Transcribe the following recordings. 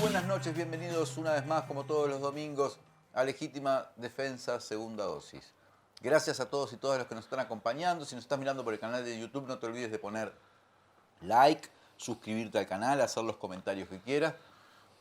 buenas noches, bienvenidos una vez más, como todos los domingos, a Legítima Defensa Segunda Dosis. Gracias a todos y todas los que nos están acompañando. Si nos estás mirando por el canal de YouTube, no te olvides de poner like, suscribirte al canal, hacer los comentarios que quieras.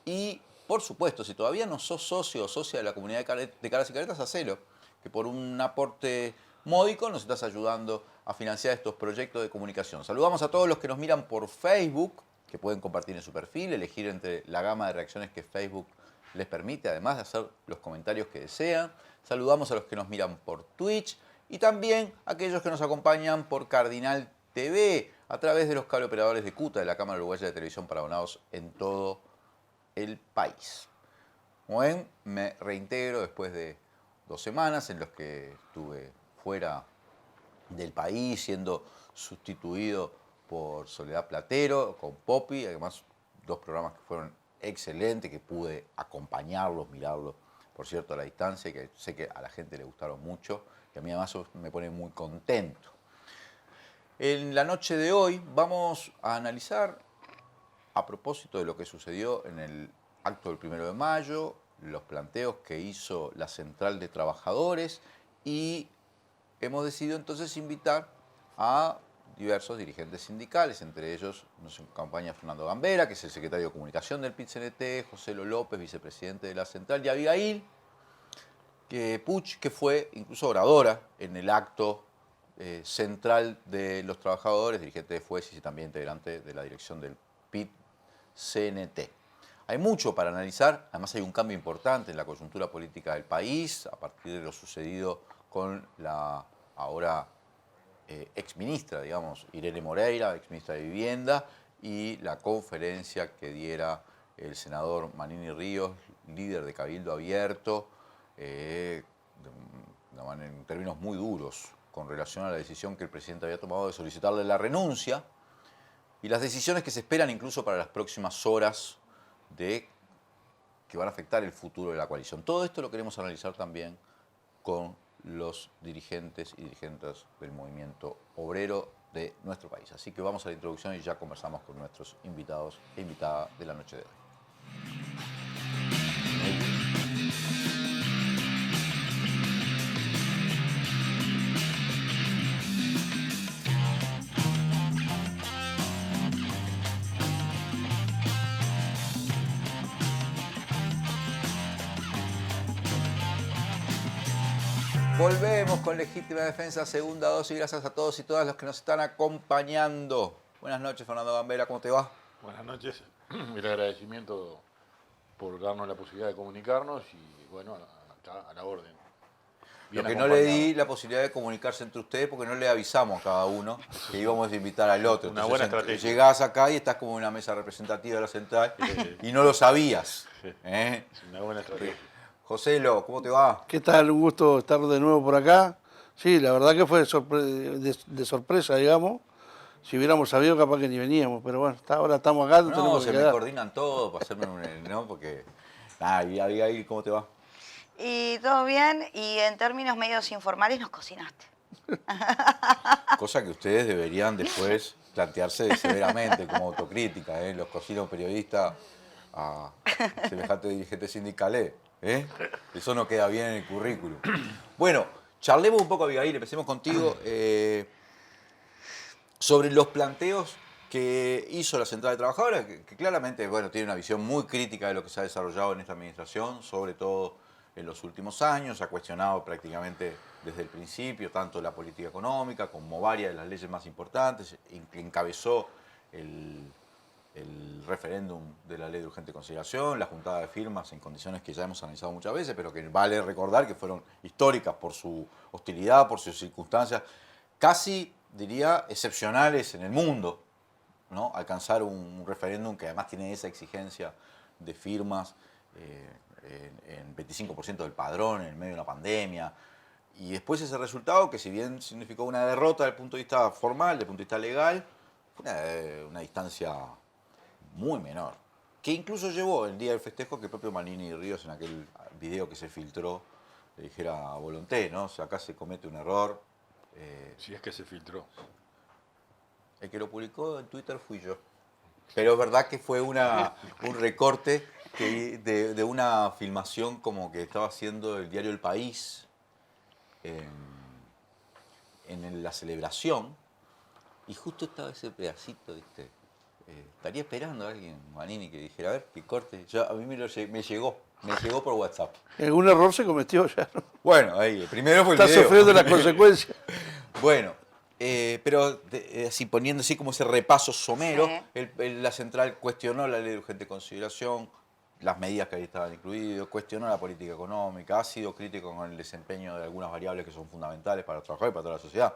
Y, por supuesto, si todavía no sos socio o socia de la comunidad de Caras y Caretas, hacelo. Que por un aporte módico nos estás ayudando a financiar estos proyectos de comunicación. Saludamos a todos los que nos miran por Facebook, que pueden compartir en su perfil, elegir entre la gama de reacciones que Facebook les permite, además de hacer los comentarios que desean. Saludamos a los que nos miran por Twitch y también a aquellos que nos acompañan por Cardinal TV a través de los cable operadores de CUTA, de la Cámara Uruguaya de Televisión para Abonados en todo el país. Como ven, me reintegro después de 2 semanas en los que estuve fuera del país, siendo sustituido por Soledad Platero, con Poppy, además 2 programas que fueron excelentes, que pude acompañarlos, mirarlos, por cierto, a la distancia, que sé que a la gente le gustaron mucho, y a mí además me pone muy contento. En la noche de hoy vamos a analizar, a propósito de lo que sucedió en el acto del 1 de mayo, los planteos que hizo la Central de Trabajadores, y hemos decidido entonces invitar a diversos dirigentes sindicales, entre ellos nos acompaña Fernando Gambera, que es el secretario de Comunicación del PIT-CNT, José Lo López, vicepresidente de la Central, y Abigail Puch, que fue incluso oradora en el acto central de los trabajadores, dirigente de FUESIS y también integrante de la dirección del PIT-CNT. Hay mucho para analizar, además hay un cambio importante en la coyuntura política del país, a partir de lo sucedido con la ahora exministra, digamos, Irene Moreira, exministra de Vivienda, y la conferencia que diera el senador Manini Ríos, líder de Cabildo Abierto, en términos muy duros con relación a la decisión que el presidente había tomado de solicitarle la renuncia y las decisiones que se esperan incluso para las próximas horas que van a afectar el futuro de la coalición. Todo esto lo queremos analizar también con los dirigentes y dirigentes del movimiento obrero de nuestro país. Así que vamos a la introducción y ya conversamos con nuestros invitados e invitadas de la noche de hoy. Volvemos con Legítima Defensa, Segunda Dosis. Gracias a todos y todas los que nos están acompañando. Buenas noches, Fernando Gambera, ¿cómo te va? Buenas noches. El agradecimiento por darnos la posibilidad de comunicarnos y, bueno, a la orden. Lo que no le di la posibilidad de comunicarse entre ustedes porque no le avisamos a cada uno que íbamos a invitar al otro. Una Entonces, buena estrategia. Llegás acá y estás como en una mesa representativa de la Central y no lo sabías. Es una buena estrategia. José Lo, ¿cómo te va? ¿Qué tal? Un gusto estar de nuevo por acá. Sí, la verdad que fue de sorpresa, digamos. Si hubiéramos sabido, capaz que ni veníamos. Pero bueno, ahora estamos acá, no No, tenemos se que me quedar. coordinan todo para hacerme un... ¿no? Porque... Nada, y Abigail, ¿cómo te va? Y todo bien, y en términos medios informales nos cocinaste. Cosa que ustedes deberían después plantearse severamente como autocrítica, ¿eh? Los cocinos periodistas a semejante dirigente sindical, ¿eh? Eso no queda bien en el currículum. Bueno, charlemos un poco, Abigail, empecemos contigo, sobre los planteos que hizo la Central de Trabajadores, que claramente, bueno, tiene una visión muy crítica de lo que se ha desarrollado en esta administración, sobre todo en los últimos años, ha cuestionado prácticamente desde el principio tanto la política económica como varias de las leyes más importantes, encabezó el referéndum de la ley de urgente consideración, la juntada de firmas en condiciones que ya hemos analizado muchas veces, pero que vale recordar que fueron históricas por su hostilidad, por sus circunstancias, casi, diría, excepcionales en el mundo, ¿no? Alcanzar un referéndum que además tiene esa exigencia de firmas en 25% del padrón en medio de una pandemia. Y después ese resultado, que si bien significó una derrota desde el punto de vista formal, desde el punto de vista legal, fue una distancia muy menor. Que incluso llevó el día del festejo que el propio Manini Ríos, en aquel video que se filtró, le dijera a Volonté, ¿no? O sea, acá se comete un error. Si es que se filtró. El que lo publicó en Twitter fui yo. Pero es verdad que fue un recorte de una filmación como que estaba haciendo el diario El País en la celebración, y justo estaba ese pedacito, ¿viste? Estaría esperando a alguien, Manini, que dijera, a ver, que corte. A mí me llegó por WhatsApp. Algún error se cometió ya, ¿no? Bueno, ahí, primero fue el Está video. sufriendo las consecuencias. Bueno, pero así poniendo así como ese repaso somero, Sí. la central cuestionó la ley de urgente consideración, las medidas que ahí estaban incluidas, cuestionó la política económica, ha sido crítico con el desempeño de algunas variables que son fundamentales para trabajar y para toda la sociedad,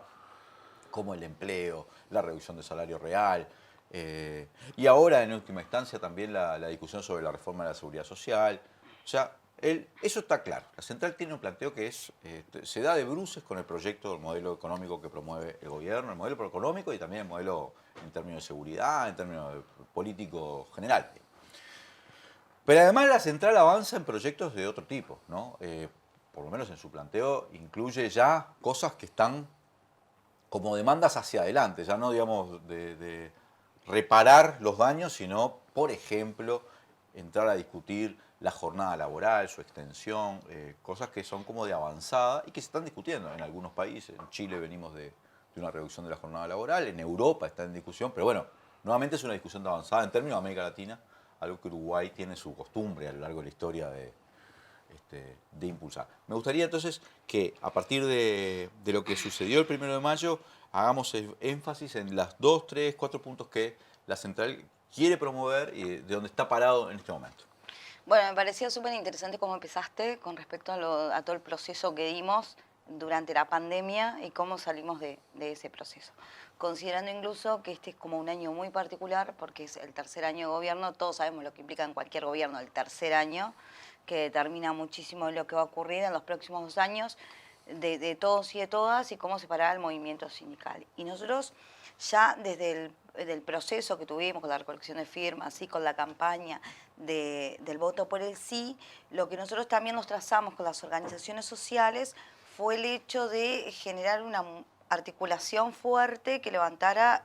como el empleo, la reducción del salario real, y ahora en última instancia también la discusión sobre la reforma de la seguridad social. O sea, eso está claro. La central tiene un planteo que se da de bruces con el proyecto del modelo económico que promueve el gobierno, el modelo económico y también el modelo en términos de seguridad, en términos políticos general. Pero además la central avanza en proyectos de otro tipo, ¿no? Por lo menos en su planteo incluye ya cosas que están como demandas hacia adelante, ya no digamos de reparar los daños, sino, por ejemplo, entrar a discutir la jornada laboral, su extensión, cosas que son como de avanzada y que se están discutiendo en algunos países. En Chile venimos de una reducción de la jornada laboral, en Europa está en discusión, pero bueno, nuevamente es una discusión de avanzada en términos de América Latina, algo que Uruguay tiene su costumbre a lo largo de la historia de impulsar. Me gustaría entonces que a partir de lo que sucedió el 1 de mayo hagamos énfasis en las 2, 3, 4 puntos que la central quiere promover y de donde está parado en este momento. Bueno, me parecía súper interesante cómo empezaste con respecto a todo el proceso que dimos durante la pandemia y cómo salimos de ese proceso. Considerando incluso que este es como un año muy particular porque es el tercer año de gobierno, todos sabemos lo que implica en cualquier gobierno el tercer año, que determina muchísimo lo que va a ocurrir en los próximos 2 años de todos y de todas y cómo separar el movimiento sindical. Y nosotros ya desde el proceso que tuvimos con la recolección de firmas y con la campaña del voto por el sí, lo que nosotros también nos trazamos con las organizaciones sociales fue el hecho de generar una articulación fuerte que levantara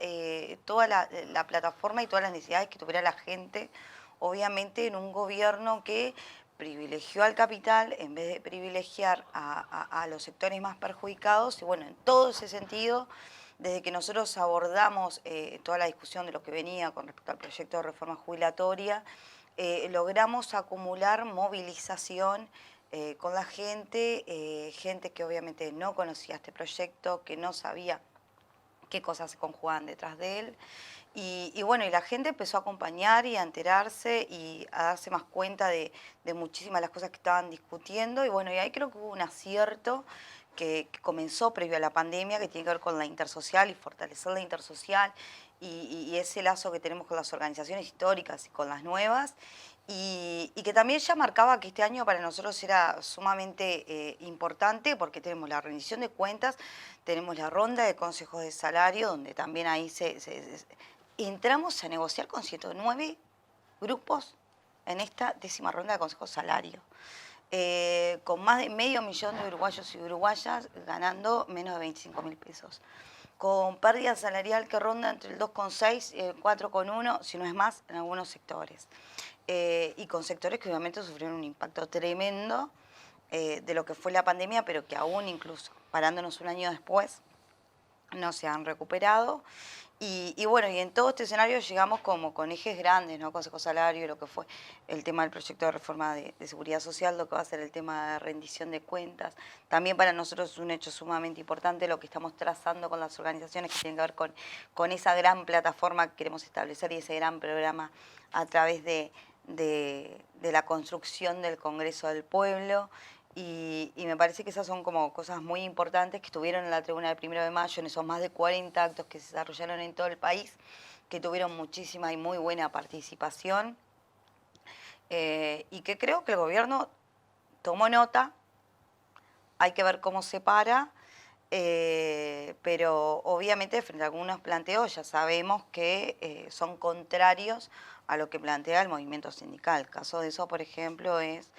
toda la plataforma y todas las necesidades que tuviera la gente, obviamente en un gobierno que privilegió al capital en vez de privilegiar a los sectores más perjudicados. Y bueno, en todo ese sentido, desde que nosotros abordamos toda la discusión de lo que venía con respecto al proyecto de reforma jubilatoria, logramos acumular movilización con la gente, gente que obviamente no conocía este proyecto, que no sabía qué cosas se conjugaban detrás de él. Y bueno, y la gente empezó a acompañar y a enterarse y a darse más cuenta de muchísimas de las cosas que estaban discutiendo. Y bueno, y ahí creo que hubo un acierto que comenzó previo a la pandemia, que tiene que ver con la intersocial y fortalecer la intersocial y ese lazo que tenemos con las organizaciones históricas y con las nuevas. Y que también ya marcaba que este año para nosotros era sumamente importante porque tenemos la rendición de cuentas, tenemos la ronda de consejos de salario, donde también ahí entramos a negociar con 109 grupos en esta 10ª ronda de consejos de salario, con más de 500.000 de uruguayos y uruguayas ganando menos de 25.000 pesos. Con pérdida salarial que ronda entre el 2,6 y el 4,1, si no es más, en algunos sectores. Y con sectores que obviamente sufrieron un impacto tremendo de lo que fue la pandemia, pero que aún incluso parándonos un año después no se han recuperado. Y bueno, y en todo este escenario llegamos como con ejes grandes, ¿no? Consejo Salario, lo que fue el tema del proyecto de reforma de seguridad social, lo que va a ser el tema de rendición de cuentas. También para nosotros es un hecho sumamente importante lo que estamos trazando con las organizaciones que tienen que ver con esa gran plataforma que queremos establecer y ese gran programa a través de la construcción del Congreso del Pueblo. Y me parece que esas son como cosas muy importantes que estuvieron en la tribuna del 1 de mayo, en esos más de 40 actos que se desarrollaron en todo el país, que tuvieron muchísima y muy buena participación, y que creo que el gobierno tomó nota, hay que ver cómo se para, pero obviamente frente a algunos planteos ya sabemos que son contrarios a lo que plantea el movimiento sindical. El caso de eso, por ejemplo, es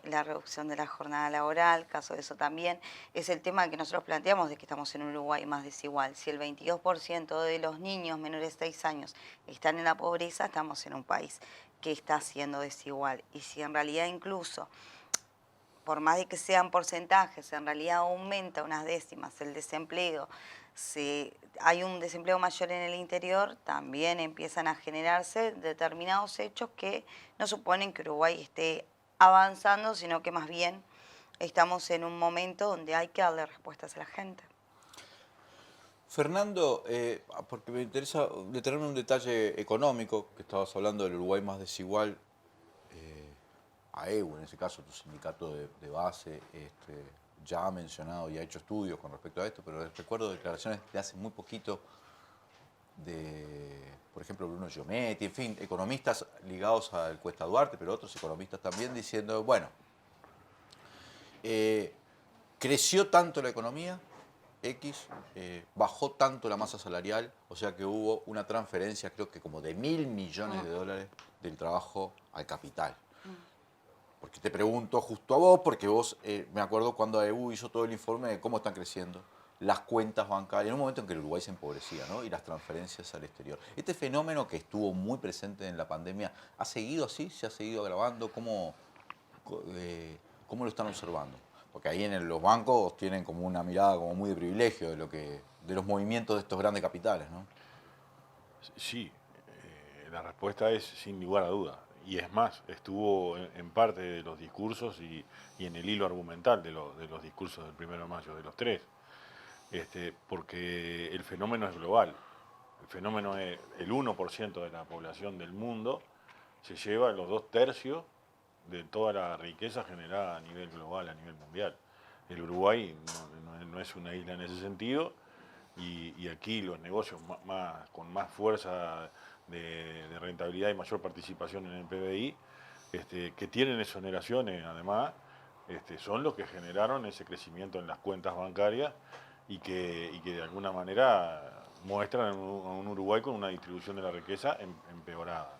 la reducción de la jornada laboral. Caso de eso también es el tema que nosotros planteamos de que estamos en un Uruguay más desigual. Si el 22% de los niños menores de 6 años están en la pobreza, estamos en un país que está siendo desigual. Y si en realidad incluso, por más de que sean porcentajes, en realidad aumenta unas décimas el desempleo, si hay un desempleo mayor en el interior, también empiezan a generarse determinados hechos que no suponen que Uruguay esté avanzando, sino que más bien estamos en un momento donde hay que darle respuestas a la gente. Fernando, porque me interesa detenerme en un detalle económico, que estabas hablando del Uruguay más desigual, AEU, en ese caso tu sindicato de base, ya ha mencionado y ha hecho estudios con respecto a esto, pero recuerdo declaraciones de hace muy poquito de, por ejemplo, Bruno Giometti, en fin, economistas ligados al Cuesta Duarte, pero otros economistas también diciendo, bueno, creció tanto la economía, bajó tanto la masa salarial, o sea que hubo una transferencia, creo que como de $1.000 millones del trabajo al capital. Porque te pregunto justo a vos, porque vos, me acuerdo cuando AEU hizo todo el informe de cómo están creciendo las cuentas bancarias, en un momento en que el Uruguay se empobrecía, ¿no? Y las transferencias al exterior. Este fenómeno que estuvo muy presente en la pandemia, ¿ha seguido así? ¿Se ha seguido agravando? ¿Cómo lo están observando? Porque ahí los bancos tienen como una mirada como muy de privilegio de los movimientos de estos grandes capitales, ¿no? Sí, la respuesta es sin lugar a duda. Y es más, estuvo en parte de los discursos y en el hilo argumental de los discursos del 1 de mayo, de los tres. Porque el fenómeno es global. El fenómeno es el 1% de la población del mundo se lleva los 2/3 de toda la riqueza generada a nivel global, a nivel mundial. El Uruguay no es una isla en ese sentido y aquí los negocios con más fuerza de rentabilidad y mayor participación en el PBI, que tienen exoneraciones además, son los que generaron ese crecimiento en las cuentas bancarias y que de alguna manera muestran a un Uruguay con una distribución de la riqueza empeorada.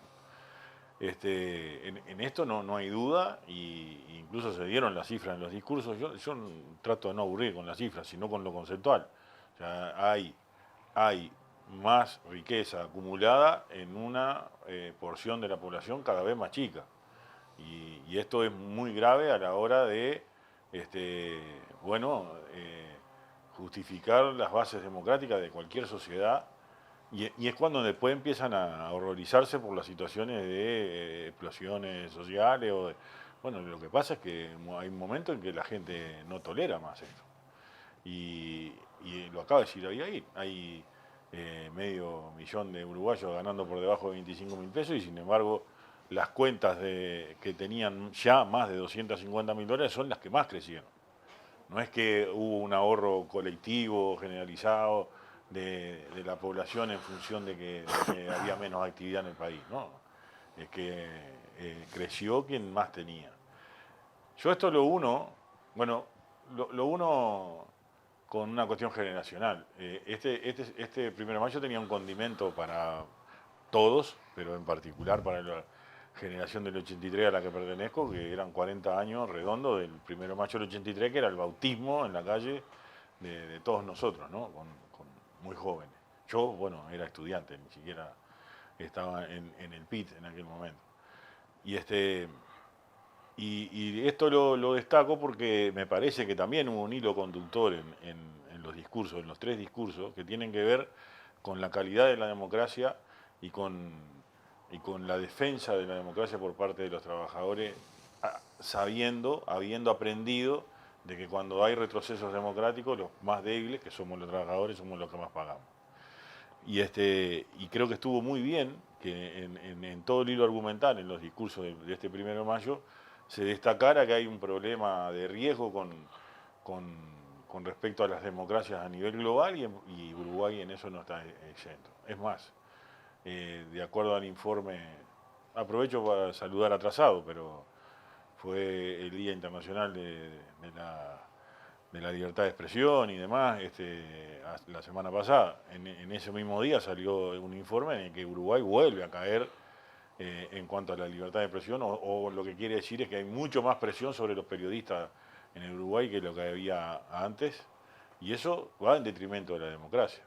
En esto no hay duda, y incluso se dieron las cifras en los discursos. Yo trato de no aburrir con las cifras, sino con lo conceptual. O sea, hay más riqueza acumulada en una porción de la población cada vez más chica. Y esto es muy grave a la hora de justificar las bases democráticas de cualquier sociedad. Y es cuando después empiezan a horrorizarse por las situaciones de explosiones sociales. Bueno, lo que pasa es que hay un momento en que la gente no tolera más esto. Y lo acaba de decir ahí, hay medio millón de uruguayos ganando por debajo de 25.000 pesos y sin embargo las cuentas que tenían ya más de $250.000 son las que más crecieron. No es que hubo un ahorro colectivo, generalizado, de la población en función de que había menos actividad en el país, no. Es que creció quien más tenía. Yo esto lo uno con una cuestión generacional. Este 1 de mayo tenía un condimento para todos, pero en particular para la generación del 83 a la que pertenezco, que eran 40 años redondos del 1 de mayo del 83, que era el bautismo en la calle de todos nosotros, ¿no? Con muy jóvenes. Yo, bueno, era estudiante, ni siquiera estaba en el PIT en aquel momento. Y esto lo destaco porque me parece que también hubo un hilo conductor en los discursos, en los tres discursos, que tienen que ver con la calidad de la democracia y con la defensa de la democracia por parte de los trabajadores, habiendo aprendido de que cuando hay retrocesos democráticos, los más débiles, que somos los trabajadores, somos los que más pagamos. Y creo que estuvo muy bien que en todo el hilo argumental, en los discursos de este 1 de mayo, se destacara que hay un problema de riesgo con respecto a las democracias a nivel global y Uruguay en eso no está exento. Es más, de acuerdo al informe, aprovecho para saludar atrasado, pero fue el Día Internacional de la Libertad de Expresión y demás, la semana pasada. En ese mismo día salió un informe en el que Uruguay vuelve a caer en cuanto a la libertad de expresión, o lo que quiere decir es que hay mucho más presión sobre los periodistas en el Uruguay que lo que había antes, y eso va en detrimento de la democracia.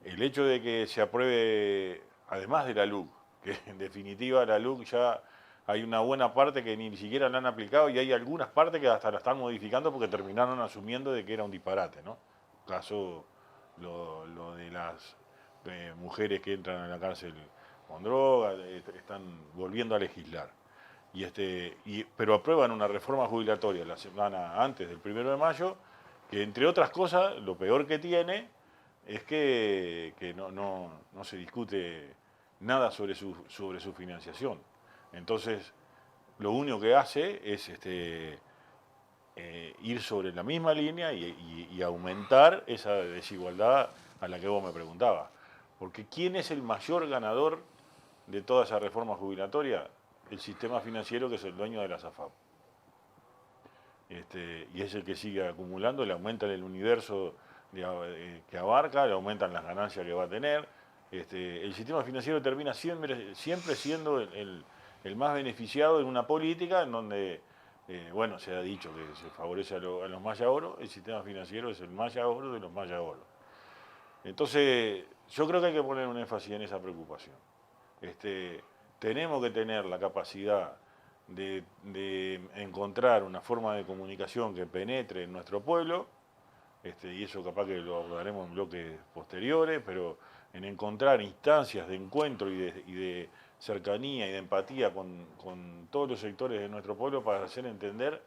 El hecho de que se apruebe, además de la LUC, que en definitiva la LUC ya hay una buena parte que ni siquiera la han aplicado y hay algunas partes que hasta la están modificando porque terminaron asumiendo de que era un disparate, ¿no? Caso lo de las mujeres que entran a la cárcel con droga, están volviendo a legislar. Pero aprueban una reforma jubilatoria la semana antes del 1 de mayo, que entre otras cosas, lo peor que tiene es que no se discute nada sobre su financiación. Entonces, lo único que hace es ir sobre la misma línea y aumentar esa desigualdad a la que vos me preguntabas. Porque ¿quién es el mayor ganador de toda esa reforma jubilatoria? El sistema financiero, que es el dueño de la AFAP. Y es el que sigue acumulando, le aumentan el universo que abarca, le aumentan las ganancias que va a tener. El sistema financiero termina siempre siendo el más beneficiado en una política en donde, bueno, se ha dicho que se favorece a los maya oro, el sistema financiero es el maya oro de los maya oro. Entonces, yo creo que hay que poner un énfasis en esa preocupación. Tenemos que tener la capacidad de encontrar una forma de comunicación que penetre en nuestro pueblo, y eso capaz que lo abordaremos en bloques posteriores, pero en encontrar instancias de encuentro y de cercanía y de empatía con todos los sectores de nuestro pueblo para hacer entender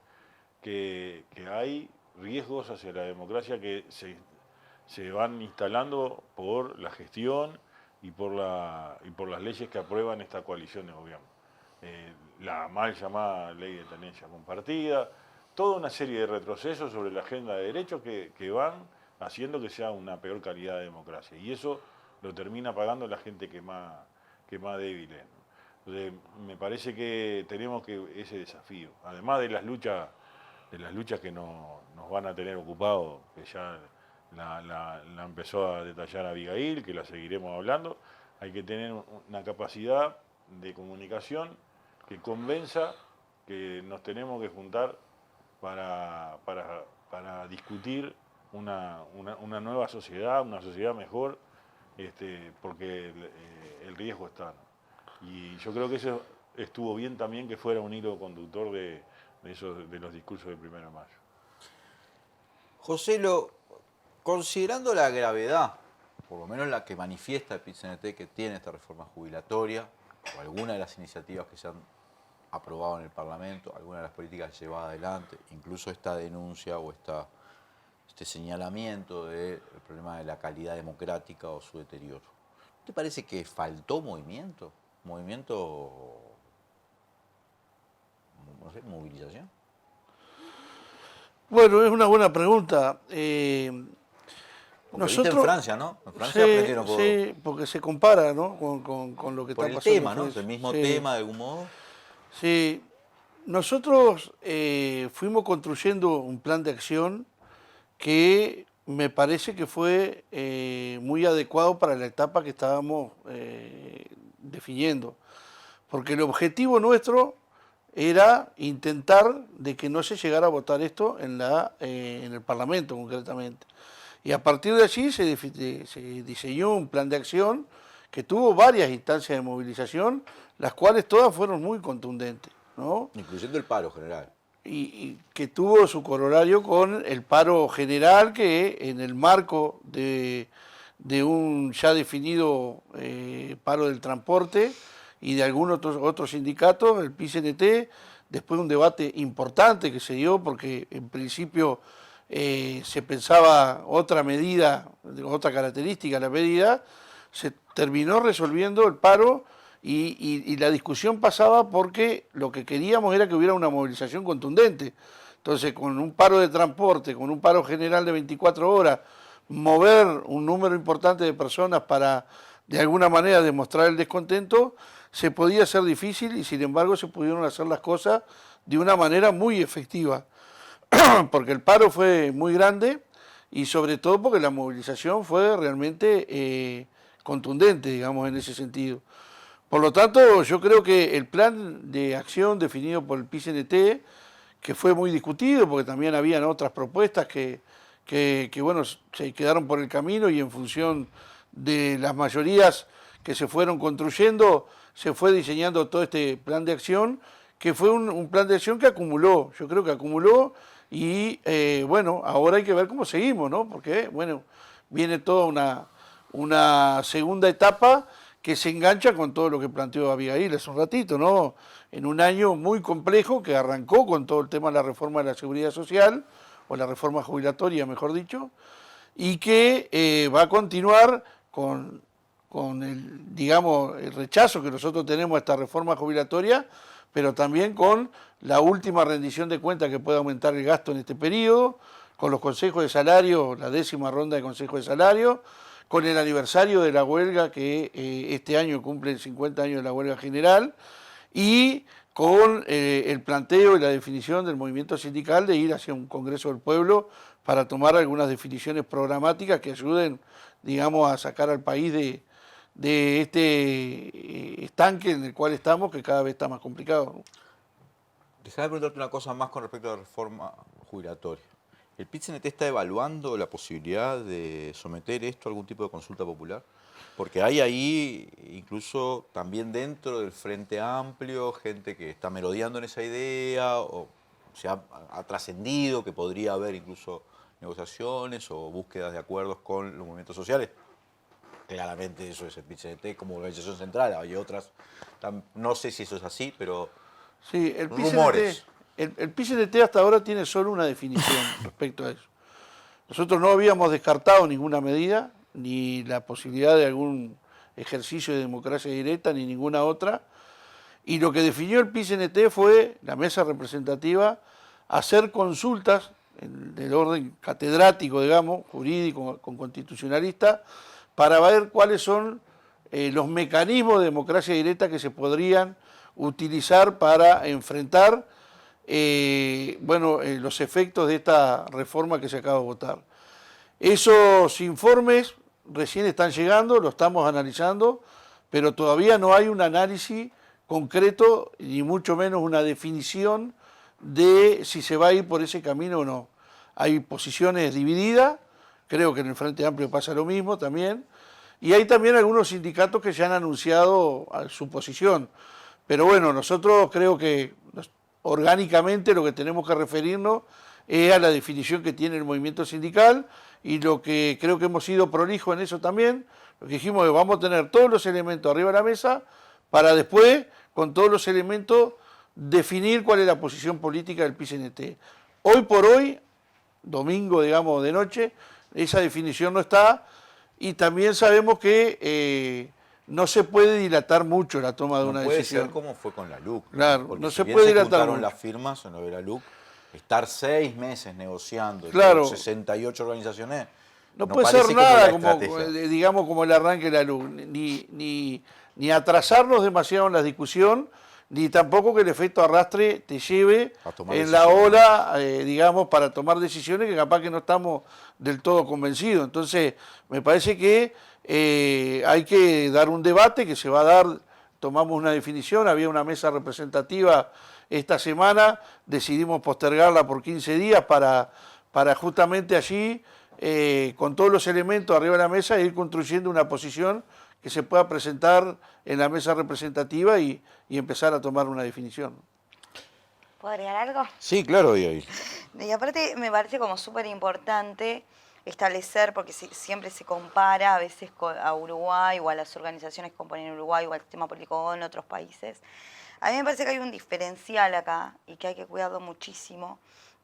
que hay riesgos hacia la democracia que se van instalando por la gestión y por las leyes que aprueban esta coalición de gobierno. La mal llamada ley de tenencia compartida, toda una serie de retrocesos sobre la agenda de derechos que van haciendo que sea una peor calidad de democracia. Y eso lo termina pagando la gente que más débil es, ¿no? Entonces, me parece que tenemos ese desafío, además de las luchas que nos van a tener ocupados, que ya la empezó a detallar Abigail, que la seguiremos hablando. Hay que tener una capacidad de comunicación que convenza que nos tenemos que juntar para discutir una nueva sociedad, una sociedad mejor, porque el riesgo está, ¿no? Y yo creo que eso estuvo bien también que fuera un hilo conductor de los discursos del 1 de mayo. José, considerando la gravedad, por lo menos la que manifiesta el PIT-CNT que tiene esta reforma jubilatoria, o alguna de las iniciativas que se han aprobado en el Parlamento, alguna de las políticas llevadas adelante, incluso esta denuncia o este señalamiento del problema de la calidad democrática o su deterioro, ¿no te parece que faltó movimiento? No sé, movilización. Bueno, es una buena pregunta. Porque viste en Francia, ¿no? En Francia aprendieron por... Sí, porque se compara, ¿no? con lo que está pasando. Por el tema, ¿no? Es el mismo tema, de algún modo. Sí. Nosotros fuimos construyendo un plan de acción que me parece que fue muy adecuado para la etapa que estábamos definiendo. Porque el objetivo nuestro era intentar de que no se llegara a votar esto en el Parlamento concretamente. Y a partir de allí se diseñó un plan de acción que tuvo varias instancias de movilización, las cuales todas fueron muy contundentes, ¿no? Incluyendo el paro general. Y que tuvo su corolario con el paro general, que en el marco de un ya definido paro del transporte y de algunos otros sindicatos, el PIT-CNT, después de un debate importante que se dio, porque en principio se pensaba otra medida, otra característica de la medida, se terminó resolviendo el paro y la discusión pasaba porque lo que queríamos era que hubiera una movilización contundente. Entonces, con un paro de transporte, con un paro general de 24 horas, mover un número importante de personas para, de alguna manera, demostrar el descontento, se podía hacer difícil y, sin embargo, se pudieron hacer las cosas de una manera muy efectiva. Porque el paro fue muy grande y sobre todo porque la movilización fue realmente contundente, digamos, en ese sentido. Por lo tanto, yo creo que el plan de acción definido por el PIT-CNT, que fue muy discutido porque también habían otras propuestas que bueno, se quedaron por el camino y en función de las mayorías que se fueron construyendo, se fue diseñando todo este plan de acción, que fue un plan de acción que acumuló, yo creo que acumuló, y bueno, ahora hay que ver cómo seguimos, ¿no? Porque, bueno, viene toda una segunda etapa que se engancha con todo lo que planteó Abigail hace un ratito, ¿no? En un año muy complejo que arrancó con todo el tema de la reforma de la seguridad social, o la reforma jubilatoria, mejor dicho, y que va a continuar con el, digamos, el rechazo que nosotros tenemos a esta reforma jubilatoria, pero también con la última rendición de cuentas que puede aumentar el gasto en este periodo, con los consejos de salario, la 10ª ronda de consejos de salario, con el aniversario de la huelga que este año cumple 50 años de la huelga general, y con el planteo y la definición del movimiento sindical de ir hacia un Congreso del Pueblo para tomar algunas definiciones programáticas que ayuden, digamos, a sacar al país de este estanque en el cual estamos, que cada vez está más complicado, ¿no? Déjame preguntarte una cosa más con respecto a la reforma jubilatoria. ¿El PIT-CNT está evaluando la posibilidad de someter esto a algún tipo de consulta popular? Porque hay ahí, incluso también dentro del Frente Amplio, gente que está merodeando en esa idea, o se ha trascendido que podría haber incluso negociaciones o búsquedas de acuerdos con los movimientos sociales. Claramente eso es el PIT-CNT como organización central, hay otras, no sé si eso es así, pero Sí, rumores. El PIT-CNT hasta ahora tiene solo una definición respecto a eso. Nosotros no habíamos descartado ninguna medida, ni la posibilidad de algún ejercicio de democracia directa, ni ninguna otra. Y lo que definió el PIT-CNT fue, la mesa representativa, hacer consultas del orden catedrático, digamos, jurídico, con constitucionalista, para ver cuáles son los mecanismos de democracia directa que se podrían utilizar para enfrentar los efectos de esta reforma que se acaba de votar. Esos informes recién están llegando, lo estamos analizando, pero todavía no hay un análisis concreto, ni mucho menos una definición de si se va a ir por ese camino o no. Hay posiciones divididas, creo que en el Frente Amplio pasa lo mismo también, y hay también algunos sindicatos que ya han anunciado su posición. Pero bueno, nosotros creo que orgánicamente lo que tenemos que referirnos es a la definición que tiene el movimiento sindical, y lo que creo que hemos sido prolijos en eso también, lo que dijimos es vamos a tener todos los elementos arriba de la mesa para después, con todos los elementos, definir cuál es la posición política del PIT-CNT. Hoy por hoy, domingo, digamos, de noche, esa definición no está, y también sabemos que no se puede dilatar mucho la toma de una decisión. No puede ser como fue con la LUC. Claro, porque no si se bien puede se dilatar juntaron mucho. las firmas en lo de la LUC, estar 6 meses negociando Claro. entre 68 organizaciones No puede parece ser como nada la como, estrategia. digamos, como el arranque de la luz, ni atrasarnos demasiado en la discusión, ni tampoco que el efecto arrastre te lleve A tomar en la decisiones. ola, digamos, para tomar decisiones que capaz que no estamos del todo convencidos. Entonces, me parece que hay que dar un debate que se va a dar, tomamos una definición, había una mesa representativa esta semana, decidimos postergarla por 15 días para justamente allí, con todos los elementos arriba de la mesa, ir construyendo una posición que se pueda presentar en la mesa representativa y empezar a tomar una definición. ¿Puedo agregar algo? Sí, claro, y ahí. Y aparte me parece como súper importante establecer, porque siempre se compara a veces a Uruguay o a las organizaciones que componen Uruguay o al sistema político en otros países. A mí me parece que hay un diferencial acá y que hay que cuidarlo muchísimo,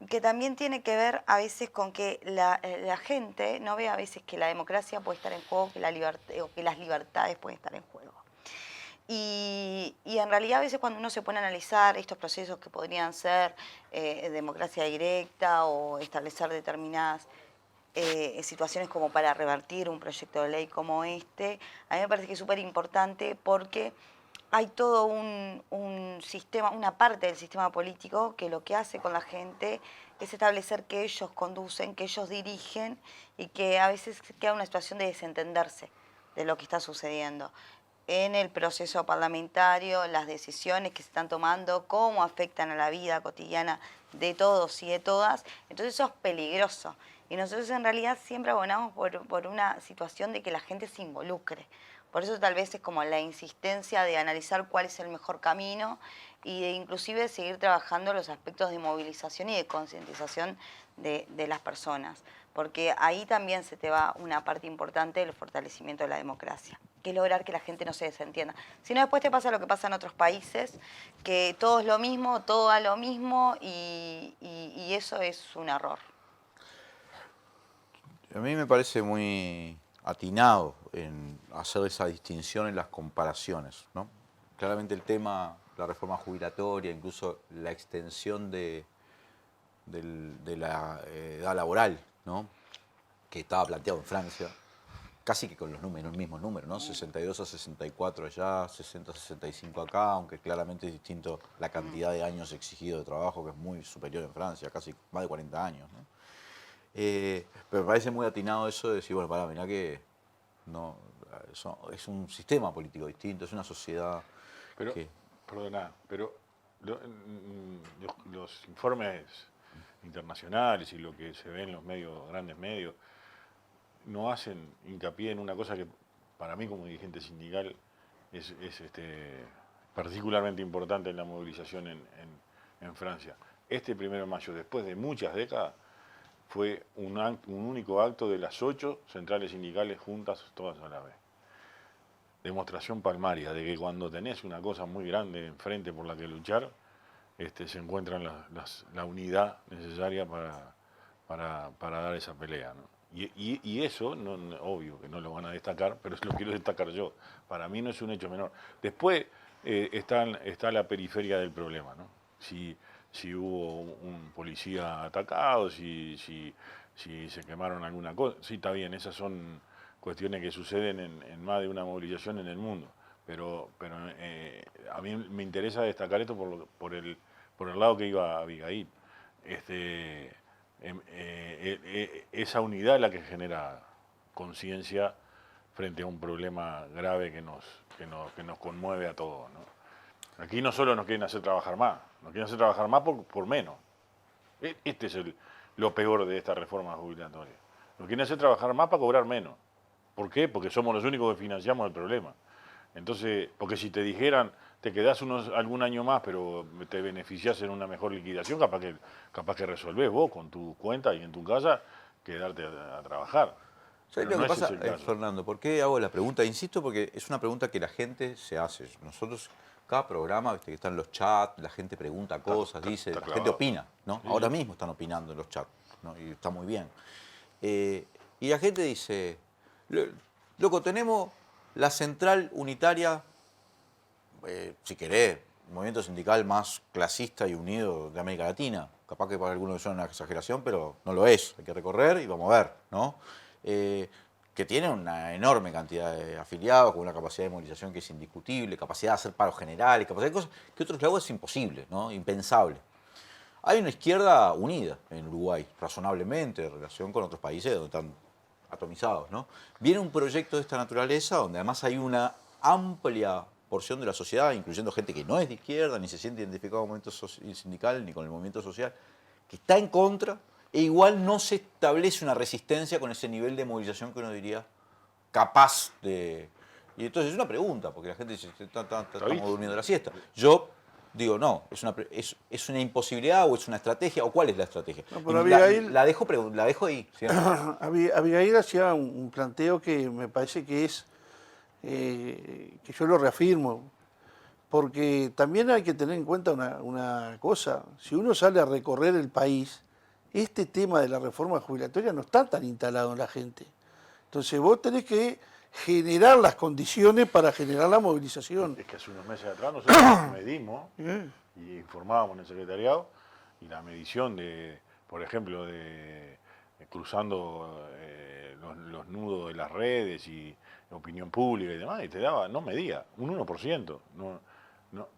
que también tiene que ver a veces con que la gente no ve a veces que la democracia puede estar en juego, que las libertades pueden estar en juego. Y en realidad a veces cuando uno se pone a analizar estos procesos que podrían ser democracia directa o establecer determinadas situaciones como para revertir un proyecto de ley como este, a mí me parece que es súper importante porque hay todo un sistema, una parte del sistema político que lo que hace con la gente es establecer que ellos conducen, que ellos dirigen y que a veces queda una situación de desentenderse de lo que está sucediendo en el proceso parlamentario, las decisiones que se están tomando, cómo afectan a la vida cotidiana de todos y de todas. Entonces eso es peligroso. Y nosotros en realidad siempre abonamos por una situación de que la gente se involucre. Por eso tal vez es como la insistencia de analizar cuál es el mejor camino y de inclusive seguir trabajando los aspectos de movilización y de concientización de las personas. Porque ahí también se te va una parte importante del fortalecimiento de la democracia, que es lograr que la gente no se desentienda. Si no, después te pasa lo que pasa en otros países, que todo es lo mismo, todo a lo mismo y eso es un error. A mí me parece muy atinado en hacer esa distinción en las comparaciones, ¿no? Claramente el tema, la reforma jubilatoria, incluso la extensión de la edad laboral, ¿no? Que estaba planteado en Francia, casi que con los números, el mismo número, ¿no? 62 a 64 allá, 60 a 65 acá, aunque claramente es distinto la cantidad de años exigidos de trabajo, que es muy superior en Francia, casi más de 40 años, ¿no? Pero me parece muy atinado eso de decir, bueno, pará, mirá que no, es un sistema político distinto, es una sociedad Pero, que... perdona, pero los informes internacionales y lo que se ve en los medios, grandes medios, no hacen hincapié en una cosa que para mí como dirigente sindical es particularmente importante en la movilización en Francia. Este 1 de mayo, después de muchas décadas, fue un único acto de las 8 centrales sindicales juntas todas a la vez. Demostración palmaria de que cuando tenés una cosa muy grande enfrente por la que luchar, se encuentran la unidad necesaria para dar esa pelea, ¿no? Y eso, obvio que no lo van a destacar, pero lo quiero destacar yo. Para mí no es un hecho menor. Después está la periferia del problema, ¿no? Si hubo un policía atacado, si se quemaron alguna cosa. Sí, está bien, esas son cuestiones que suceden en más de una movilización en el mundo. Pero a mí me interesa destacar esto por el lado que iba Abigail. Esa unidad es la que genera conciencia frente a un problema grave que nos conmueve a todos, ¿no? Aquí no solo nos quieren hacer trabajar más, nos quieren hacer trabajar más por menos. Este es lo peor de esta reforma jubilatoria. Nos quieren hacer trabajar más para cobrar menos. ¿Por qué? Porque somos los únicos que financiamos el problema. Entonces, porque si te dijeran, te quedás algún año más, pero te beneficiás en una mejor liquidación, capaz que resolvés vos con tu cuenta y en tu casa quedarte a trabajar. ¿Sabes lo que pasa, Fernando? ¿Por qué hago la pregunta? Insisto, porque es una pregunta que la gente se hace. Nosotros, cada programa, viste que están los chats, la gente pregunta cosas, dice, la gente opina, ¿no? Sí. Ahora mismo están opinando en los chats, ¿no? Y está muy bien. Y la gente dice, loco, tenemos la central unitaria, si querés, el movimiento sindical más clasista y unido de América Latina. Capaz que para algunos suena una exageración, pero no lo es. Hay que recorrer y vamos a ver, ¿no? Que tiene una enorme cantidad de afiliados, con una capacidad de movilización que es indiscutible, capacidad de hacer paros generales, capacidad de cosas que otros lados es imposible, ¿no? Impensable. Hay una izquierda unida en Uruguay, razonablemente, en relación con otros países donde están atomizados, ¿no? Viene un proyecto de esta naturaleza donde además hay una amplia porción de la sociedad, incluyendo gente que no es de izquierda, ni se siente identificado con el movimiento sindical, ni con el movimiento social, que está en contra, e igual no se establece una resistencia con ese nivel de movilización que uno diría capaz de... Y entonces es una pregunta, porque la gente dice, estamos durmiendo la siesta. Yo digo, no, es una imposibilidad o es una estrategia, o cuál es la estrategia. No, pero Abigail, la dejo ahí. ¿Sí? Abigail hacía un planteo que me parece que es, que yo lo reafirmo, porque también hay que tener en cuenta una cosa, si uno sale a recorrer el país, este tema de la reforma jubilatoria no está tan instalado en la gente. Entonces vos tenés que generar las condiciones para generar la movilización. Es que hace unos meses atrás nosotros medimos y informábamos en el secretariado, y la medición de, por ejemplo, de cruzando los nudos de las redes y opinión pública y demás, y te daba, no medía, un 1%,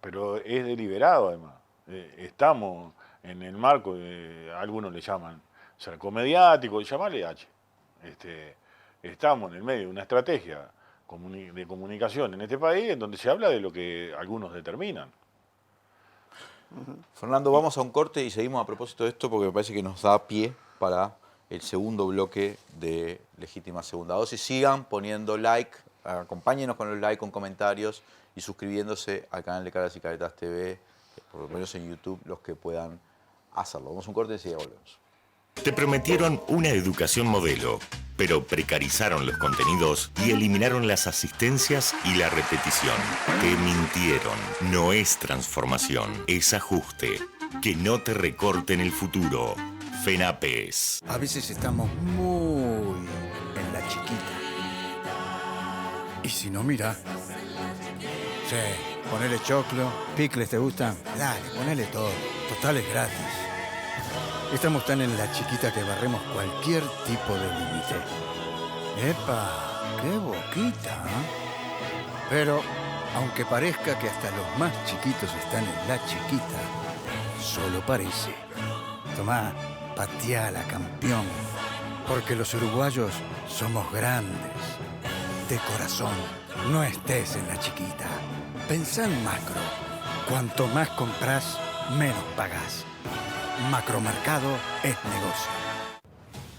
pero es deliberado además. Estamos en el marco de, algunos le llaman cerco mediático, llamarle H. Estamos en el medio de una estrategia de comunicación en este país en donde se habla de lo que algunos determinan. Fernando, vamos a un corte y seguimos a propósito de esto porque me parece que nos da pie para el segundo bloque de Legítima Segunda Dosis. Sigan poniendo like, acompáñenos con los likes, con comentarios y suscribiéndose al canal de Caras y Caretas TV, por lo menos en YouTube, los que puedan hacerlo. Vamos a un corte y enseguida volvemos. Te prometieron una educación modelo, pero precarizaron los contenidos y eliminaron las asistencias y la repetición. Te mintieron. No es transformación, es ajuste. Que no te recorten el futuro. FENAPES. A veces estamos muy en la chiquita. Y si no, mira. Sí, ponele choclo, picles, ¿te gustan? Dale, ponele todo. Total es gratis. Estamos tan en la chiquita que barremos cualquier tipo de límite. ¡Epa! ¡Qué boquita! ¿Eh? Pero, aunque parezca que hasta los más chiquitos están en la chiquita, solo parece. Tomá, pateala, campeón. Porque los uruguayos somos grandes. De corazón, no estés en la chiquita. Pensá en macro. Cuanto más compras, menos pagás. Macromercado es negocio.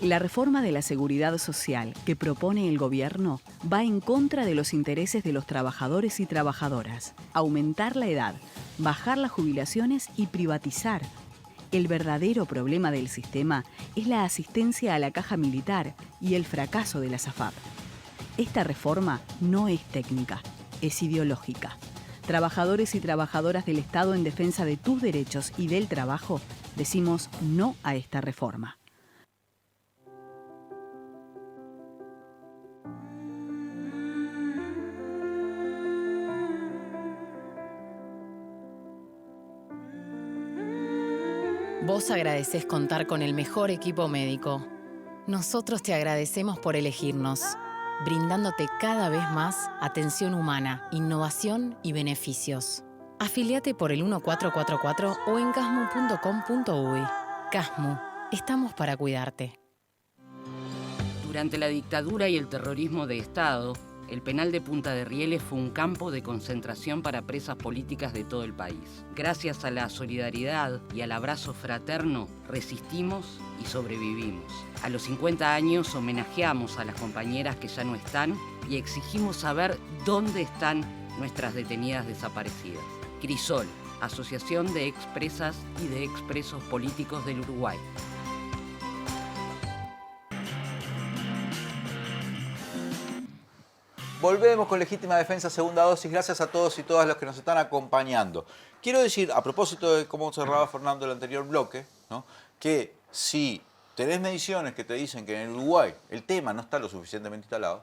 La reforma de la seguridad social que propone el gobierno va en contra de los intereses de los trabajadores y trabajadoras. Aumentar la edad, bajar las jubilaciones y privatizar. El verdadero problema del sistema es la asistencia a la caja militar y el fracaso de la SAFAP. Esta reforma no es técnica, es ideológica. Trabajadores y trabajadoras del Estado en defensa de tus derechos y del trabajo, decimos no a esta reforma. Vos agradecés contar con el mejor equipo médico. Nosotros te agradecemos por elegirnos, brindándote cada vez más atención humana, innovación y beneficios. Afiliate por el 1444 o en casmu.com.uy. Casmu, estamos para cuidarte. Durante la dictadura y el terrorismo de Estado, el penal de Punta de Rieles fue un campo de concentración para presas políticas de todo el país. Gracias a la solidaridad y al abrazo fraterno, resistimos y sobrevivimos. A los 50 años homenajeamos a las compañeras que ya no están y exigimos saber dónde están nuestras detenidas desaparecidas. Crisol, Asociación de Expresas y de Expresos Políticos del Uruguay. Volvemos con Legítima Defensa Segunda Dosis. Gracias a todos y todas los que nos están acompañando. Quiero decir, a propósito de cómo cerraba Fernando el anterior bloque, ¿no?, que si tenés mediciones que te dicen que en el Uruguay el tema no está lo suficientemente instalado,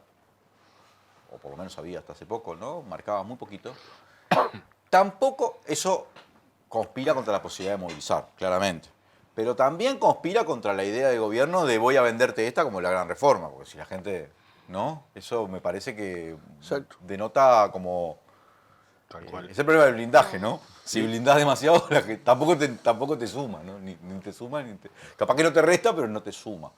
o por lo menos había hasta hace poco, ¿no?, marcaba muy poquito, tampoco eso conspira contra la posibilidad de movilizar, claramente. Pero también conspira contra la idea del gobierno de voy a venderte esta como la gran reforma, porque si la gente... ¿no? Eso me parece que denota como... es el problema del blindaje, ¿no? Si blindás demasiado, tampoco te suma, ¿no? Ni te suma, capaz que no te resta, pero no te suma.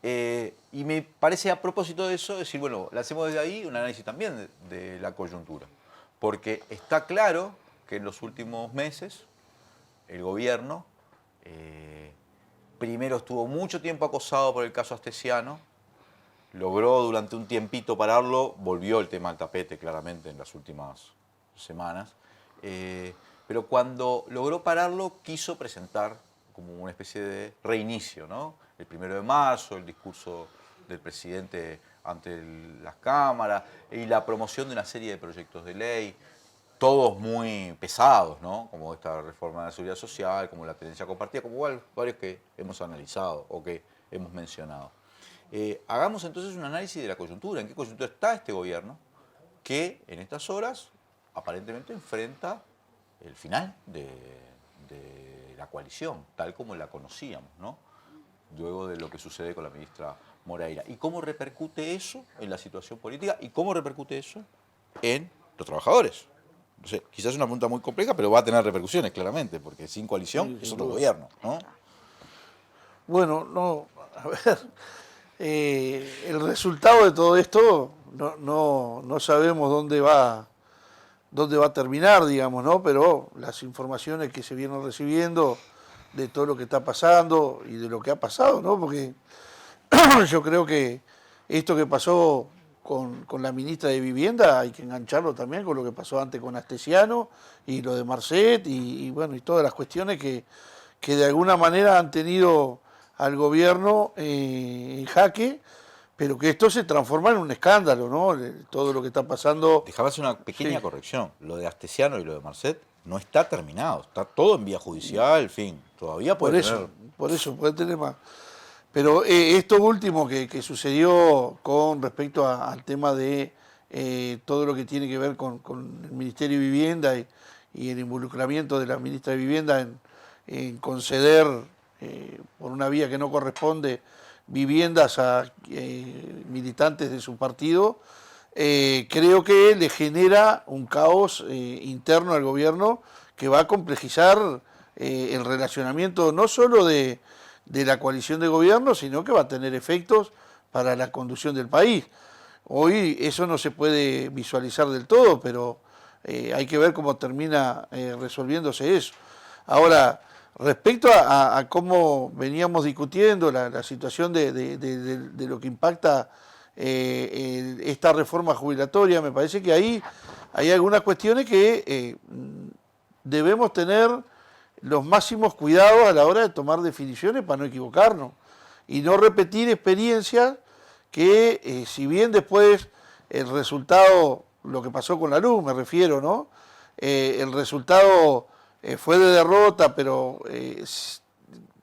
Y me parece a propósito de eso, decir, bueno, le hacemos desde ahí un análisis también de la coyuntura. Porque está claro que en los últimos meses el gobierno primero estuvo mucho tiempo acosado por el caso Astesiano, logró durante un tiempito pararlo, volvió el tema al tapete claramente en las últimas semanas, pero cuando logró pararlo quiso presentar como una especie de reinicio, ¿no? El 1 de marzo, el discurso del presidente ante las cámaras y la promoción de una serie de proyectos de ley, todos muy pesados, ¿no? Como esta reforma de la seguridad social, como la tenencia compartida, como varios que hemos analizado o que hemos mencionado. Hagamos entonces un análisis de la coyuntura. ¿En qué coyuntura está este gobierno que en estas horas aparentemente enfrenta el final de la coalición, tal como la conocíamos, ¿no?, luego de lo que sucede con la ministra Moreira? ¿Y cómo repercute eso en la situación política? ¿Y cómo repercute eso en los trabajadores? No sé, quizás es una pregunta muy compleja, pero va a tener repercusiones claramente, porque sin coalición es otro gobierno, ¿no? Bueno, no, a ver... el resultado de todo esto no sabemos dónde va a terminar, digamos, ¿no? Pero las informaciones que se vienen recibiendo de todo lo que está pasando y de lo que ha pasado, ¿no? Porque yo creo que esto que pasó con la ministra de Vivienda hay que engancharlo también con lo que pasó antes con Astesiano y lo de Marcet y bueno, y todas las cuestiones que de alguna manera han tenido al gobierno en jaque, pero que esto se transforma en un escándalo, ¿no? Todo lo que está pasando. Déjame hacer una pequeña Sí. corrección. Lo de Astesiano y lo de Marcet no está terminado. Está todo en vía judicial, en fin. Todavía puede tener... Por eso, puede tener más. Pero esto último que sucedió con respecto al tema de todo lo que tiene que ver con el Ministerio de Vivienda y el involucramiento de la ministra de Vivienda en conceder por una vía que no corresponde viviendas a militantes de su partido, creo que le genera un caos interno al gobierno que va a complejizar el relacionamiento no solo de la coalición de gobierno, sino que va a tener efectos para la conducción del país. Hoy eso no se puede visualizar del todo, pero hay que ver cómo termina resolviéndose eso. Ahora, respecto a cómo veníamos discutiendo la situación de lo que impacta esta reforma jubilatoria, me parece que ahí hay algunas cuestiones que debemos tener los máximos cuidados a la hora de tomar definiciones para no equivocarnos y no repetir experiencias que si bien después el resultado, lo que pasó con la luz me refiero, ¿no? El resultado fue de derrota, pero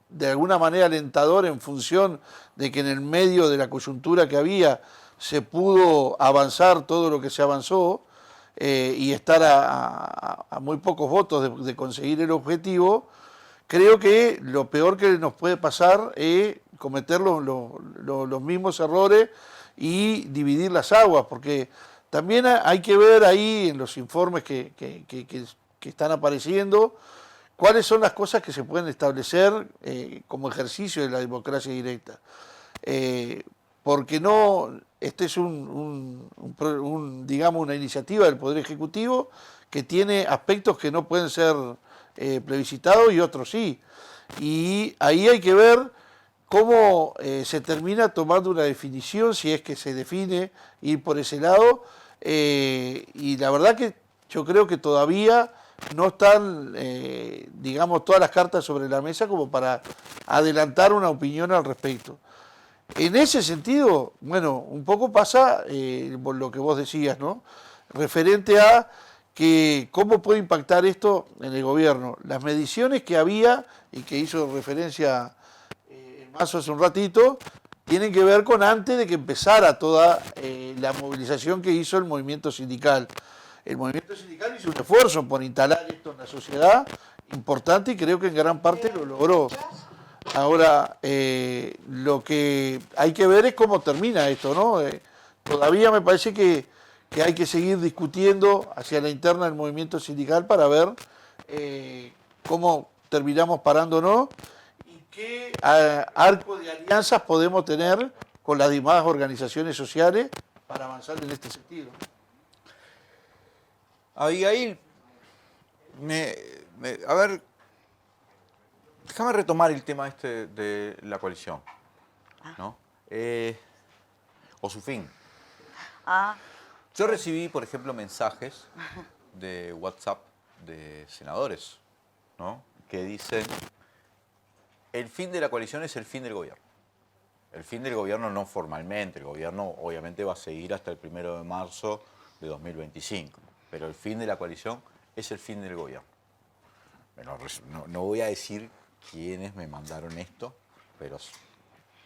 de alguna manera alentador en función de que en el medio de la coyuntura que había se pudo avanzar todo lo que se avanzó y estar a muy pocos votos de conseguir el objetivo. Creo que lo peor que nos puede pasar es cometer los mismos errores y dividir las aguas, porque también hay que ver ahí en los informes que están apareciendo cuáles son las cosas que se pueden establecer como ejercicio de la democracia directa. Porque no, este es digamos, una iniciativa del Poder Ejecutivo que tiene aspectos que no pueden ser plebiscitados y otros sí. Y ahí hay que ver cómo se termina tomando una definición, si es que se define ir por ese lado. Y la verdad que yo creo que todavía no están, digamos, todas las cartas sobre la mesa como para adelantar una opinión al respecto. En ese sentido, bueno, un poco pasa por lo que vos decías, ¿no? Referente a que cómo puede impactar esto en el gobierno. Las mediciones que había y que hizo referencia Mazo hace un ratito, tienen que ver con antes de que empezara toda la movilización que hizo el movimiento sindical. El movimiento sindical hizo un esfuerzo por instalar esto en la sociedad importante y creo que en gran parte lo logró. Ahora, lo que hay que ver es cómo termina esto, ¿no? Todavía me parece que hay que seguir discutiendo hacia la interna del movimiento sindical para ver cómo terminamos parándonos y qué arco de alianzas podemos tener con las demás organizaciones sociales para avanzar en este sentido. Abigail, a ver, déjame retomar el tema este de la coalición, ¿no? O su fin. Yo recibí, por ejemplo, mensajes de WhatsApp de senadores, ¿no? Que dicen, el fin de la coalición es el fin del gobierno. El fin del gobierno no formalmente, el gobierno obviamente va a seguir hasta el 1 de marzo de 2025, pero el fin de la coalición es el fin del gobierno. Bueno, no voy a decir quiénes me mandaron esto, pero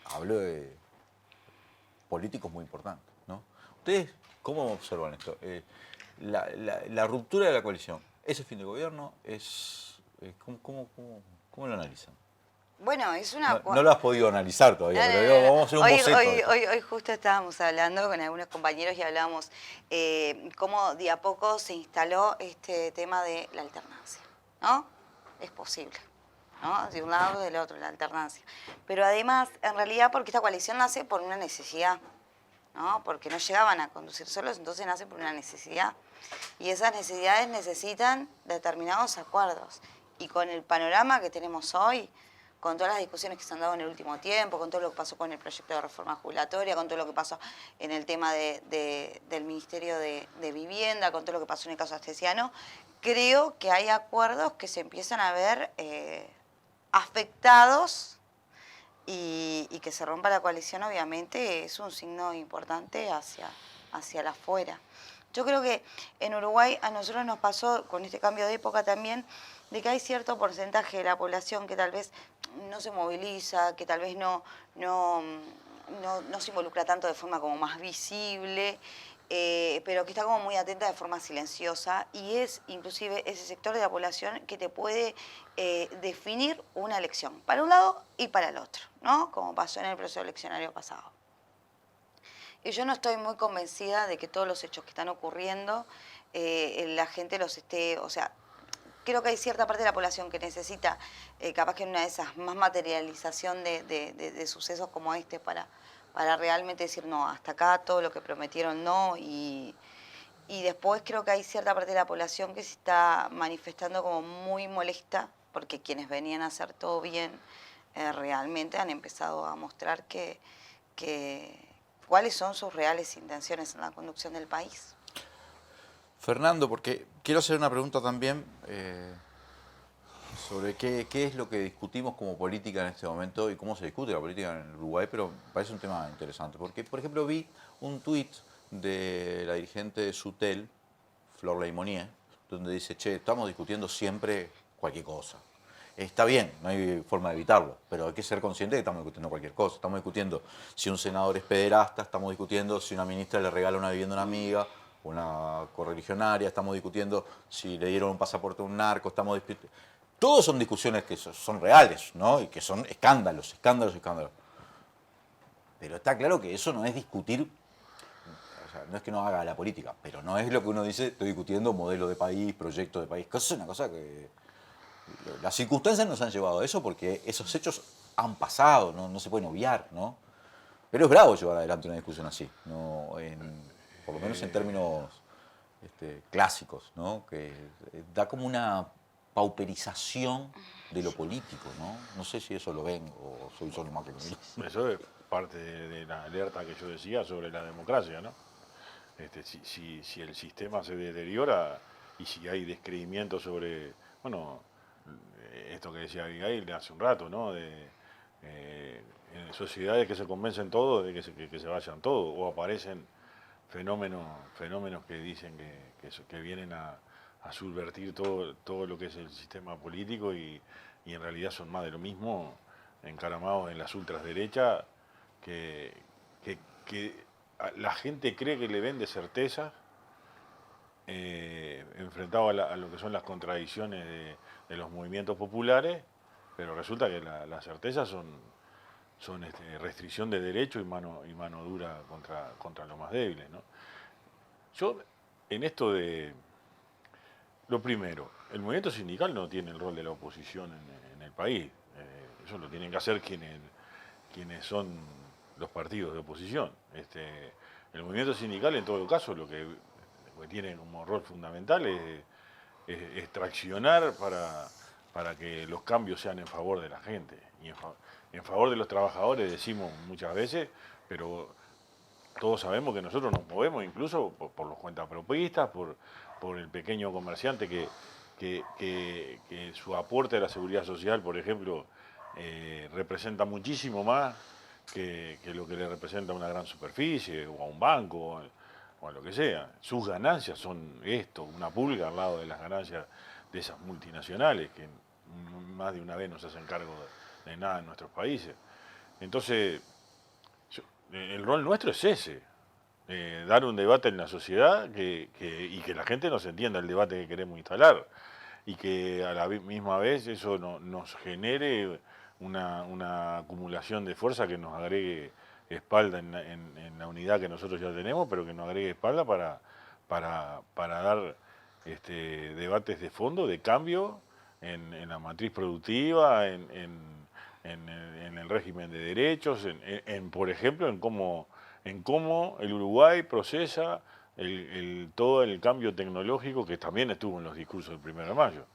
hablo de políticos muy importantes, ¿no? ¿Ustedes cómo observan esto? La ruptura de la coalición, ¿es el fin del gobierno? ¿Cómo lo analizan? Bueno, es una... No lo has podido analizar todavía, pero vamos a hacer un boceto. Hoy justo estábamos hablando con algunos compañeros y hablábamos cómo de a poco se instaló este tema de la alternancia, ¿no? Es posible, ¿no? De un lado o del otro, la alternancia. Pero además, en realidad, porque esta coalición nace por una necesidad, ¿no? Porque no llegaban a conducir solos, entonces nace por una necesidad. Y esas necesidades necesitan determinados acuerdos. Y con el panorama que tenemos hoy, con todas las discusiones que se han dado en el último tiempo, con todo lo que pasó con el proyecto de reforma jubilatoria, con todo lo que pasó en el tema del Ministerio de Vivienda, con todo lo que pasó en el caso Astesiano, creo que hay acuerdos que se empiezan a ver afectados y que se rompa la coalición obviamente es un signo importante hacia la afuera. Yo creo que en Uruguay a nosotros nos pasó con este cambio de época también de que hay cierto porcentaje de la población que tal vez no se moviliza, que tal vez no se involucra tanto de forma como más visible, pero que está como muy atenta de forma silenciosa y es inclusive ese sector de la población que te puede definir una elección, para un lado y para el otro, ¿no? Como pasó en el proceso eleccionario pasado. Y yo no estoy muy convencida de que todos los hechos que están ocurriendo, la gente los esté, o sea, creo que hay cierta parte de la población que necesita, capaz que en una de esas, más materialización de sucesos como este para realmente decir, no, hasta acá todo lo que prometieron no, y después creo que hay cierta parte de la población que se está manifestando como muy molesta, porque quienes venían a hacer todo bien realmente han empezado a mostrar cuáles son sus reales intenciones en la conducción del país. Fernando, porque quiero hacer una pregunta también sobre qué es lo que discutimos como política en este momento y cómo se discute la política en Uruguay, pero me parece un tema interesante. Porque, por ejemplo, vi un tuit de la dirigente de Sutel, Flor Leimonier, donde dice, che, estamos discutiendo siempre cualquier cosa. Está bien, no hay forma de evitarlo, pero hay que ser consciente de que estamos discutiendo cualquier cosa. Estamos discutiendo si un senador es pederasta, estamos discutiendo si una ministra le regala una vivienda a una amiga, una correligionaria, estamos discutiendo si le dieron un pasaporte a un narco, estamos discutiendo... Todos son discusiones que son reales, ¿no? Y que son escándalos. Pero está claro que eso no es discutir, o sea, no es que no haga la política, pero no es lo que uno dice, estoy discutiendo modelo de país, proyecto de país, es una cosa que... Las circunstancias nos han llevado a eso porque esos hechos han pasado, no se pueden obviar, ¿no? Pero es bravo llevar adelante una discusión así, ¿no? Por lo menos en términos clásicos, ¿no? Que da como una pauperización de lo político, ¿no? No sé si eso lo ven o soy solo más que lo miro. Eso es parte de la alerta que yo decía sobre la democracia, ¿no? Si el sistema se deteriora y si hay descreimiento sobre, bueno, esto que decía Abigail hace un rato, ¿no? En sociedades que se convencen todos de que se vayan todos, o aparecen fenómenos que dicen que vienen a subvertir todo lo que es el sistema político y en realidad son más de lo mismo, encaramados en las ultraderechas, que la gente cree que le vende certeza, enfrentado a lo que son las contradicciones de los movimientos populares, pero resulta que las certezas son restricción de derechos y mano dura contra los más débiles, ¿no? Yo, en esto lo primero, el movimiento sindical no tiene el rol de la oposición en el país. Eso lo tienen que hacer quienes son los partidos de oposición. El movimiento sindical, en todo caso, lo que tiene como rol fundamental es traccionar para que los cambios sean en favor de la gente. Y en favor de los trabajadores decimos muchas veces, pero todos sabemos que nosotros nos movemos incluso por los cuentapropistas, por el pequeño comerciante que su aporte a la seguridad social, por ejemplo, representa muchísimo más que lo que le representa a una gran superficie o a un banco o a lo que sea. Sus ganancias son esto, una pulga al lado de las ganancias de esas multinacionales que más de una vez no se hacen cargo de nada en nuestros países. Entonces, el rol nuestro es ese, dar un debate en la sociedad y que la gente nos entienda el debate que queremos instalar y que a la misma vez eso nos genere una acumulación de fuerza que nos agregue espalda en la unidad que nosotros ya tenemos, pero que nos agregue espalda para dar debates de fondo, de cambio en la matriz productiva, en el régimen de derechos, por ejemplo, en cómo el Uruguay procesa todo el cambio tecnológico que también estuvo en los discursos del 1 de mayo.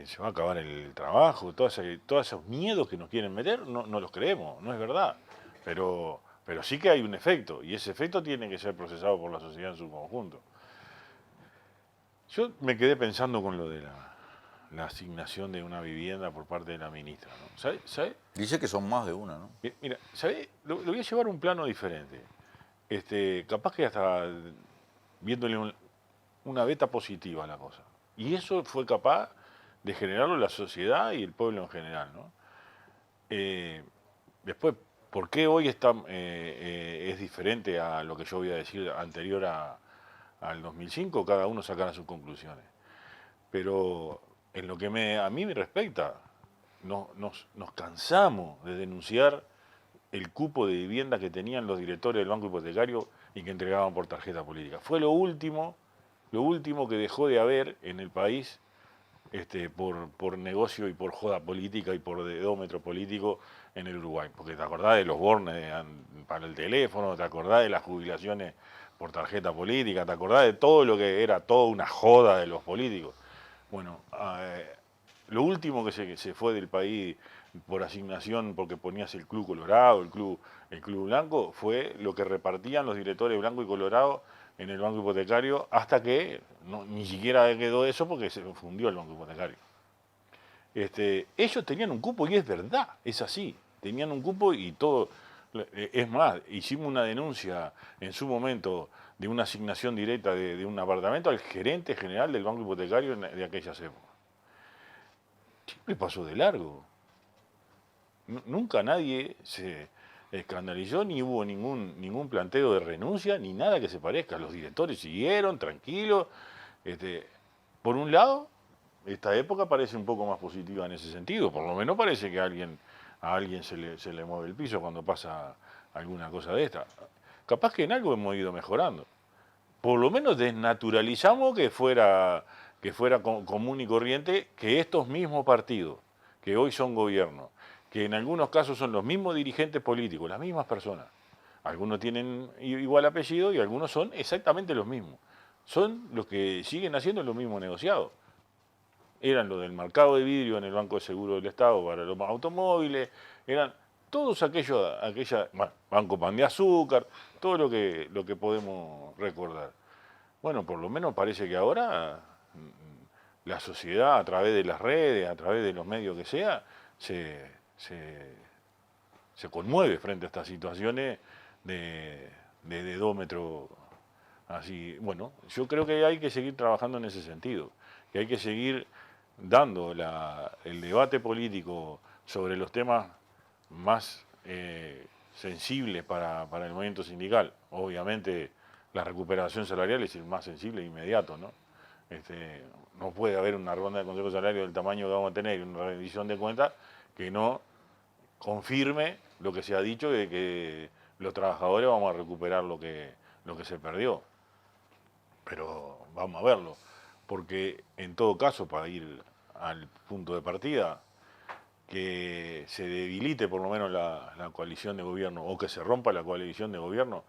se va a acabar el trabajo, todos esos miedos que nos quieren meter, no los creemos, no es verdad. Pero sí que hay un efecto, y ese efecto tiene que ser procesado por la sociedad en su conjunto. Yo me quedé pensando con lo de la asignación de una vivienda por parte de la ministra, ¿no? ¿Sabe? Dice que son más de una, ¿no? Mira, ¿sabe? Lo voy a llevar a un plano diferente. Capaz que hasta viéndole una beta positiva a la cosa. Y eso fue capaz de generarlo la sociedad y el pueblo en general, ¿no? Después, ¿por qué hoy es diferente a lo que yo voy a decir anterior al 2005? Cada uno sacará sus conclusiones. Pero en lo que a mí me respecta, nos cansamos de denunciar el cupo de vivienda que tenían los directores del Banco Hipotecario y que entregaban por tarjeta política. Fue lo último que dejó de haber en el país por negocio y por joda política y por dedómetro político en el Uruguay. Porque te acordás de los bornes para el teléfono, te acordás de las jubilaciones por tarjeta política, te acordás de todo lo que era toda una joda de los políticos. Bueno, lo último que se fue del país por asignación porque ponías el club colorado, el club blanco, fue lo que repartían los directores blanco y colorado en el Banco Hipotecario, hasta que ni siquiera quedó eso porque se fundió el Banco Hipotecario. Ellos tenían un cupo, y es verdad, es así, tenían un cupo y todo. Es más, hicimos una denuncia en su momento de una asignación directa de un apartamento al gerente general del Banco Hipotecario de aquellas épocas. Siempre pasó de largo. Nunca nadie se escandalizó, ni hubo ningún planteo de renuncia, ni nada que se parezca. Los directores siguieron tranquilos. Por un lado, esta época parece un poco más positiva en ese sentido. Por lo menos parece que a alguien se le mueve el piso cuando pasa alguna cosa de esta. Capaz que en algo hemos ido mejorando. Por lo menos desnaturalizamos que fuera común y corriente que estos mismos partidos, que hoy son gobierno, que en algunos casos son los mismos dirigentes políticos, las mismas personas. Algunos tienen igual apellido y algunos son exactamente los mismos. Son los que siguen haciendo los mismos negociados. Eran los del mercado de vidrio en el Banco de Seguro del Estado para los automóviles, eran todos Banco Pan de Azúcar, todo lo que podemos recordar. Bueno, por lo menos parece que ahora la sociedad, a través de las redes, a través de los medios que sea, se conmueve frente a estas situaciones de dedómetro así. Bueno, yo creo que hay que seguir trabajando en ese sentido, que hay que seguir dando el debate político sobre los temas más sensibles para el movimiento sindical. Obviamente la recuperación salarial es el más sensible e inmediato, ¿no? No puede haber una ronda de consejo salario del tamaño que vamos a tener y una rendición de cuentas que no confirme lo que se ha dicho de que los trabajadores vamos a recuperar lo que se perdió. Pero vamos a verlo, porque en todo caso, para ir al punto de partida, que se debilite por lo menos la coalición de gobierno o que se rompa la coalición de gobierno,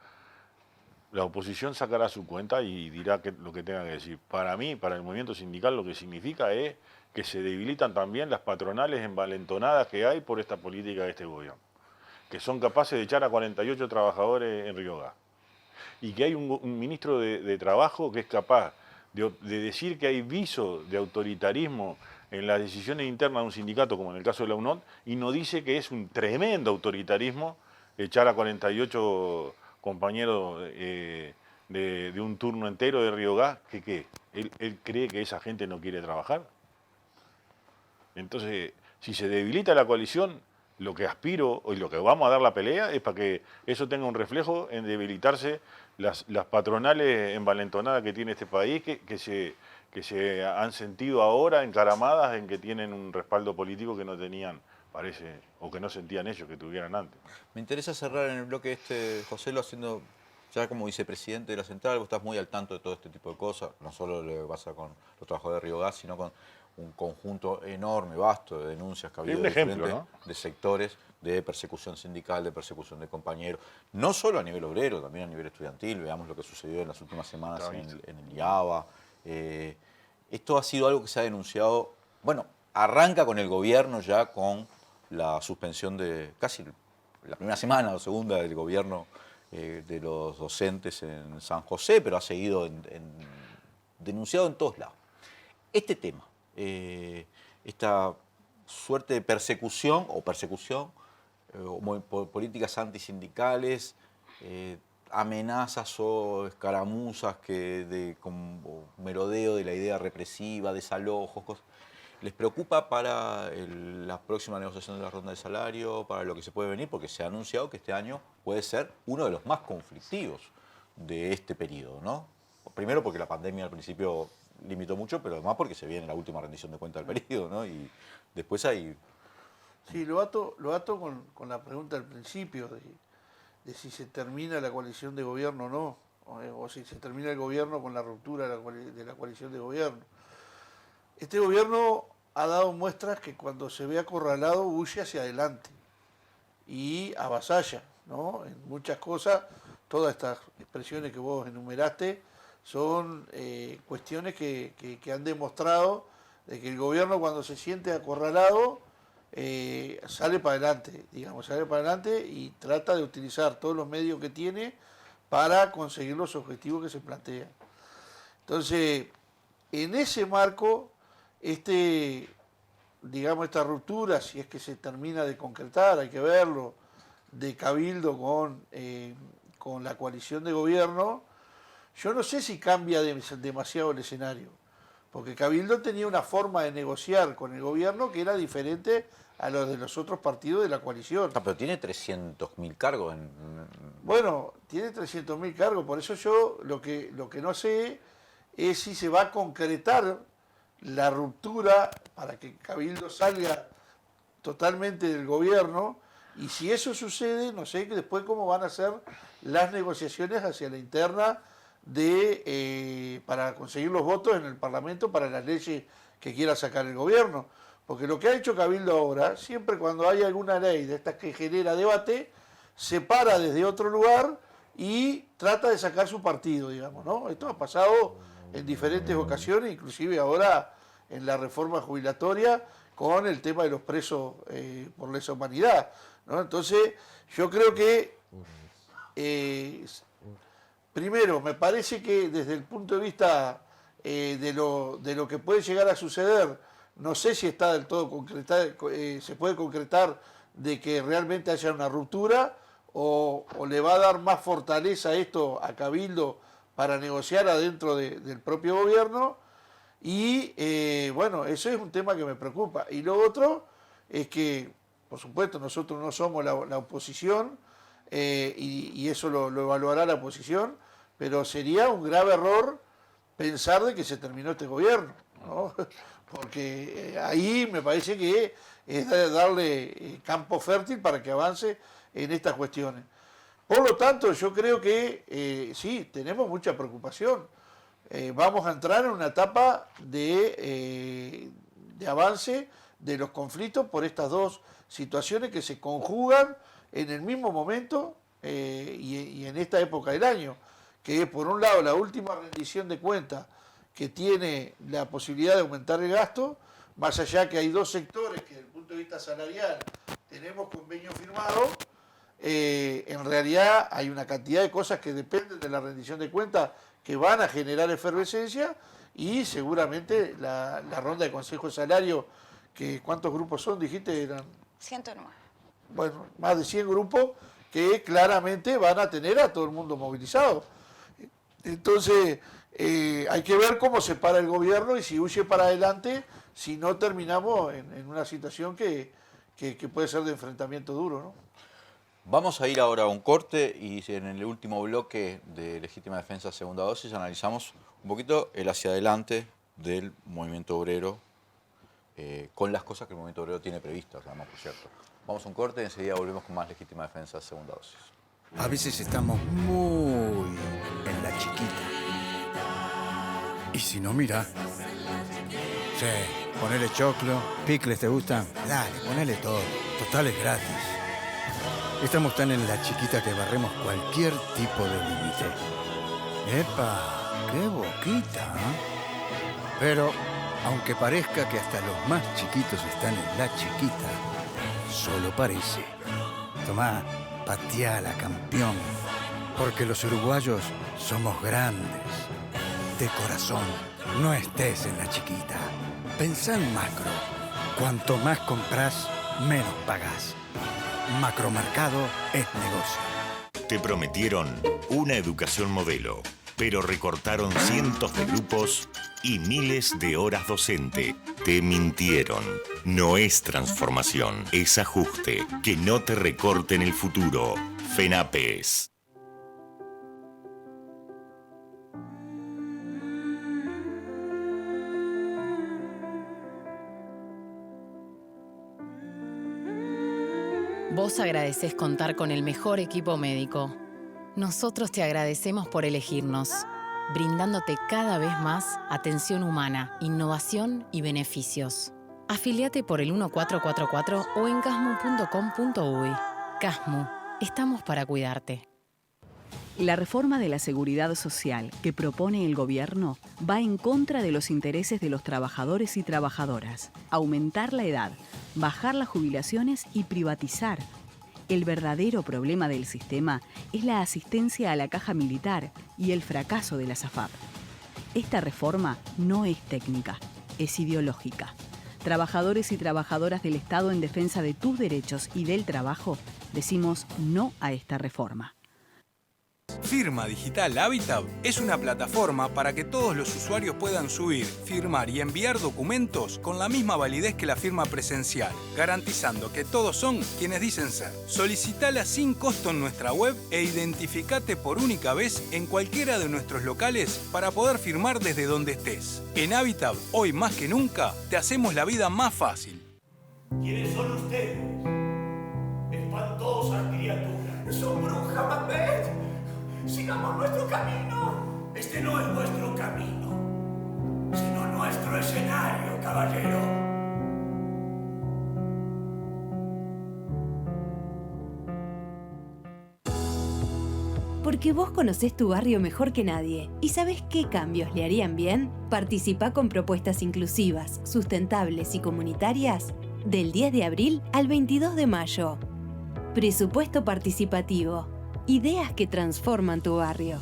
la oposición sacará su cuenta y dirá lo que tenga que decir. Para mí, para el movimiento sindical, lo que significa es que se debilitan también las patronales envalentonadas que hay por esta política de este gobierno, que son capaces de echar a 48 trabajadores en Río Gas, y que hay un ministro de Trabajo que es capaz de decir que hay viso de autoritarismo en las decisiones internas de un sindicato, como en el caso de la UNOT, y no dice que es un tremendo autoritarismo echar a 48 compañeros de un turno entero de Río Gas, que él cree que esa gente no quiere trabajar. Entonces, si se debilita la coalición, lo que aspiro y lo que vamos a dar la pelea es para que eso tenga un reflejo en debilitarse las patronales envalentonadas que tiene este país, que se han sentido ahora encaramadas en que tienen un respaldo político que no tenían, parece, o que no sentían ellos que tuvieran antes. Me interesa cerrar en el bloque José, lo haciendo ya como vicepresidente de la Central. Vos estás muy al tanto de todo este tipo de cosas, no solo lo que pasa con los trabajadores de Río Gas, sino con un conjunto enorme, vasto de denuncias que ha habido de sectores de persecución sindical, de persecución de compañeros, no solo a nivel obrero, también a nivel estudiantil. Veamos lo que sucedió en las últimas semanas en el IABA. Esto ha sido algo que se ha denunciado bueno, arranca con el gobierno ya con la suspensión de casi la primera semana o segunda del gobierno de los docentes en San José, pero ha seguido denunciado en todos lados. Este tema, esta suerte de persecución o políticas antisindicales, amenazas o escaramuzas como merodeo de la idea represiva, desalojos, cosas. ¿Les preocupa para la próxima negociación de la ronda de salario, para lo que se puede venir? Porque se ha anunciado que este año puede ser uno de los más conflictivos de este periodo, ¿no? Primero porque la pandemia al principio limitó mucho, pero además porque se viene la última rendición de cuentas del periodo, ¿no? Y después hay... Sí, lo ato con la pregunta al principio de si se termina la coalición de gobierno o no, o si se termina el gobierno con la ruptura de la coalición de gobierno. Este gobierno ha dado muestras que cuando se ve acorralado huye hacia adelante y avasalla, ¿no? En muchas cosas, todas estas expresiones que vos enumeraste son cuestiones que han demostrado de que el gobierno cuando se siente acorralado sale para adelante, y trata de utilizar todos los medios que tiene para conseguir los objetivos que se plantean. Entonces, en ese marco, esta ruptura, si es que se termina de concretar, hay que verlo, de Cabildo con la coalición de gobierno, yo no sé si cambia demasiado el escenario, porque Cabildo tenía una forma de negociar con el gobierno que era diferente a los de los otros partidos de la coalición. Pero tiene 300.000 cargos. Bueno, tiene 300.000 cargos, por eso yo lo que no sé es si se va a concretar la ruptura para que Cabildo salga totalmente del gobierno, y si eso sucede, no sé después cómo van a ser las negociaciones hacia la interna para conseguir los votos en el Parlamento para las leyes que quiera sacar el gobierno. Porque lo que ha hecho Cabildo ahora, siempre cuando hay alguna ley de estas que genera debate, se para desde otro lugar y trata de sacar su partido, digamos, ¿no? Esto ha pasado en diferentes ocasiones, inclusive ahora en la reforma jubilatoria con el tema de los presos por lesa humanidad, ¿no? Entonces, yo creo que, primero, me parece que desde el punto de vista de lo que puede llegar a suceder, no sé si está del todo concretado, se puede concretar de que realmente haya una ruptura o le va a dar más fortaleza esto a Cabildo para negociar adentro del propio gobierno. Y bueno, eso es un tema que me preocupa. Y lo otro es que, por supuesto, nosotros no somos la oposición y eso lo evaluará la oposición, pero sería un grave error pensar de que se terminó este gobierno, ¿no? Porque ahí me parece que es darle campo fértil para que avance en estas cuestiones. Por lo tanto, yo creo que sí, tenemos mucha preocupación. Vamos a entrar en una etapa de avance de los conflictos por estas dos situaciones que se conjugan en el mismo momento y en esta época del año, que es por un lado la última rendición de cuentas que tiene la posibilidad de aumentar el gasto, más allá que hay dos sectores que desde el punto de vista salarial tenemos convenio firmado, en realidad hay una cantidad de cosas que dependen de la rendición de cuentas que van a generar efervescencia y seguramente la ronda de consejo de salario, que ¿cuántos grupos son? Dijiste eran 109. Bueno, más de 100 grupos que claramente van a tener a todo el mundo movilizado. Entonces, hay que ver cómo se para el gobierno y si huye para adelante, si no terminamos en una situación que puede ser de enfrentamiento duro, ¿no? Vamos a ir ahora a un corte y en el último bloque de Legítima Defensa Segunda Dosis analizamos un poquito el hacia adelante del movimiento obrero con las cosas que el movimiento obrero tiene previstas, además, por cierto. Vamos a un corte y enseguida volvemos con más Legítima Defensa Segunda Dosis. A veces estamos muy en la chiquita. Y si no, mira. Sí, ponele choclo, picles, ¿te gustan? Dale, ponele todo. Total es gratis. Estamos tan en la chiquita que barremos cualquier tipo de límite. ¡Epa! ¡Qué boquita! ¿Eh? Pero Aunque parezca que hasta los más chiquitos están en la chiquita, solo parece. Tomá, pateala, campeón. Porque los uruguayos somos grandes. De corazón, no estés en la chiquita. Pensá en macro. Cuanto más compras, menos pagás. Macromercado es negocio. Te prometieron una educación modelo, pero recortaron cientos de grupos y miles de horas docente. Te mintieron. No es transformación, es ajuste. Que no te recorten el futuro. FENAPES. Vos agradecés contar con el mejor equipo médico. Nosotros te agradecemos por elegirnos, brindándote cada vez más atención humana, innovación y beneficios. Afiliate por el 1444 o en casmu.com.uy. Casmu, estamos para cuidarte. La reforma de la seguridad social que propone el gobierno va en contra de los intereses de los trabajadores y trabajadoras. Aumentar la edad, bajar las jubilaciones y privatizar. El verdadero problema del sistema es la asistencia a la caja militar y el fracaso de la SAFAP. Esta reforma no es técnica, es ideológica. Trabajadores y trabajadoras del Estado en defensa de tus derechos y del trabajo, decimos no a esta reforma. Firma Digital Habitat es una plataforma para que todos los usuarios puedan subir, firmar y enviar documentos con la misma validez que la firma presencial, garantizando que todos son quienes dicen ser. Solicitala sin costo en nuestra web e identificate por única vez en cualquiera de nuestros locales para poder firmar desde donde estés. En Habitat, hoy más que nunca, te hacemos la vida más fácil. ¿Quiénes son ustedes? Espantosas criaturas. ¡Son brujas, Macbeth! ¡Sigamos nuestro camino! Este no es nuestro camino, sino nuestro escenario, caballero. Porque vos conocés tu barrio mejor que nadie y sabés qué cambios le harían bien, participá con propuestas inclusivas, sustentables y comunitarias del 10 de abril al 22 de mayo. Presupuesto participativo. Ideas que transforman tu barrio.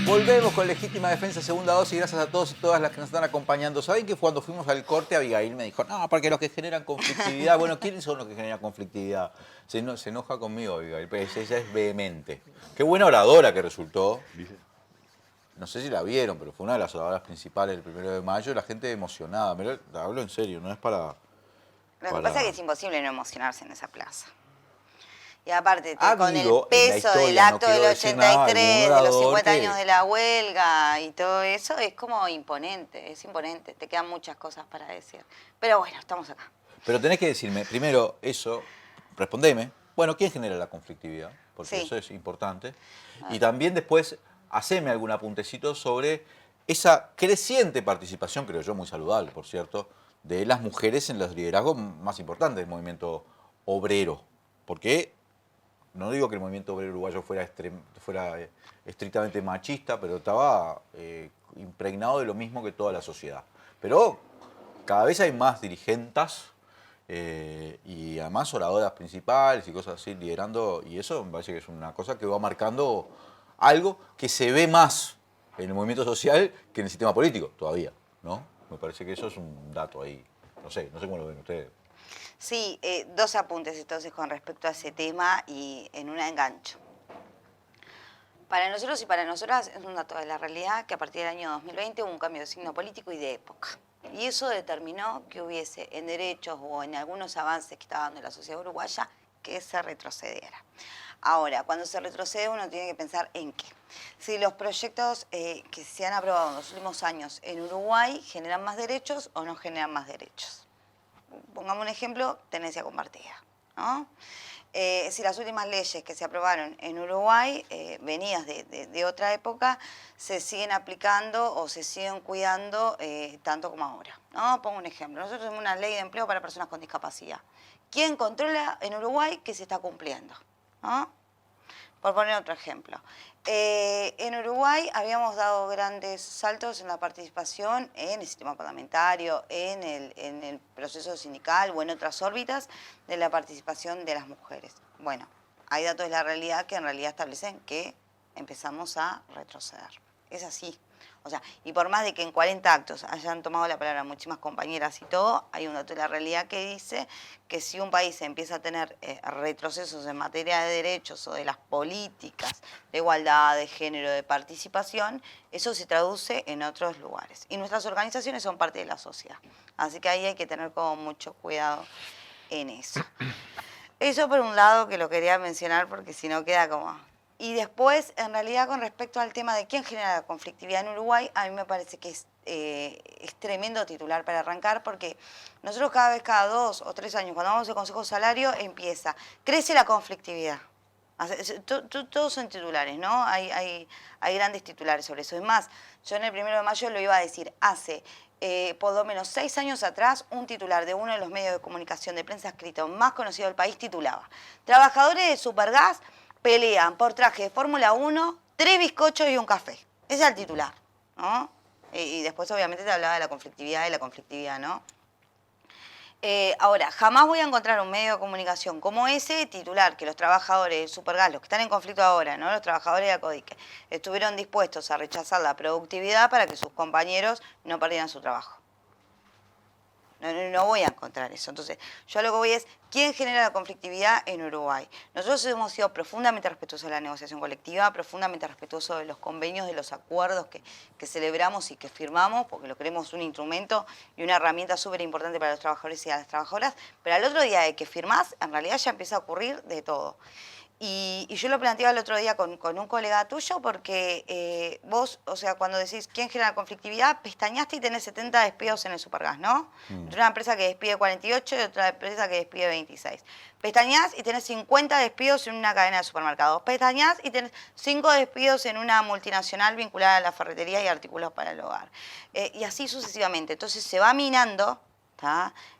Volvemos con Legítima Defensa, segunda dosis. Gracias a todos y todas las que nos están acompañando. ¿Saben que cuando fuimos al corte, Abigail me dijo, no, porque los que generan conflictividad... Bueno, ¿quiénes son los que generan conflictividad? Se enoja conmigo, Abigail, pero ella es vehemente. Qué buena oradora que resultó. No sé si la vieron, pero fue una de las oradoras principales el 1 de mayo. La gente emocionada. Me hablo en serio, no es para... Lo que pasa es que es imposible no emocionarse en esa plaza. Y aparte, Ha con el habido, en la peso historia, del no acto quiero del decir nada, 83, algún de los 50 orador años de la huelga y todo eso, es como imponente, es imponente. Te quedan muchas cosas para decir. Pero bueno, estamos acá. Pero tenés que decirme, primero, eso, respondeme. Bueno, ¿quién genera la conflictividad? Porque Sí. eso es importante. Y también después, haceme algún apuntecito sobre esa creciente participación, creo yo, muy saludable, por cierto, de las mujeres en los liderazgos más importantes del movimiento obrero. Porque no digo que el movimiento obrero uruguayo fuera estrictamente machista, pero estaba impregnado de lo mismo que toda la sociedad. Pero cada vez hay más dirigentes y además oradoras principales y cosas así liderando, y eso me parece que es una cosa que va marcando algo que se ve más en el movimiento social que en el sistema político todavía, ¿no? Me parece que eso es un dato ahí. No sé cómo lo ven ustedes. Sí, dos apuntes entonces con respecto a ese tema y en una engancho. Para nosotros y para nosotras es un dato de la realidad que a partir del año 2020 hubo un cambio de signo político y de época. Y eso determinó que hubiese en derechos o en algunos avances que estaba dando la sociedad uruguaya que se retrocediera. Ahora, cuando se retrocede uno tiene que pensar en qué. Si los proyectos que se han aprobado en los últimos años en Uruguay generan más derechos o no generan más derechos. Pongamos un ejemplo, tenencia compartida, ¿no? Si las últimas leyes que se aprobaron en Uruguay, venidas de otra época, se siguen aplicando o se siguen cuidando tanto como ahora, ¿no? Pongo un ejemplo. Nosotros tenemos una ley de empleo para personas con discapacidad. ¿Quién controla en Uruguay que se está cumpliendo? ¿No? Por poner otro ejemplo. En Uruguay habíamos dado grandes saltos en la participación en el sistema parlamentario, en el proceso sindical o en otras órbitas de la participación de las mujeres. Bueno, hay datos de la realidad que en realidad establecen que empezamos a retroceder. Es así. O sea, y por más de que en 40 actos hayan tomado la palabra muchísimas compañeras y todo, hay un dato de la realidad que dice que si un país empieza a tener retrocesos en materia de derechos o de las políticas de igualdad, de género, de participación, eso se traduce en otros lugares. Y nuestras organizaciones son parte de la sociedad. Así que ahí hay que tener como mucho cuidado en eso. Eso por un lado que lo quería mencionar porque si no queda como... Y después, en realidad, con respecto al tema de quién genera la conflictividad en Uruguay, a mí me parece que es tremendo titular para arrancar, porque nosotros cada 2 o 3 años, cuando vamos al Consejo de Salario, crece la conflictividad. Todos son titulares, ¿no? Hay grandes titulares sobre eso. Es más, yo en el 1 de mayo lo iba a decir, hace por lo menos 6 años atrás, un titular de uno de los medios de comunicación de prensa escrito más conocido del país titulaba: trabajadores de Supergas pelean por traje de Fórmula 1, 3 bizcochos y un café. Ese es el titular, ¿no? Y después obviamente te hablaba de la conflictividad, ¿no? Ahora, jamás voy a encontrar un medio de comunicación como ese titular que los trabajadores de Supergas, los que están en conflicto ahora, ¿no? Los trabajadores de Acodique, estuvieron dispuestos a rechazar la productividad para que sus compañeros no perdieran su trabajo. No voy a encontrar eso. Entonces, yo a lo que voy es, ¿quién genera la conflictividad en Uruguay? Nosotros hemos sido profundamente respetuosos de la negociación colectiva, profundamente respetuosos de los convenios, de los acuerdos que celebramos y que firmamos, porque lo creemos un instrumento y una herramienta súper importante para los trabajadores y las trabajadoras, pero al otro día de que firmás, en realidad ya empieza a ocurrir de todo. Y yo lo planteaba el otro día con un colega tuyo porque vos, o sea, cuando decís quién genera la conflictividad, pestañaste y tenés 70 despidos en el Supergas, ¿no? Una empresa que despide 48 y otra empresa que despide 26. Pestañás y tenés 50 despidos en una cadena de supermercados. Pestañás y tenés 5 despidos en una multinacional vinculada a la ferretería y artículos para el hogar. Y así sucesivamente. Entonces se va minando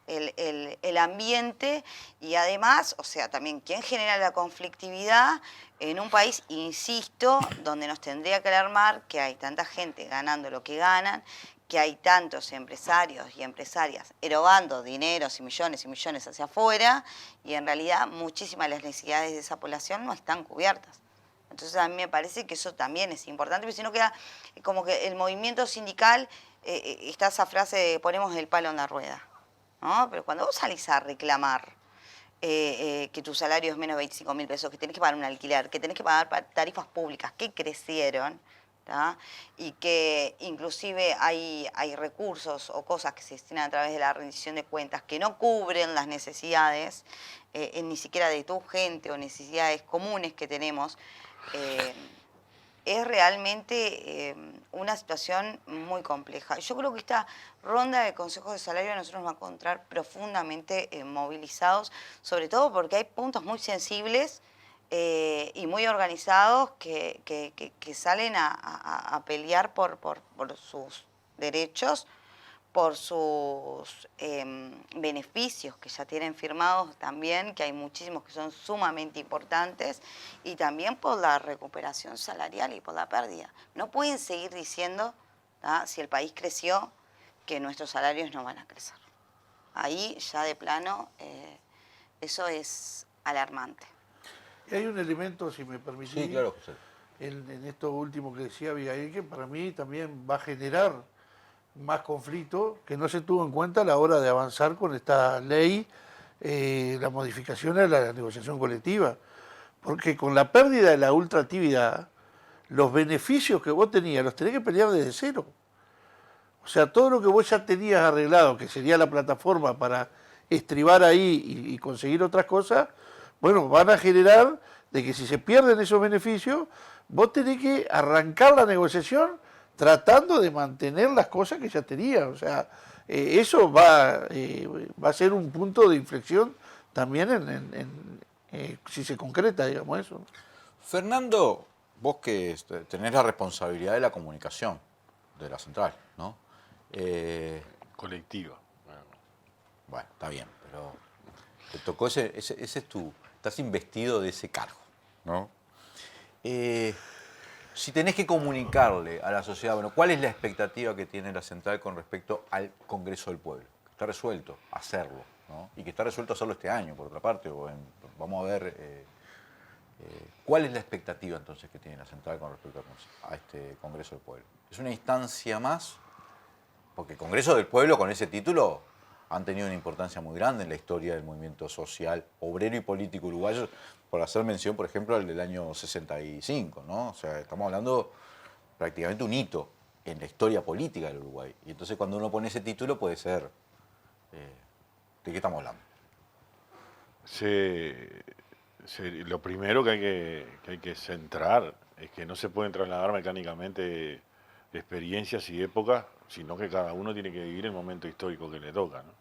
el ambiente y además, o sea, también quién genera la conflictividad en un país, insisto, donde nos tendría que alarmar que hay tanta gente ganando lo que ganan, que hay tantos empresarios y empresarias erogando dineros y millones hacia afuera y en realidad muchísimas de las necesidades de esa población no están cubiertas. Entonces a mí me parece que eso también es importante, porque si no queda como que el movimiento sindical, está esa frase de ponemos el palo en la rueda, ¿no? Pero cuando vos salís a reclamar que tu salario es menos de 25.000 pesos, que tenés que pagar un alquiler, que tenés que pagar tarifas públicas que crecieron, ¿tá? Y que inclusive hay recursos o cosas que se destinan a través de la rendición de cuentas que no cubren las necesidades, ni siquiera de tu gente o necesidades comunes que tenemos, es realmente una situación muy compleja. Yo creo que esta ronda de consejos de salario nosotros nos va a encontrar profundamente movilizados, sobre todo porque hay puntos muy sensibles y muy organizados que salen a pelear por sus derechos, por sus beneficios que ya tienen firmados también, que hay muchísimos que son sumamente importantes, y también por la recuperación salarial y por la pérdida. No pueden seguir diciendo, ¿tá?, si el país creció, que nuestros salarios no van a crecer. Ahí ya de plano eso es alarmante. Y hay un elemento, si me permitís, sí, claro, José, en esto último que decía Abigail, que para mí también va a generar más conflicto, que no se tuvo en cuenta a la hora de avanzar con esta ley, la modificación de la negociación colectiva. Porque con la pérdida de la ultraactividad, los beneficios que vos tenías los tenés que pelear desde cero. O sea, todo lo que vos ya tenías arreglado, que sería la plataforma para estribar ahí y conseguir otras cosas, bueno, van a generar de que si se pierden esos beneficios, vos tenés que arrancar la negociación tratando de mantener las cosas que ya tenía. O sea, eso va a ser un punto de inflexión también si se concreta, digamos, eso. Fernando, vos que tenés la responsabilidad de la comunicación de la central, ¿no? Colectiva. Bueno, está bien, pero te tocó ese es estás investido de ese cargo, ¿no? Si tenés que comunicarle a la sociedad, bueno, ¿cuál es la expectativa que tiene la central con respecto al Congreso del Pueblo? Que está resuelto hacerlo, ¿no? Y que está resuelto hacerlo este año, por otra parte. Vamos a ver, ¿cuál es la expectativa entonces que tiene la central con respecto a este Congreso del Pueblo? ¿Es una instancia más? Porque el Congreso del Pueblo, con ese título, han tenido una importancia muy grande en la historia del movimiento social, obrero y político uruguayo, por hacer mención, por ejemplo, al del año 65, ¿no? O sea, estamos hablando prácticamente un hito en la historia política del Uruguay. Y entonces cuando uno pone ese título puede ser... ¿de qué estamos hablando? Lo primero que hay que centrar es que no se pueden trasladar mecánicamente experiencias y épocas, sino que cada uno tiene que vivir el momento histórico que le toca, ¿no?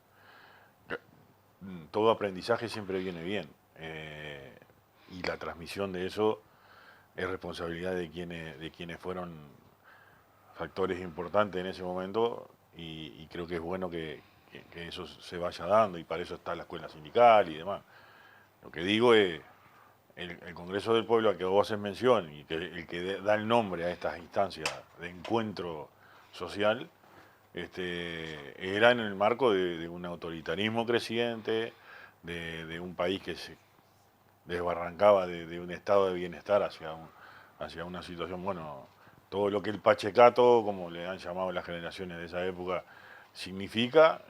Todo aprendizaje siempre viene bien, y la transmisión de eso es responsabilidad de quienes fueron factores importantes en ese momento, y creo que es bueno que eso se vaya dando, y para eso está la escuela sindical y demás. Lo que digo es, el Congreso del Pueblo al que vos haces mención, y el que da el nombre a estas instancias de encuentro social, era en el marco de un autoritarismo creciente, de un país que se desbarrancaba de un estado de bienestar hacia una situación, bueno, todo lo que el pachecato, como le han llamado las generaciones de esa época, significa,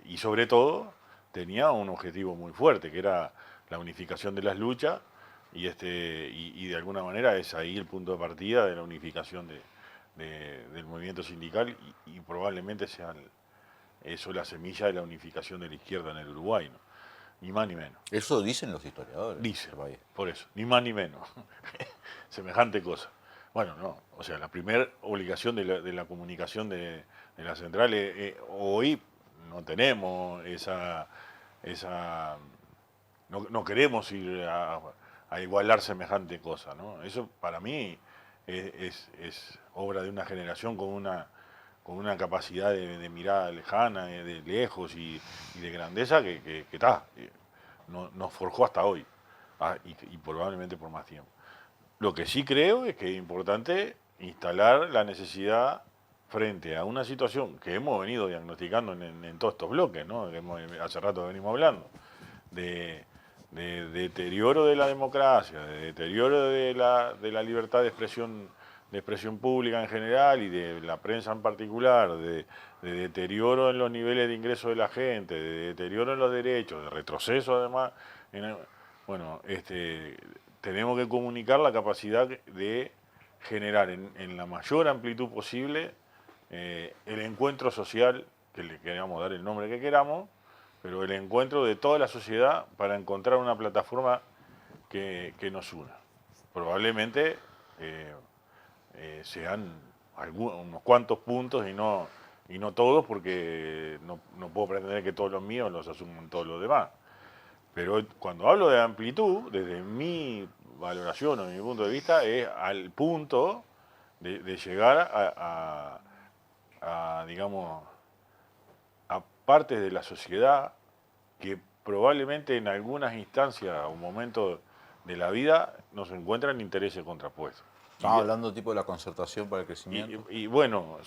y sobre todo tenía un objetivo muy fuerte, que era la unificación de las luchas, y de alguna manera es ahí el punto de partida de la unificación del movimiento sindical, y probablemente sea eso la semilla de la unificación de la izquierda en el Uruguay, ¿no? Ni más ni menos. Eso dicen los historiadores. Dicen, por eso, ni más ni menos. Semejante cosa. Bueno, no, o sea, la primera obligación de la comunicación de la central hoy no tenemos no queremos ir a igualar semejante cosa, ¿no? Eso para mí es obra de una generación con una capacidad de mirada lejana, de lejos y de grandeza que nos forjó hasta hoy, y probablemente por más tiempo. Lo que sí creo es que es importante instalar la necesidad frente a una situación que hemos venido diagnosticando en todos estos bloques, ¿no? Que hace rato venimos hablando, de deterioro de la democracia, de deterioro de la libertad de expresión pública en general y de la prensa en particular, de deterioro en los niveles de ingreso de la gente, de deterioro en los derechos, de retroceso además. Tenemos que comunicar la capacidad de generar en la mayor amplitud posible el encuentro social, que le queramos dar el nombre que queramos, pero el encuentro de toda la sociedad para encontrar una plataforma que nos una. Probablemente sean unos cuantos puntos y no todos, porque no puedo pretender que todos los míos los asuman todos los demás. Pero cuando hablo de amplitud, desde mi valoración o mi punto de vista, es al punto de llegar digamos, a partes de la sociedad que probablemente en algunas instancias o momentos de la vida nos encuentran intereses contrapuestos. Estamos hablando tipo de la concertación para el crecimiento. Y bueno,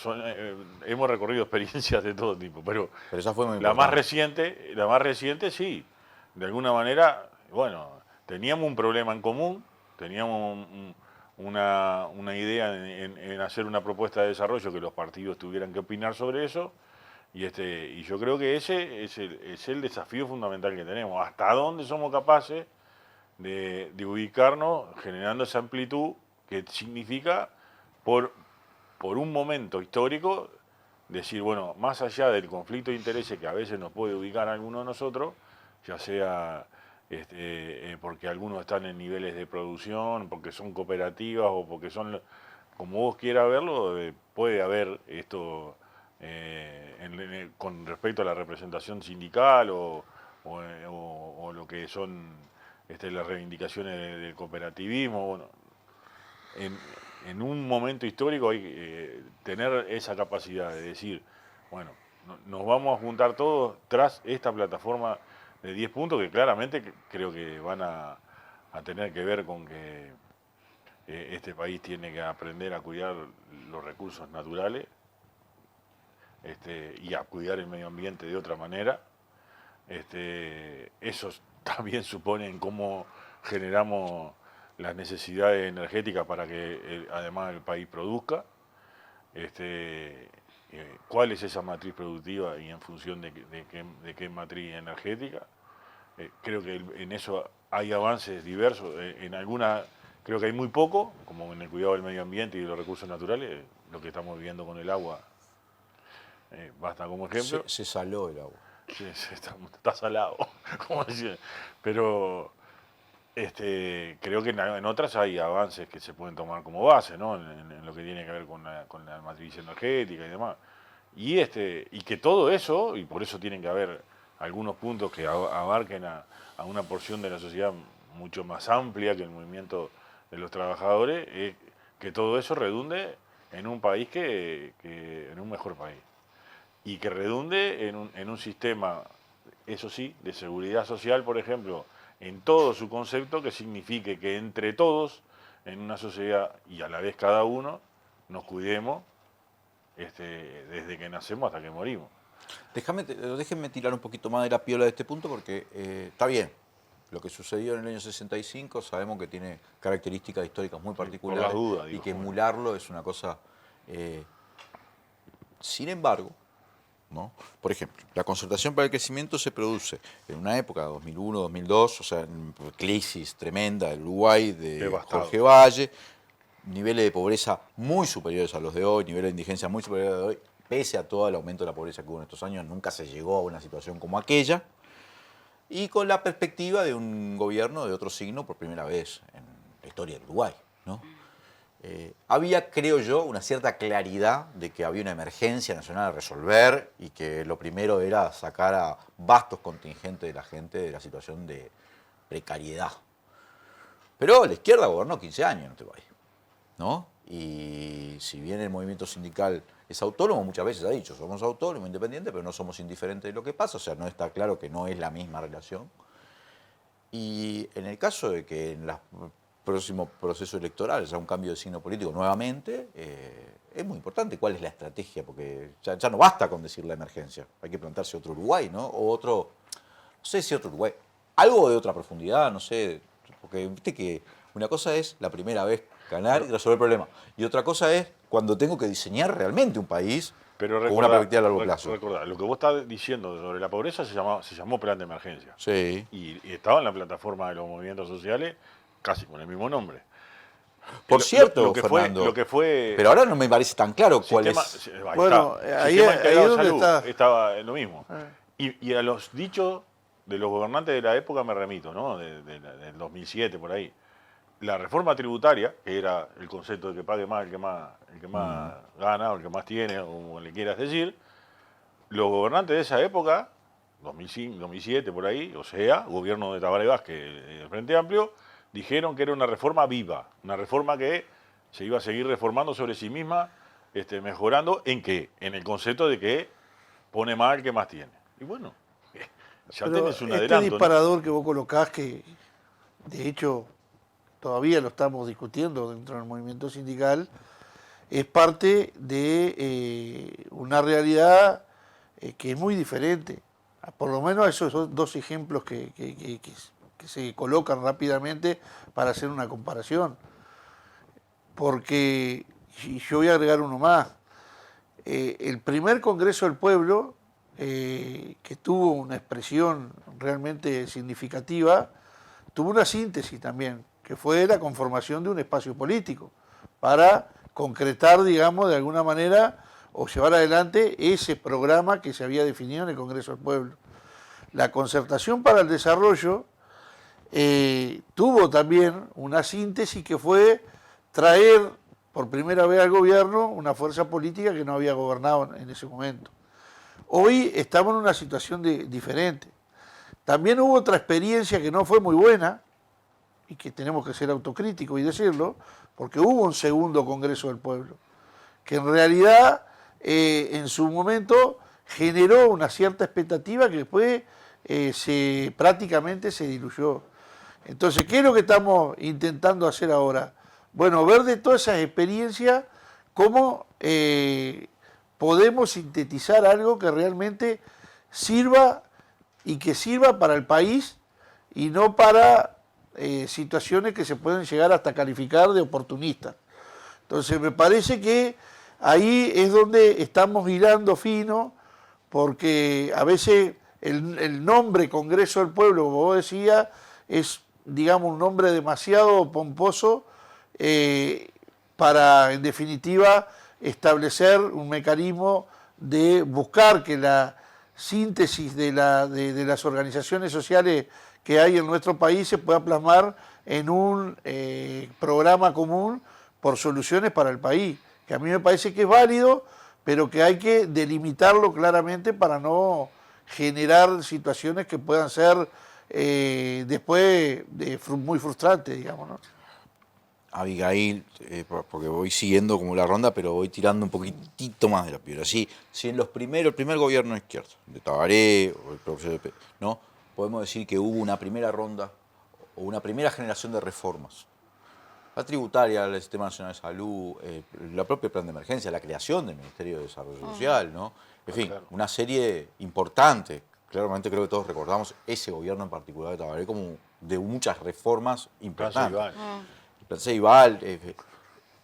hemos recorrido experiencias de todo tipo, pero esa fue muy la más reciente sí. De alguna manera, bueno, teníamos un problema en común, teníamos una idea en hacer una propuesta de desarrollo que los partidos tuvieran que opinar sobre eso, y yo creo que ese es el desafío fundamental que tenemos. ¿Hasta dónde somos capaces de ubicarnos generando esa amplitud que significa, por un momento histórico, decir, bueno, más allá del conflicto de intereses que a veces nos puede ubicar a alguno de nosotros, ya sea porque algunos están en niveles de producción, porque son cooperativas o porque son, como vos quieras verlo, puede haber esto con respecto a la representación sindical o o lo que son las reivindicaciones del cooperativismo. Bueno, en un momento histórico hay que tener esa capacidad de decir, bueno, nos vamos a juntar todos tras esta plataforma de 10 puntos que claramente creo que van a tener que ver con que este país tiene que aprender a cuidar los recursos naturales y a cuidar el medio ambiente de otra manera. Eso también supone en cómo generamos las necesidades energéticas para que además el país produzca, cuál es esa matriz productiva y en función de qué matriz energética. Creo que en eso hay avances diversos, en alguna creo que hay muy poco, como en el cuidado del medio ambiente y de los recursos naturales, lo que estamos viviendo con el agua, basta como ejemplo. Se saló el agua. Sí, está salado, como decía. Pero creo que en otras hay avances que se pueden tomar como base, ¿no? En lo que tiene que ver con la matriz energética y demás. Y que todo eso, y por eso tienen que haber algunos puntos que abarquen a una porción de la sociedad mucho más amplia que el movimiento de los trabajadores, que todo eso redunde en un país en un mejor país. Y que redunde en un sistema, eso sí, de seguridad social, por ejemplo, en todo su concepto, que signifique que entre todos, en una sociedad y a la vez cada uno, nos cuidemos desde que nacemos hasta que morimos. Déjenme tirar un poquito más de la piola de este punto porque está bien. Lo que sucedió en el año 65 sabemos que tiene características históricas muy particulares, por las dudas, y que emularlo es una cosa... sin embargo, ¿no? Por ejemplo, la concertación para el crecimiento se produce en una época, 2001, 2002, o sea, en crisis tremenda del Uruguay, de devastado. Jorge Valle, niveles de pobreza muy superiores a los de hoy, niveles de indigencia muy superiores a los de hoy. Pese a todo el aumento de la pobreza que hubo en estos años, nunca se llegó a una situación como aquella, y con la perspectiva de un gobierno de otro signo por primera vez en la historia del Uruguay, ¿no? Había, creo yo, una cierta claridad de que había una emergencia nacional a resolver y que lo primero era sacar a vastos contingentes de la gente de la situación de precariedad. Pero la izquierda gobernó 15 años en este país, ¿no? Y si bien el movimiento sindical es autónomo, muchas veces ha dicho, somos autónomos, independientes, pero no somos indiferentes de lo que pasa, o sea, no está claro que no es la misma relación. Y en el caso de que en los próximos procesos electorales haya un cambio de signo político nuevamente, es muy importante cuál es la estrategia, porque ya no basta con decir la emergencia, hay que plantearse otro Uruguay, ¿no? O otro, no sé si otro Uruguay, algo de otra profundidad, no sé, porque viste que una cosa es la primera vez ganar y resolver el problema, y otra cosa es cuando tengo que diseñar realmente un país con una perspectiva a largo plazo. Recordá, lo que vos estás diciendo sobre la pobreza se llamó plan de emergencia. Sí. Y estaba en la plataforma de los movimientos sociales casi con el mismo nombre. Por cierto, Fernando, lo que fue, pero ahora no me parece tan claro cuál es. Bueno, ahí es donde está. Estaba en lo mismo. Y a los dichos de los gobernantes de la época me remito, ¿no? Del 2007, por ahí. La reforma tributaria, que era el concepto de que pague más el que más gana o el que más tiene, o como le quieras decir, los gobernantes de esa época, 2005, 2007, por ahí, o sea, gobierno de Tabaré Vázquez, el Frente Amplio, dijeron que era una reforma viva, una reforma que se iba a seguir reformando sobre sí misma, mejorando en qué, en el concepto de que pone más el que más tiene. Y bueno, ya tenés un adelanto. Este disparador, ¿no?, que vos colocás, que de hecho todavía lo estamos discutiendo dentro del movimiento sindical, es parte de una realidad que es muy diferente. Por lo menos esos son dos ejemplos que se colocan rápidamente para hacer una comparación. Porque, y yo voy a agregar uno más, el primer Congreso del Pueblo, que tuvo una expresión realmente significativa, tuvo una síntesis también, que fue la conformación de un espacio político, para concretar, digamos, de alguna manera, o llevar adelante ese programa que se había definido en el Congreso del Pueblo. La Concertación para el Desarrollo tuvo también una síntesis que fue traer por primera vez al gobierno una fuerza política que no había gobernado en ese momento. Hoy estamos en una situación diferente. También hubo otra experiencia que no fue muy buena, y que tenemos que ser autocríticos y decirlo, porque hubo un segundo Congreso del Pueblo, que en realidad en su momento generó una cierta expectativa que después prácticamente se diluyó. Entonces, ¿qué es lo que estamos intentando hacer ahora? Bueno, ver de todas esas experiencias cómo podemos sintetizar algo que realmente sirva y que sirva para el país y no para situaciones que se pueden llegar hasta calificar de oportunistas. Entonces me parece que ahí es donde estamos hilando fino, porque a veces el nombre Congreso del Pueblo, como vos decías, es, digamos, un nombre demasiado pomposo para, en definitiva, establecer un mecanismo de buscar que la síntesis de las organizaciones sociales que hay en nuestro país se pueda plasmar en un programa común por soluciones para el país, que a mí me parece que es válido, pero que hay que delimitarlo claramente para no generar situaciones que puedan ser después muy frustrantes, digamos, ¿no? Abigail, porque voy siguiendo como la ronda, pero voy tirando un poquitito más de la piedra. Sí, si en el primer gobierno de izquierda, de Tabaré o el profesor de ¿no? Podemos decir que hubo una primera ronda o una primera generación de reformas. La tributaria, el Sistema Nacional de Salud, la propia plan de emergencia, la creación del Ministerio de Desarrollo Social, ¿no? En fin, una serie importante. Claramente creo que todos recordamos ese gobierno en particular de Tabaré como de muchas reformas importantes. Plan Ceibal,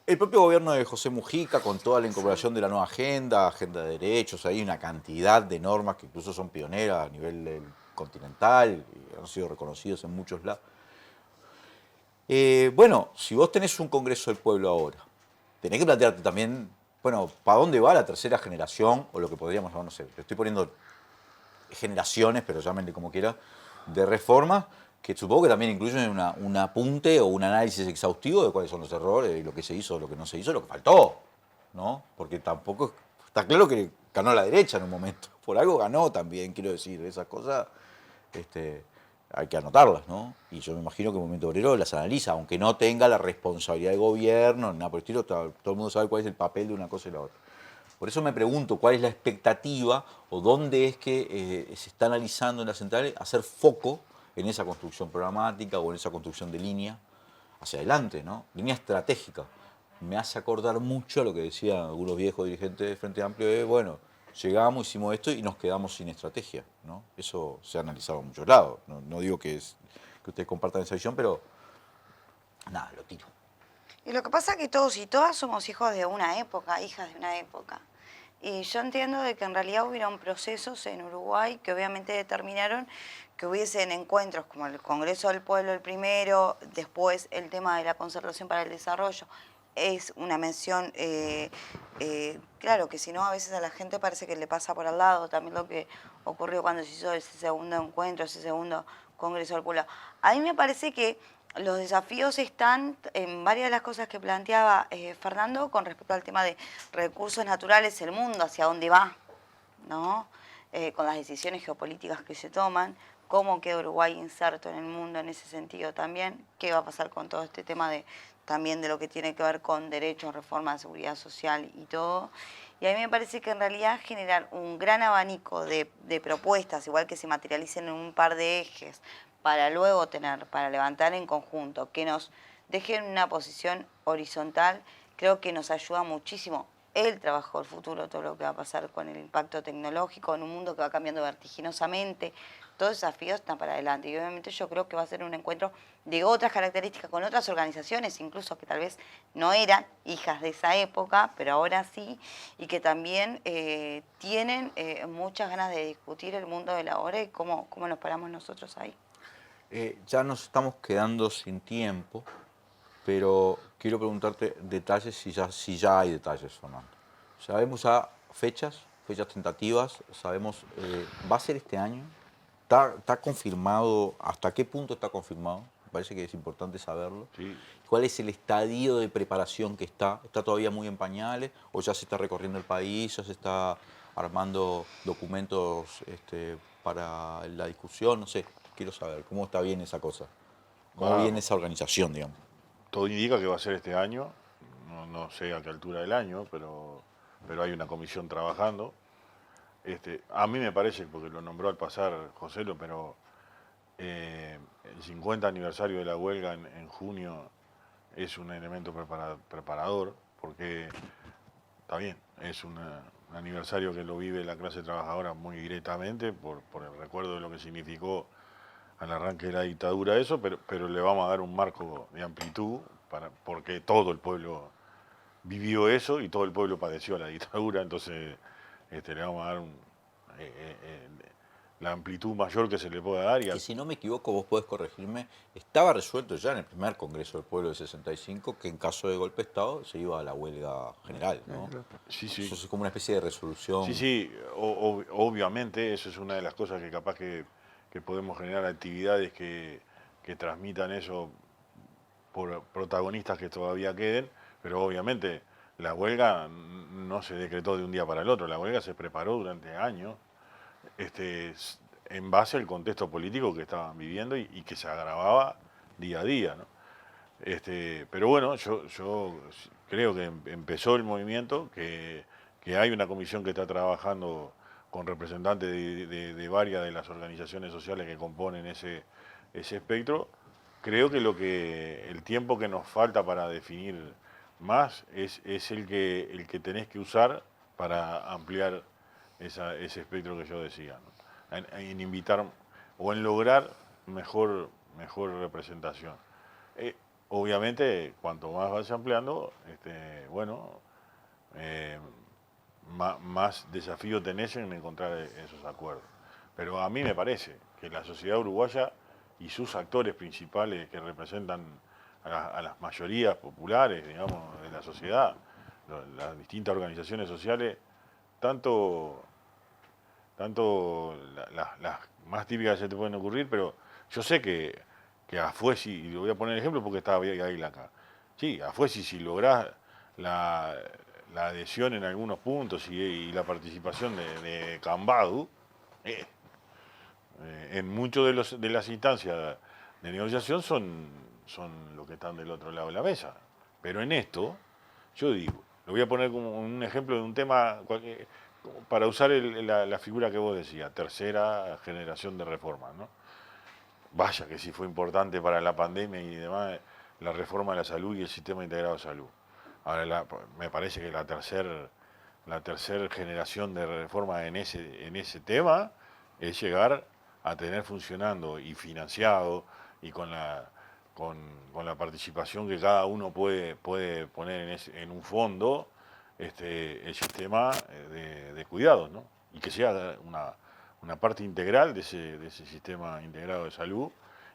el propio gobierno de José Mujica con toda la incorporación de la nueva agenda de derechos, hay una cantidad de normas que incluso son pioneras a nivel continental, y han sido reconocidos en muchos lados. Bueno, si vos tenés un Congreso del Pueblo ahora, tenés que plantearte también, bueno, ¿para dónde va la tercera generación? O lo que podríamos llamar, no sé, le estoy poniendo generaciones, pero llámenle como quiera, de reformas que supongo que también incluyen un apunte o un análisis exhaustivo de cuáles son los errores, lo que se hizo, lo que no se hizo, lo que faltó, ¿no? Porque tampoco, está claro que ganó la derecha en un momento, por algo ganó también, quiero decir, esas cosas hay que anotarlas, ¿no? Y yo me imagino que el movimiento obrero las analiza, aunque no tenga la responsabilidad del gobierno, nada por el estilo, todo el mundo sabe cuál es el papel de una cosa y la otra. Por eso me pregunto cuál es la expectativa o dónde es que se está analizando en la central hacer foco en esa construcción programática o en esa construcción de línea hacia adelante, ¿no? Línea estratégica. Me hace acordar mucho a lo que decían algunos viejos dirigentes de Frente Amplio de, bueno, llegamos, hicimos esto y nos quedamos sin estrategia, ¿no? Eso se ha analizado en muchos lados. No digo que ustedes compartan esa visión, pero nada, lo tiro. Y lo que pasa es que todos y todas somos hijos de una época, hijas de una época. Y yo entiendo de que en realidad hubieron procesos en Uruguay que obviamente determinaron que hubiesen encuentros como el Congreso del Pueblo el primero, después el tema de la concertación para el desarrollo. Es una mención, claro que si no a veces a la gente parece que le pasa por al lado, también lo que ocurrió cuando se hizo ese segundo encuentro, ese segundo Congreso del Pueblo. A mí me parece que los desafíos están en varias de las cosas que planteaba Fernando con respecto al tema de recursos naturales, el mundo, hacia dónde va, ¿no? Con las decisiones geopolíticas que se toman, cómo queda Uruguay inserto en el mundo en ese sentido también, qué va a pasar con todo este tema también de lo que tiene que ver con derechos, reforma de seguridad social y todo. Y a mí me parece que en realidad generar un gran abanico de propuestas, igual que se materialicen en un par de ejes, para luego para levantar en conjunto, que nos dejen una posición horizontal, creo que nos ayuda muchísimo el trabajo del futuro, todo lo que va a pasar con el impacto tecnológico en un mundo que va cambiando vertiginosamente. Todos los desafíos están para adelante y obviamente yo creo que va a ser un encuentro de otras características con otras organizaciones, incluso que tal vez no eran hijas de esa época, pero ahora sí, y que también tienen muchas ganas de discutir el mundo de la hora y cómo nos paramos nosotros ahí. Ya nos estamos quedando sin tiempo, pero quiero preguntarte detalles, si ya hay detalles, Fernando. Sabemos ya fechas tentativas, sabemos, ¿va a ser este año? ¿Está confirmado? ¿Hasta qué punto está confirmado? Me parece que es importante saberlo. Sí. ¿Cuál es el estadio de preparación que está? ¿Está todavía muy en pañales? ¿O ya se está recorriendo el país? ¿Ya se está armando documentos para la discusión? No sé, quiero saber cómo está bien esa cosa, cómo viene esa organización, digamos. Todo indica que va a ser este año, no sé a qué altura del año, pero hay una comisión trabajando. A mí me parece, porque lo nombró al pasar Joselo, pero el 50 aniversario de la huelga en junio es un elemento preparador, porque está bien, es un aniversario que lo vive la clase trabajadora muy directamente por el recuerdo de lo que significó al arranque de la dictadura eso, pero le vamos a dar un marco de amplitud porque todo el pueblo vivió eso y todo el pueblo padeció la dictadura, entonces le vamos a dar la amplitud mayor que se le pueda dar. Y si no me equivoco, vos podés corregirme, estaba resuelto ya en el primer Congreso del Pueblo del 65 que en caso de golpe de Estado se iba a la huelga general, ¿no? Sí. Eso es como una especie de resolución. Sí, obviamente eso es una de las cosas que capaz que podemos generar actividades que transmitan eso por protagonistas que todavía queden, pero obviamente la huelga no se decretó de un día para el otro, la huelga se preparó durante años en base al contexto político que estaban viviendo y que se agravaba día a día, ¿no? Pero bueno, yo creo que empezó el movimiento, que hay una comisión que está trabajando con representantes de varias de las organizaciones sociales que componen ese espectro. Creo que el tiempo que nos falta para definir más es el que tenés que usar para ampliar ese espectro que yo decía, ¿no? En invitar o en lograr mejor representación. Obviamente, cuanto más vas ampliando, más desafío tenés en encontrar esos acuerdos. Pero a mí me parece que la sociedad uruguaya y sus actores principales que representan a las mayorías populares, digamos, de la sociedad, las distintas organizaciones sociales, tanto las más típicas que se te pueden ocurrir, pero yo sé que a Fuesi, y le voy a poner el ejemplo porque estaba ahí acá, sí, a Fuesi si lográs la adhesión en algunos puntos y la participación de Cambadu, en muchas de las instancias de negociación son los que están del otro lado de la mesa. Pero en esto, yo digo, lo voy a poner como un ejemplo de un tema para usar la figura que vos decías, tercera generación de reformas, ¿no? Vaya que sí fue importante para la pandemia y demás la reforma de la salud y el sistema integrado de salud. Ahora me parece que la tercera generación de reforma en ese tema es llegar a tener funcionando y financiado y con la participación que cada uno puede poner en un fondo el sistema de cuidados, ¿no? Y que sea una parte integral de ese sistema integrado de salud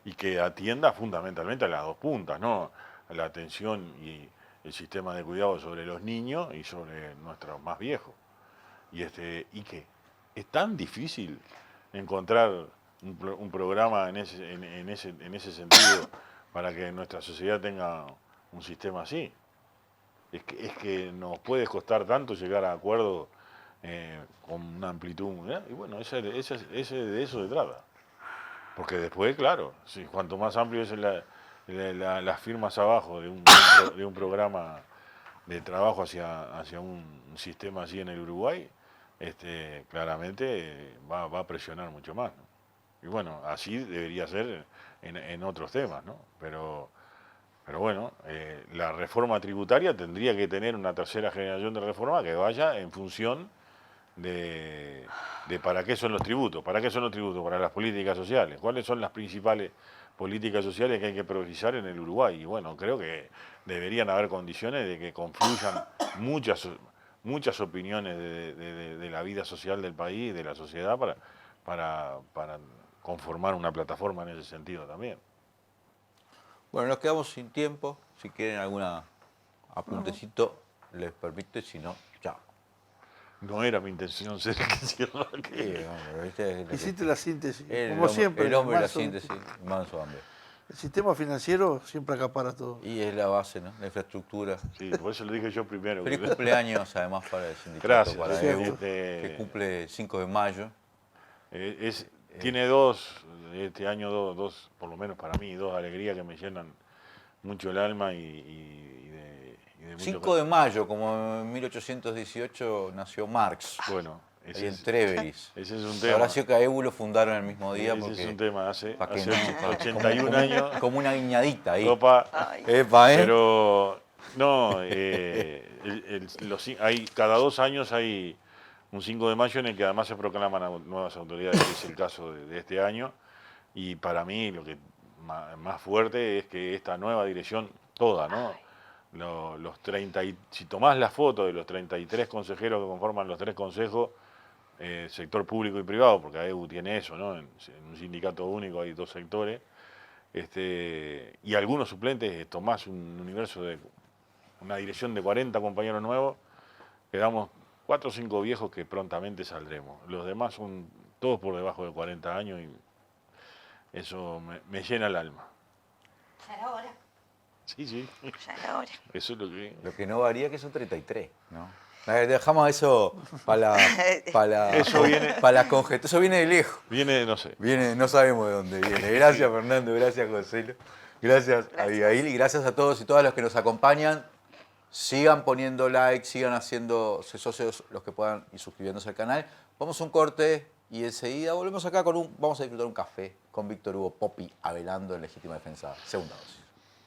y que atienda fundamentalmente a las dos puntas, ¿no? A la atención y el sistema de cuidado sobre los niños y sobre nuestros más viejos. Y que es tan difícil encontrar un programa en ese sentido para que nuestra sociedad tenga un sistema así. Es que nos puede costar tanto llegar a acuerdos con una amplitud muy grande. Y bueno, de eso se trata. Porque después, claro, cuanto más amplio es las firmas abajo de un programa de trabajo hacia un sistema así en el Uruguay, claramente va a presionar mucho más, ¿no? Y bueno, así debería ser en otros temas, ¿no? Pero bueno, la reforma tributaria tendría que tener una tercera generación de reforma que vaya en función de para qué son los tributos. ¿Para qué son los tributos? Para las políticas sociales. ¿Cuáles son las principales políticas sociales que hay que priorizar en el Uruguay? Y bueno, creo que deberían haber condiciones de que confluyan muchas opiniones de la vida social del país y de la sociedad para conformar una plataforma en ese sentido también. Bueno, nos quedamos sin tiempo. Si quieren algún apuntecito, les permito, si no, chao. No era mi intención ser el que cierra. Hiciste la síntesis, como El siempre. hombre de la síntesis, Manso Hambre. El sistema financiero siempre acapara todo. Y es la base, ¿no? La infraestructura. Sí, por eso lo dije yo primero. Feliz cumpleaños, además, para el sindicato, Gracias. para Sí, EBU, que cumple 5 de mayo. Tiene este año dos, por lo menos para mí, dos alegrías que me llenan mucho el alma y de mucho 5 de mayo, como en 1818 nació Marx. Bueno, ahí en Treveris. Ese es un tema. Horacio Caebu lo fundaron el mismo día. Ese porque, es un tema, hace 81 como, años. Como una guiñadita ahí. Epa, pero no, cada 2 años hay un 5 de mayo en el que además se proclaman nuevas autoridades, que es el caso de este año. Y para mí lo que más fuerte es que esta nueva dirección, toda, ¿no? Si tomás la foto de los 33 consejeros que conforman los 3 consejos, sector público y privado, porque AEBU tiene eso, ¿no? En un sindicato único hay 2 sectores, y algunos suplentes, tomás un universo de una dirección de 40 compañeros nuevos, quedamos 4 o 5 viejos que prontamente saldremos. Los demás son todos por debajo de 40 años y eso me llena el alma. Ya era hora. Sí, sí. Ya era hora. Eso es lo que... Lo que no varía que son 33, ¿no? Dejamos eso para la conjetura. Eso viene de lejos. Viene, no sé. No sabemos de dónde viene. Gracias, Fernando. Gracias, José. Gracias, Abigail. Y gracias a todos y todas los que nos acompañan. Sigan poniendo like, sigan haciéndose socios los que puedan y suscribiéndose al canal. Vamos a un corte y enseguida volvemos acá vamos a disfrutar un café con Víctor Hugo Poppi Avelando en Legítima Defensa, segunda dosis.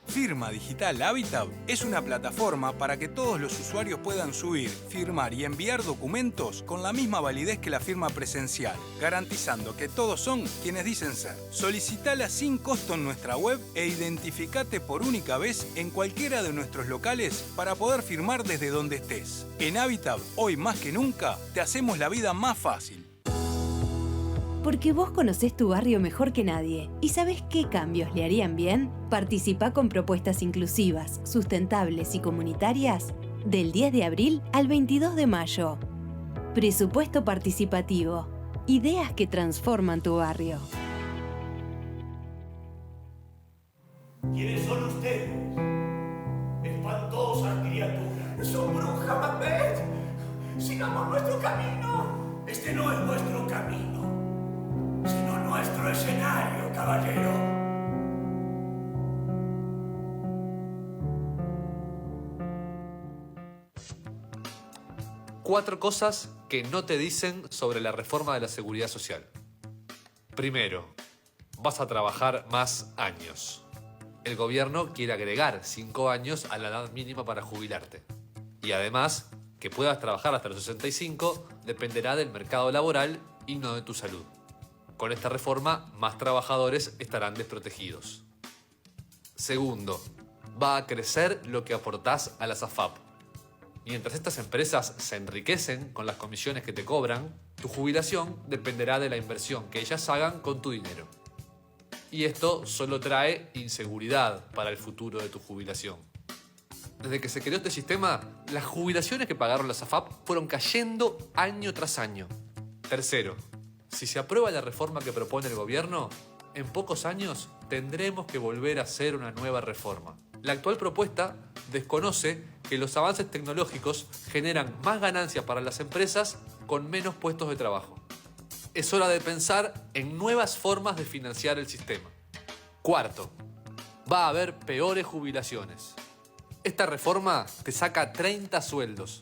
Firma Digital Habitat es una plataforma para que todos los usuarios puedan subir, firmar y enviar documentos con la misma validez que la firma presencial, garantizando que todos son quienes dicen ser. Solicitala sin costo en nuestra web e identificate por única vez en cualquiera de nuestros locales para poder firmar desde donde estés. En Habitat, hoy más que nunca, te hacemos la vida más fácil. Porque vos conocés tu barrio mejor que nadie y sabés qué cambios le harían bien, participá con propuestas inclusivas, sustentables y comunitarias del 10 de abril al 22 de mayo. Presupuesto participativo. Ideas que transforman tu barrio. ¿Quiénes son ustedes? Espantosas criaturas. Son brujas, Macbeth. Sigamos nuestro camino. Este no es nuestro camino, sino nuestro escenario, caballero. Cuatro cosas que no te dicen sobre la reforma de la seguridad social. Primero, vas a trabajar más años. El gobierno quiere agregar 5 años a la edad mínima para jubilarte. Y además, que puedas trabajar hasta los 65 dependerá del mercado laboral y no de tu salud. Con esta reforma, más trabajadores estarán desprotegidos. Segundo, va a crecer lo que aportás a las AFAP. Mientras estas empresas se enriquecen con las comisiones que te cobran, tu jubilación dependerá de la inversión que ellas hagan con tu dinero. Y esto solo trae inseguridad para el futuro de tu jubilación. Desde que se creó este sistema, las jubilaciones que pagaron las AFAP fueron cayendo año tras año. Tercero, si se aprueba la reforma que propone el gobierno, en pocos años tendremos que volver a hacer una nueva reforma. La actual propuesta desconoce que los avances tecnológicos generan más ganancias para las empresas con menos puestos de trabajo. Es hora de pensar en nuevas formas de financiar el sistema. Cuarto, va a haber peores jubilaciones. Esta reforma te saca 30 sueldos.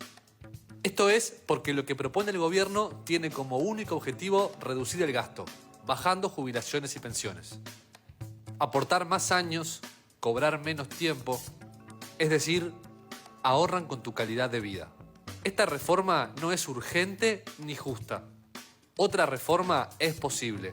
Esto es porque lo que propone el gobierno tiene como único objetivo reducir el gasto, bajando jubilaciones y pensiones. Aportar más años, cobrar menos tiempo, es decir, ahorran con tu calidad de vida. Esta reforma no es urgente ni justa. Otra reforma es posible.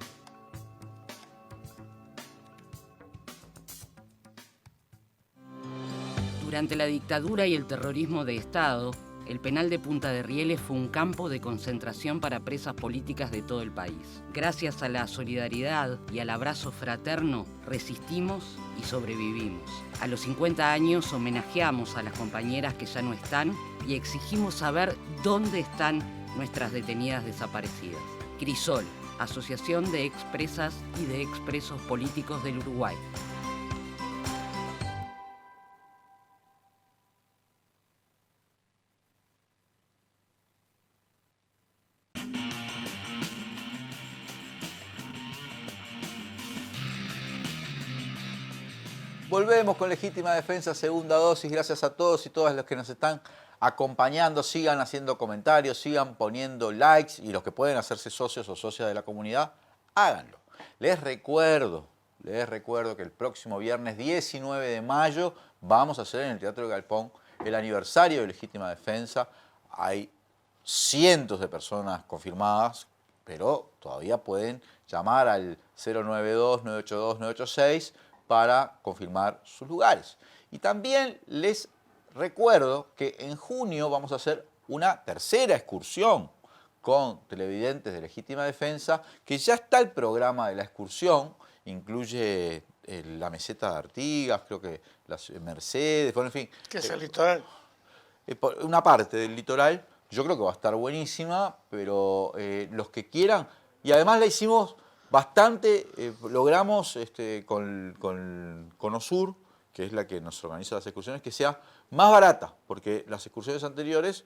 Durante la dictadura y el terrorismo de Estado, el penal de Punta de Rieles fue un campo de concentración para presas políticas de todo el país. Gracias a la solidaridad y al abrazo fraterno, resistimos y sobrevivimos. A los 50 años homenajeamos a las compañeras que ya no están y exigimos saber dónde están nuestras detenidas desaparecidas. Crisol, Asociación de Expresas y de Expresos Políticos del Uruguay. Volvemos con Legítima Defensa, segunda dosis. Gracias a todos y todas los que nos están acompañando. Sigan haciendo comentarios, sigan poniendo likes y los que pueden hacerse socios o socias de la comunidad, háganlo. Les recuerdo que el próximo viernes 19 de mayo vamos a hacer en el Teatro de Galpón el aniversario de Legítima Defensa. Hay cientos de personas confirmadas, pero todavía pueden llamar al 092-982-986 para confirmar sus lugares. Y también les recuerdo que en junio vamos a hacer una tercera excursión con televidentes de Legítima Defensa, que ya está el programa de la excursión, incluye la meseta de Artigas, creo que las Mercedes, bueno, en fin. ¿Qué es el litoral? Una parte del litoral, yo creo que va a estar buenísima, pero los que quieran, y además la hicimos bastante, logramos con Conosur, que es la que nos organiza las excursiones, que sea más barata, porque las excursiones anteriores,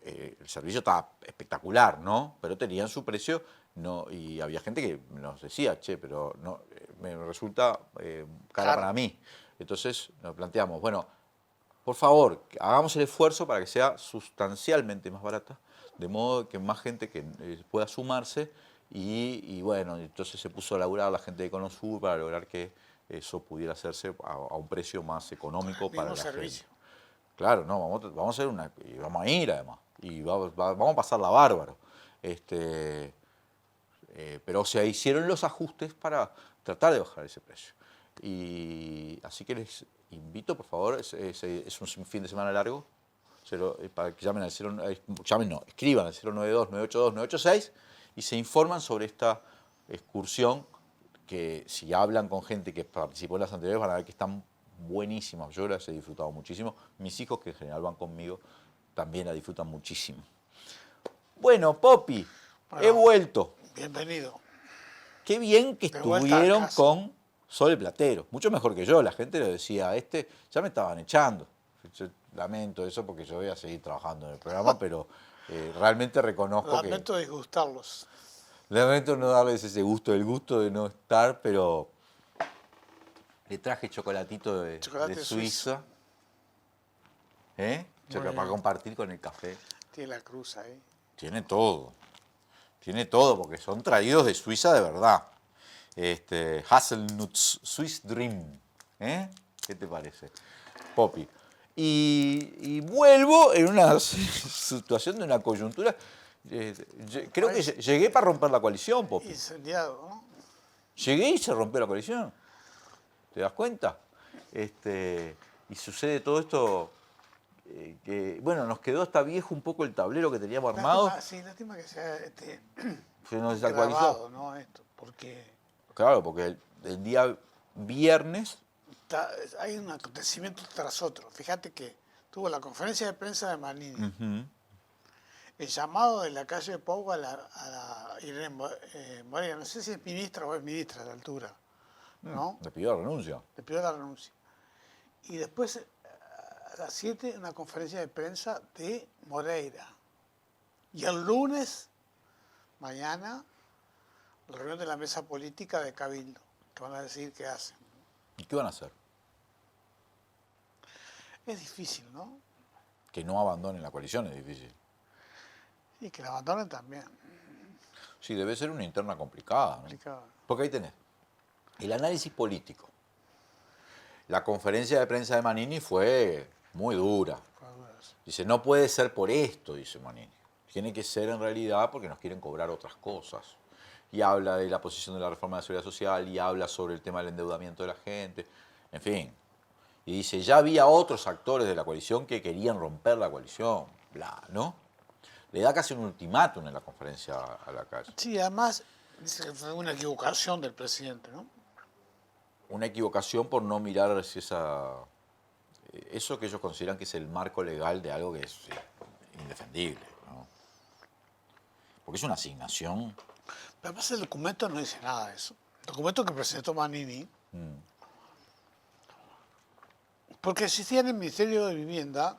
el servicio estaba espectacular, ¿no? Pero tenían su precio, no, y había gente que nos decía, che, pero no, me resulta cara para mí. Entonces nos planteamos, bueno, por favor, hagamos el esfuerzo para que sea sustancialmente más barata, de modo que más gente que pueda sumarse y bueno, entonces se puso a laburar la gente de Conosur para lograr que eso pudiera hacerse a un precio más económico para la servicio. gente. Claro, no, vamos a hacer y vamos a ir además, y vamos a pasarla bárbaro. Pero se hicieron los ajustes para tratar de bajar ese precio. Y así que les invito, por favor, es un fin de semana largo, para que llamen al escriban al 092-982-986 y se informan sobre esta excursión que si hablan con gente que participó en las anteriores van a ver que están buenísimas. Yo las he disfrutado muchísimo. Mis hijos, que en general van conmigo, también la disfrutan muchísimo. Bueno, Popi, he vuelto. Bienvenido. Qué bien que estuvieron con Sol Platero. Mucho mejor que yo. La gente lo decía, ya me estaban echando. Yo lamento eso porque yo voy a seguir trabajando en el programa, pero realmente reconozco Lamento disgustarlos. Lamento no darles ese gusto, el gusto de no estar, pero le traje chocolatito de Suiza. Para compartir con el café. Tiene la cruz ahí. Tiene todo, porque son traídos de Suiza de verdad. Hazelnuts Swiss Dream. ¿Qué te parece, Popi? Y vuelvo en una situación de una coyuntura. Creo que llegué para romper la coalición, Popi. Incendiado, ¿no? Llegué y se rompió la coalición. ¿Te das cuenta? Y sucede todo esto. Que bueno, nos quedó hasta viejo un poco el tablero que teníamos armado. Lástima que sea se nos desactualizó. ¿no? Porque claro, porque el día viernes hay un acontecimiento tras otro. Fíjate que tuvo la conferencia de prensa de Manini, el llamado de la calle de Pau a la Irene Morena, no sé si es ministra o es ministra a la altura, ¿no? Le pidió la renuncia. Le pidió la renuncia. Y después, a las 7, una conferencia de prensa de Moreira. Y el lunes, mañana, la reunión de la mesa política de Cabildo, que van a decir qué hacen. ¿Y qué van a hacer? Es difícil, ¿no? Que no abandonen la coalición es difícil. Y que la abandonen también. Sí, debe ser una interna complicada, ¿no? Porque ahí tenés el análisis político. La conferencia de prensa de Manini fue muy dura. Dice, no puede ser por esto, dice Manini. Tiene que ser en realidad porque nos quieren cobrar otras cosas. Y habla de la posición de la reforma de la seguridad social y habla sobre el tema del endeudamiento de la gente. En fin. Y dice, ya había otros actores de la coalición que querían romper la coalición. Bla, ¿no? Le da casi un ultimátum en la conferencia a la calle. Sí, además dice que fue una equivocación del presidente, ¿no? Una equivocación por no mirar eso que ellos consideran que es el marco legal de algo que es indefendible, ¿no? Porque es una asignación. Pero además el documento no dice nada de eso. El documento que presentó Manini, porque existía en el Ministerio de Vivienda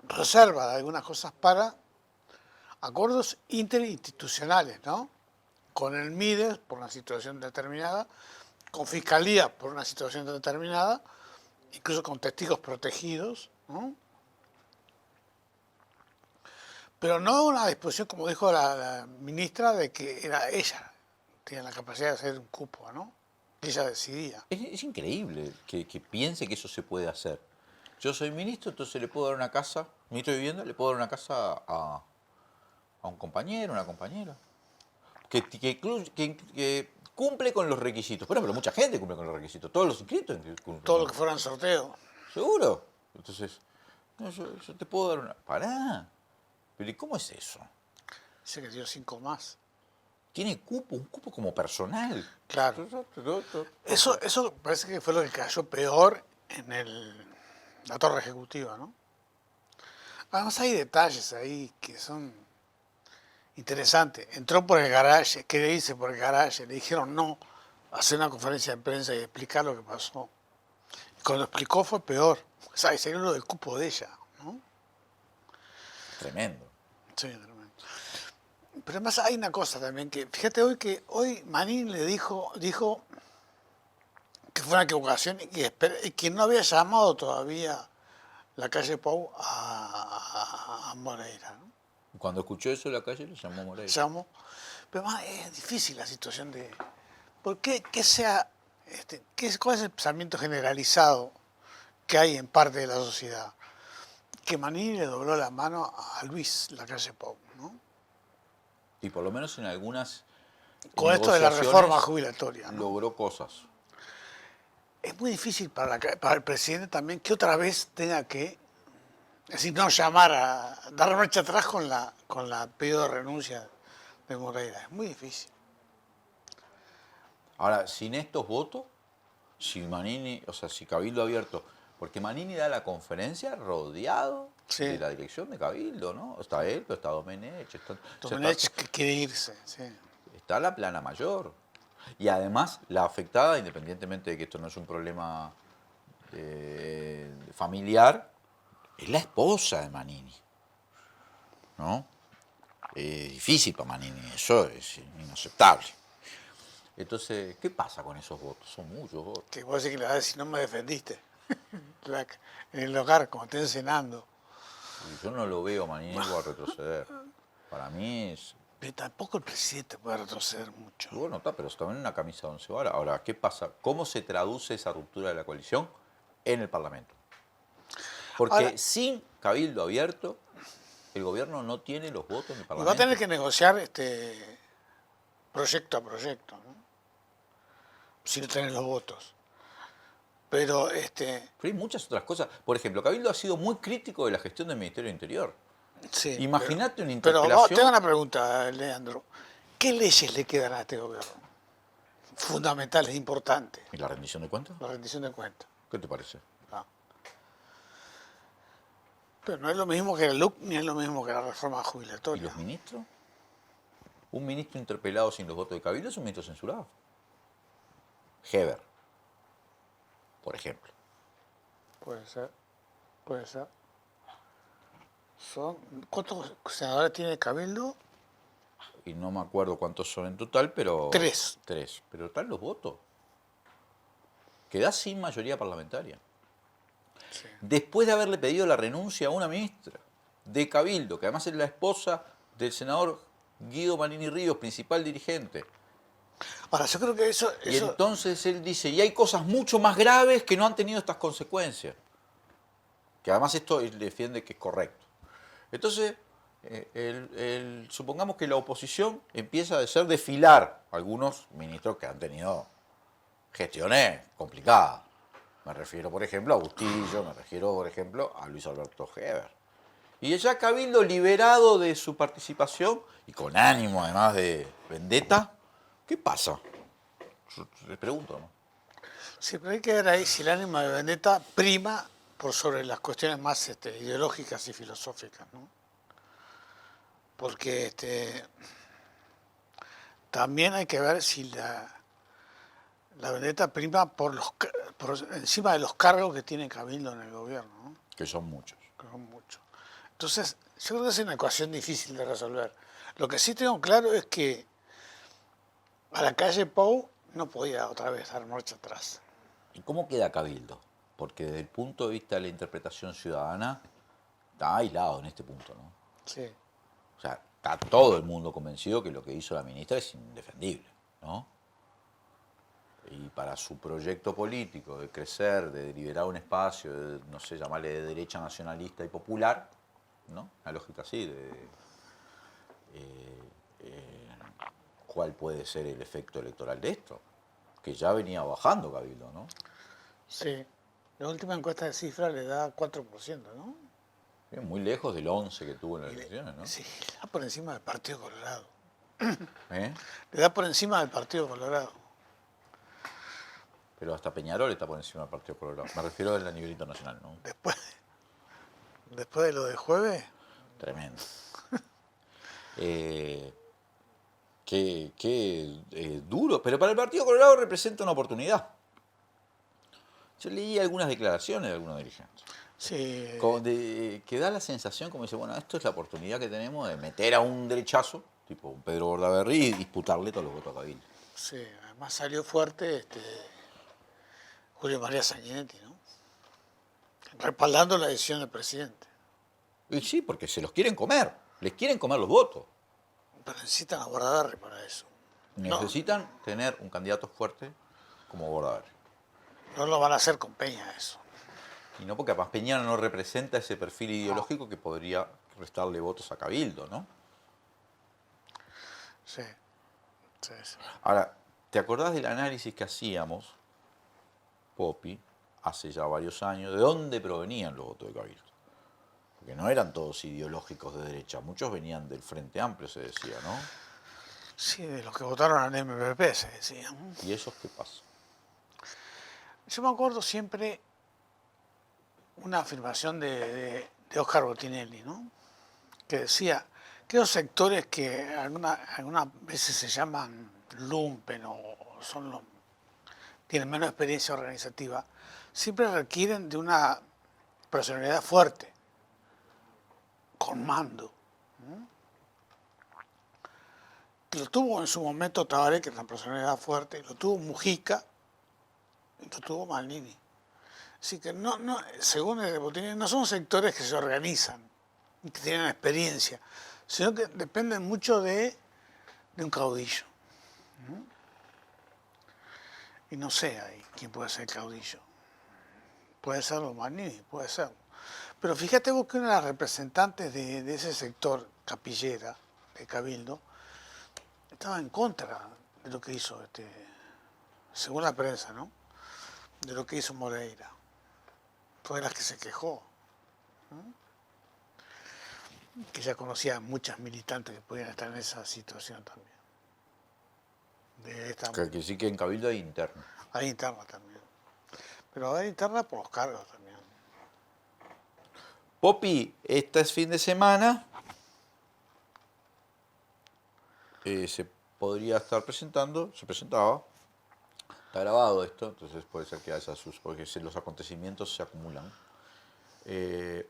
reserva de algunas cosas para acuerdos interinstitucionales, ¿no? Con el MIDES, por una situación determinada, con fiscalía por una situación determinada, incluso con testigos protegidos, ¿no? Pero no una disposición, como dijo la ministra, de que era ella, tenía la capacidad de hacer un cupo, ¿no? Y ella decidía. Es increíble que piense que eso se puede hacer. Yo soy ministro, entonces le puedo dar una casa, ministro de Vivienda, le puedo dar una casa a un compañero, una compañera, que cumple con los requisitos. Bueno, pero mucha gente cumple con los requisitos, todos los inscritos cumplen. Todo lo que fuera en sorteo. ¿Seguro? Entonces, no, yo te puedo dar una... Pará. ¿Pero y cómo es eso? Dice que dio 5 más. Tiene cupo, un cupo como personal. Claro. Eso parece que fue lo que cayó peor en la torre ejecutiva, ¿no? Además hay detalles ahí que son interesantes. Entró por el garaje, ¿qué le dice por el garaje? Le dijeron no, hacer una conferencia de prensa y explicar lo que pasó. Y cuando explicó fue peor. O sea, salió lo del cupo de ella, ¿no? Tremendo. Sí, tremendo. Pero además hay una cosa también que, fíjate hoy Manín le dijo que fue una equivocación y que no había llamado todavía la calle Pou a Moreira, ¿no? Cuando escuchó eso en la calle, le llamó Moreira. Llamó. Pero además es difícil la situación de... ¿Por qué? ¿Cuál es el pensamiento generalizado que hay en parte de la sociedad? Que Manini le dobló la mano a Luis Lacalle Pou, ¿no? Y por lo menos en algunas con esto de la reforma jubilatoria, ¿no? Logró cosas. Es muy difícil para el presidente también que otra vez tenga que, es decir, no llamar a dar marcha atrás con la pedido de renuncia de Moreira. Es muy difícil. Ahora, sin estos votos, si Manini, o sea, si Cabildo Abierto, porque Manini da la conferencia rodeado de la dirección de Cabildo, ¿no? Está él, pero está Domenech. Domenech que quiere irse, sí. Está la plana mayor. Y además, la afectada, independientemente de que esto no es un problema familiar, es la esposa de Manini, ¿no? Es difícil para Manini, eso es inaceptable. Entonces, ¿qué pasa con esos votos? Son muchos votos. Que vos decís que le vas a decir, no me defendiste. En el hogar, como estén cenando. Y yo no lo veo a Manini a retroceder. Para mí es... Pero tampoco el presidente puede retroceder mucho. Bueno, está, pero también una camisa de 11 varas. Ahora, ¿qué pasa? ¿Cómo se traduce esa ruptura de la coalición en el Parlamento? Porque ahora, sin Cabildo Abierto, el gobierno no tiene los votos en el Parlamento. Y va a tener que negociar proyecto a proyecto, ¿no? Si no tienen los votos. Pero hay muchas otras cosas. Por ejemplo, Cabildo ha sido muy crítico de la gestión del Ministerio del Interior. Sí, imagínate una interpelación. Pero tengo una pregunta, Leandro. ¿Qué leyes le quedan a este gobierno? Fundamentales, importantes. ¿Y la rendición de cuentas? La rendición de cuentas. ¿Qué te parece? Ah. Pero no es lo mismo que el LUC ni es lo mismo que la reforma jubilatoria. ¿Y los ministros? Un ministro interpelado sin los votos de Cabildo es un ministro censurado. Heber, por ejemplo. Puede ser, puede ser. ¿Cuántos senadores tiene Cabildo? Y no me acuerdo cuántos son en total, pero... 3. 3. Pero están los votos. Queda sin mayoría parlamentaria. Sí. Después de haberle pedido la renuncia a una ministra de Cabildo, que además es la esposa del senador Guido Manini Ríos, principal dirigente. Ahora, yo creo que eso... Y entonces él dice, y hay cosas mucho más graves que no han tenido estas consecuencias. Que además esto él defiende que es correcto. Entonces, supongamos que la oposición empieza a desfilar algunos ministros que han tenido gestiones complicadas. Me refiero, por ejemplo, a Bustillo, me refiero, por ejemplo, a Luis Alberto Heber. Y ya Cabildo, liberado de su participación y con ánimo además de vendetta, ¿qué pasa? Yo les pregunto, ¿no? Sí, pero hay que ver ahí si el ánimo de vendetta prima por sobre las cuestiones más ideológicas y filosóficas, ¿no? Porque también hay que ver si la vendetta prima por encima de los cargos que tiene Cabildo en el gobierno, ¿no? Que son muchos. Que son muchos. Entonces, yo creo que es una ecuación difícil de resolver. Lo que sí tengo claro es que a la calle Pou no podía otra vez dar marcha atrás. ¿Y cómo queda Cabildo? Porque desde el punto de vista de la interpretación ciudadana, está aislado en este punto, ¿no? Sí. O sea, está todo el mundo convencido que lo que hizo la ministra es indefendible, ¿no? Y para su proyecto político de crecer, de liberar un espacio, de, no sé, llamarle de derecha nacionalista y popular, ¿no? Una lógica así ¿cuál puede ser el efecto electoral de esto? Que ya venía bajando Cabildo, ¿no? Sí. La última encuesta de cifra le da 4%, ¿no? Muy lejos del 11 que tuvo en las elecciones, ¿no? Sí, le da por encima del Partido Colorado. ¿Eh? Le da por encima del Partido Colorado. Pero hasta Peñarol está por encima del Partido Colorado. Me refiero a nivel internacional, ¿no? Después de lo de jueves. Tremendo. Qué duro. Pero para el Partido Colorado representa una oportunidad. Yo leí algunas declaraciones de algunos dirigentes. Sí. Que da la sensación como dice, bueno, esto es la oportunidad que tenemos de meter a un derechazo, tipo un Pedro Bordaberry, y disputarle todos los votos a Cabildo. Sí, además salió fuerte Julio María Sanguinetti, ¿no? Respaldando la decisión del presidente. Y sí, porque se los quieren comer, les quieren comer los votos. Pero necesitan a Bordaberry para eso. Necesitan tener un candidato fuerte como Bordaberry. No lo van a hacer con Peña eso. Y no porque además Peña no representa ese perfil ideológico que podría restarle votos a Cabildo, ¿no? Sí. Sí. Ahora, ¿te acordás del análisis que hacíamos, Popi, hace ya varios años, de dónde provenían los votos de Cabildo? Porque no eran todos ideológicos de derecha, muchos venían del Frente Amplio, se decía, ¿no? Sí, de los que votaron al MPP, se decía. ¿Y esos qué pasa? Yo me acuerdo siempre una afirmación de Oscar Bottinelli, ¿no? Que decía que los sectores que algunas veces se llaman lumpen o tienen menos experiencia organizativa, siempre requieren de una personalidad fuerte, con mando. Lo tuvo en su momento Tabaré, que es una personalidad fuerte, lo tuvo Mujica, y lo tuvo Malnini. Así que según el Bottinelli, no son sectores que se organizan y que tienen experiencia, sino que dependen mucho de un caudillo. Y no sé ahí quién puede ser el caudillo. Puede ser Malnini, puede ser. Pero fíjate vos que una de las representantes de ese sector capillera, de Cabildo, estaba en contra de lo que hizo, según la prensa, ¿no? De lo que hizo Moreira. Fue de las que se quejó. Que ya conocía a muchas militantes que podían estar en esa situación también. Que sí que en Cabildo hay interna. Hay interna también. Pero hay interna por los cargos también. Popi, este fin de semana se podría estar presentando, se presentaba, está grabado esto, entonces puede ser que haya porque los acontecimientos se acumulan.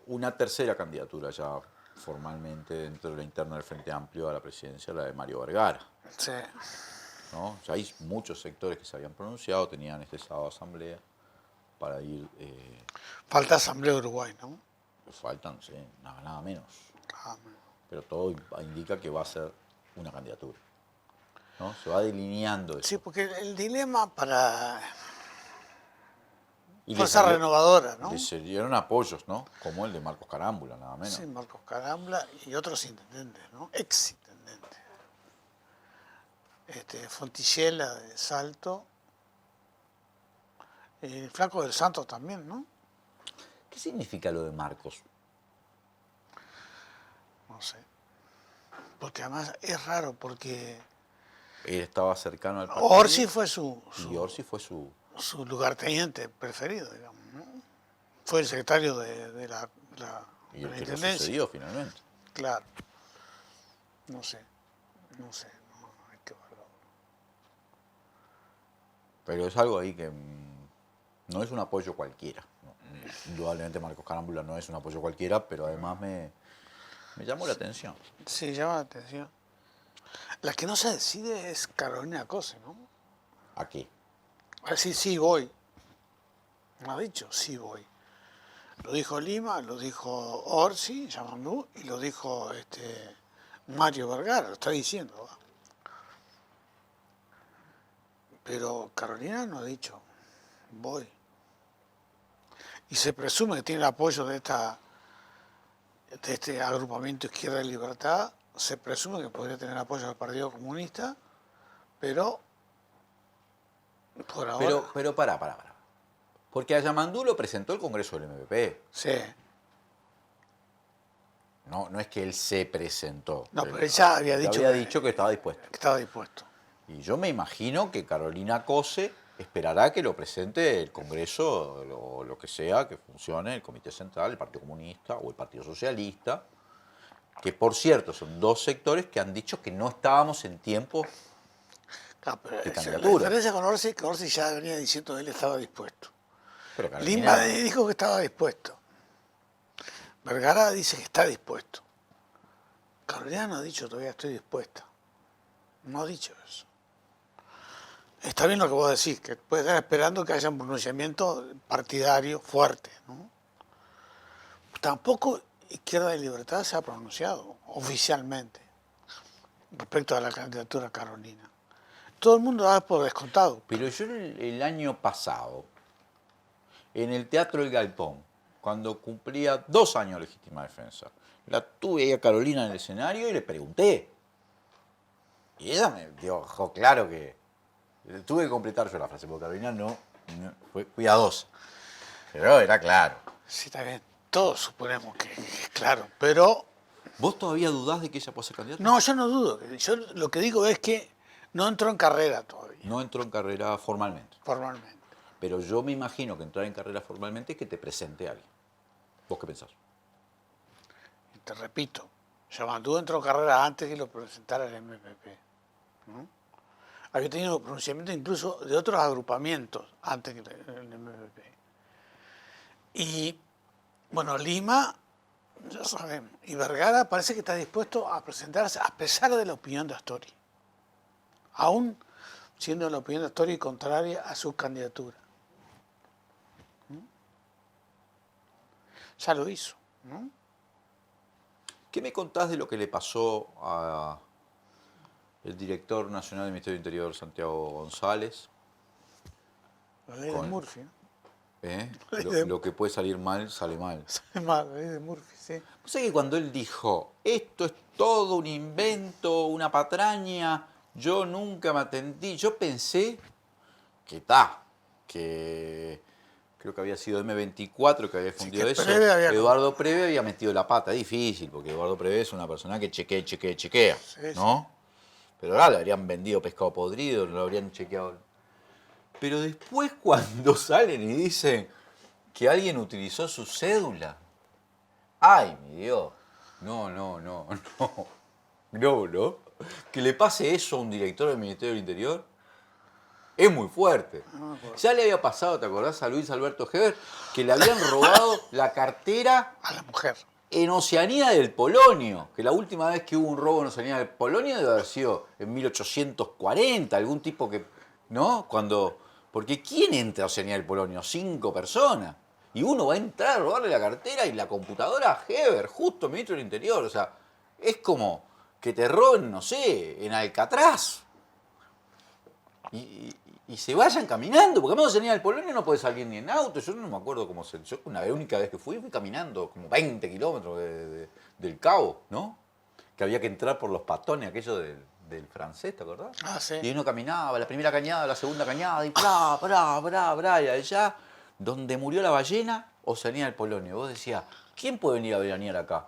Una tercera candidatura ya formalmente dentro de la interna del Frente Amplio a la presidencia, la de Mario Vergara. Sí. ¿No? Ya hay muchos sectores que se habían pronunciado, tenían este sábado asamblea para ir... Falta Asamblea de Uruguay, ¿no? Faltan, sí, nada menos. Pero todo indica que va a ser una candidatura, ¿no? Se va delineando eso. Sí, porque el dilema para y Fuerza Renovadora, ¿no? Le salieron apoyos, ¿no? Como el de Marcos Carámbula, nada menos. Sí, Marcos Carámbula y otros intendentes, ¿no? Ex intendentes. Fontillela de Salto, el Flaco del Santo también, ¿no? ¿Qué significa lo de Marcos? No sé. Porque además es raro porque... Él estaba cercano al partido. Orsi fue y Orsi fue su lugarteniente preferido, digamos, ¿no? Fue el secretario de la y el que intendencia. lo sucedió finalmente. Claro. No sé, no hay que verlo. Pero es algo ahí que no es un apoyo cualquiera. Indudablemente Marcos Carámbula no es un apoyo cualquiera, pero además me llamó la atención. Sí, llama la atención. La que no se decide es Carolina Cose, ¿no? ¿A qué? Va a decir, sí, voy. No ha dicho, sí, voy. Lo dijo Lima, lo dijo Orsi, Yamandu, y lo dijo Mario Vergara, lo está diciendo. ¿Va? Pero Carolina no ha dicho, voy. Y se presume que tiene el apoyo de este agrupamiento Izquierda y Libertad, se presume que podría tener apoyo del Partido Comunista, pero por ahora... Pero pará. Porque a Yamandu lo presentó el Congreso del MPP. Sí. No es que él se presentó. No, pero él ya había dicho que estaba dispuesto. Que estaba dispuesto. Y yo me imagino que Carolina Cose esperará que lo presente el Congreso, lo que sea, que funcione, el Comité Central, el Partido Comunista o el Partido Socialista, que por cierto son dos sectores que han dicho que no estábamos en tiempo de candidatura. La diferencia con Orsi ya venía diciendo que él estaba dispuesto. Pero Lima dijo que estaba dispuesto. Vergara dice que está dispuesto. Carolina no ha dicho todavía estoy dispuesta. No ha dicho eso. Está bien lo que vos decís, que puede estar esperando que haya un pronunciamiento partidario fuerte, ¿no? Tampoco Izquierda y Libertad se ha pronunciado oficialmente respecto a la candidatura a Carolina. Todo el mundo da por descontado. Pero yo el año pasado, en el Teatro El Galpón, cuando cumplía 2 años de legítima defensa, la tuve ahí a Carolina en el escenario y le pregunté. Y ella me dejó claro que tuve que completar yo la frase, porque Carolina no fue cuidadosa. Pero era claro. Sí, está bien. Todos suponemos que es claro, pero... ¿Vos todavía dudás de que ella pueda ser candidata? No, yo no dudo. Yo lo que digo es que no entró en carrera todavía. No entró en carrera formalmente. Formalmente. Pero yo me imagino que entrar en carrera formalmente es que te presente a alguien. ¿Vos qué pensás? Y te repito, Yamandu entró en carrera antes que lo presentara el MPP. ¿No? Había tenido pronunciamiento incluso de otros agrupamientos antes que el MPP. Y, bueno, Lima, ya sabemos, y Vergara parece que está dispuesto a presentarse a pesar de la opinión de Astori. Aún siendo la opinión de Astori contraria a su candidatura. Ya lo hizo, ¿no? ¿Qué me contás de lo que le pasó a el director nacional del Ministerio del Interior, Santiago González? La ley de Murphy, ¿no? Lo que puede salir mal, sale mal. Sale mal, la ley de Murphy, sí. O sea que cuando él dijo, esto es todo un invento, una patraña, yo nunca me atendí, yo pensé que creo que había sido M24 que había fundido eso. Eduardo Preve había metido la pata. Difícil, porque Eduardo Preve es una persona que chequea, sí, ¿no? Pero ahora le habrían vendido pescado podrido, no lo habrían chequeado. Pero después cuando salen y dicen que alguien utilizó su cédula. ¡Ay, mi Dios! No. Que le pase eso a un director del Ministerio del Interior es muy fuerte. Ya le había pasado, ¿te acordás? A Luis Alberto Heber, que le habían robado la cartera a la mujer en Oceanía del Polonio. Que la última vez que hubo un robo en Oceanía del Polonio debe haber sido en 1840, algún tipo que... ¿No? Porque ¿quién entra a Oceanía del Polonio? 5 personas. Y uno va a entrar a robarle la cartera y la computadora a Heber, justo ministro del Interior. O sea, es como que te roben, no sé, en Alcatraz. Y se vayan caminando, porque además Oceanía del Polonio no puede salir ni en auto. Yo no me acuerdo cómo se... Yo la única vez que fui caminando como 20 kilómetros del Cabo, ¿no? Que había que entrar por los patones, aquello del francés, ¿te acordás? Ah, sí. Y uno caminaba, la primera cañada, la segunda cañada, y bra, y allá, donde murió la ballena, Oceanía del Polonio. Vos decías, ¿quién puede venir a veranear acá?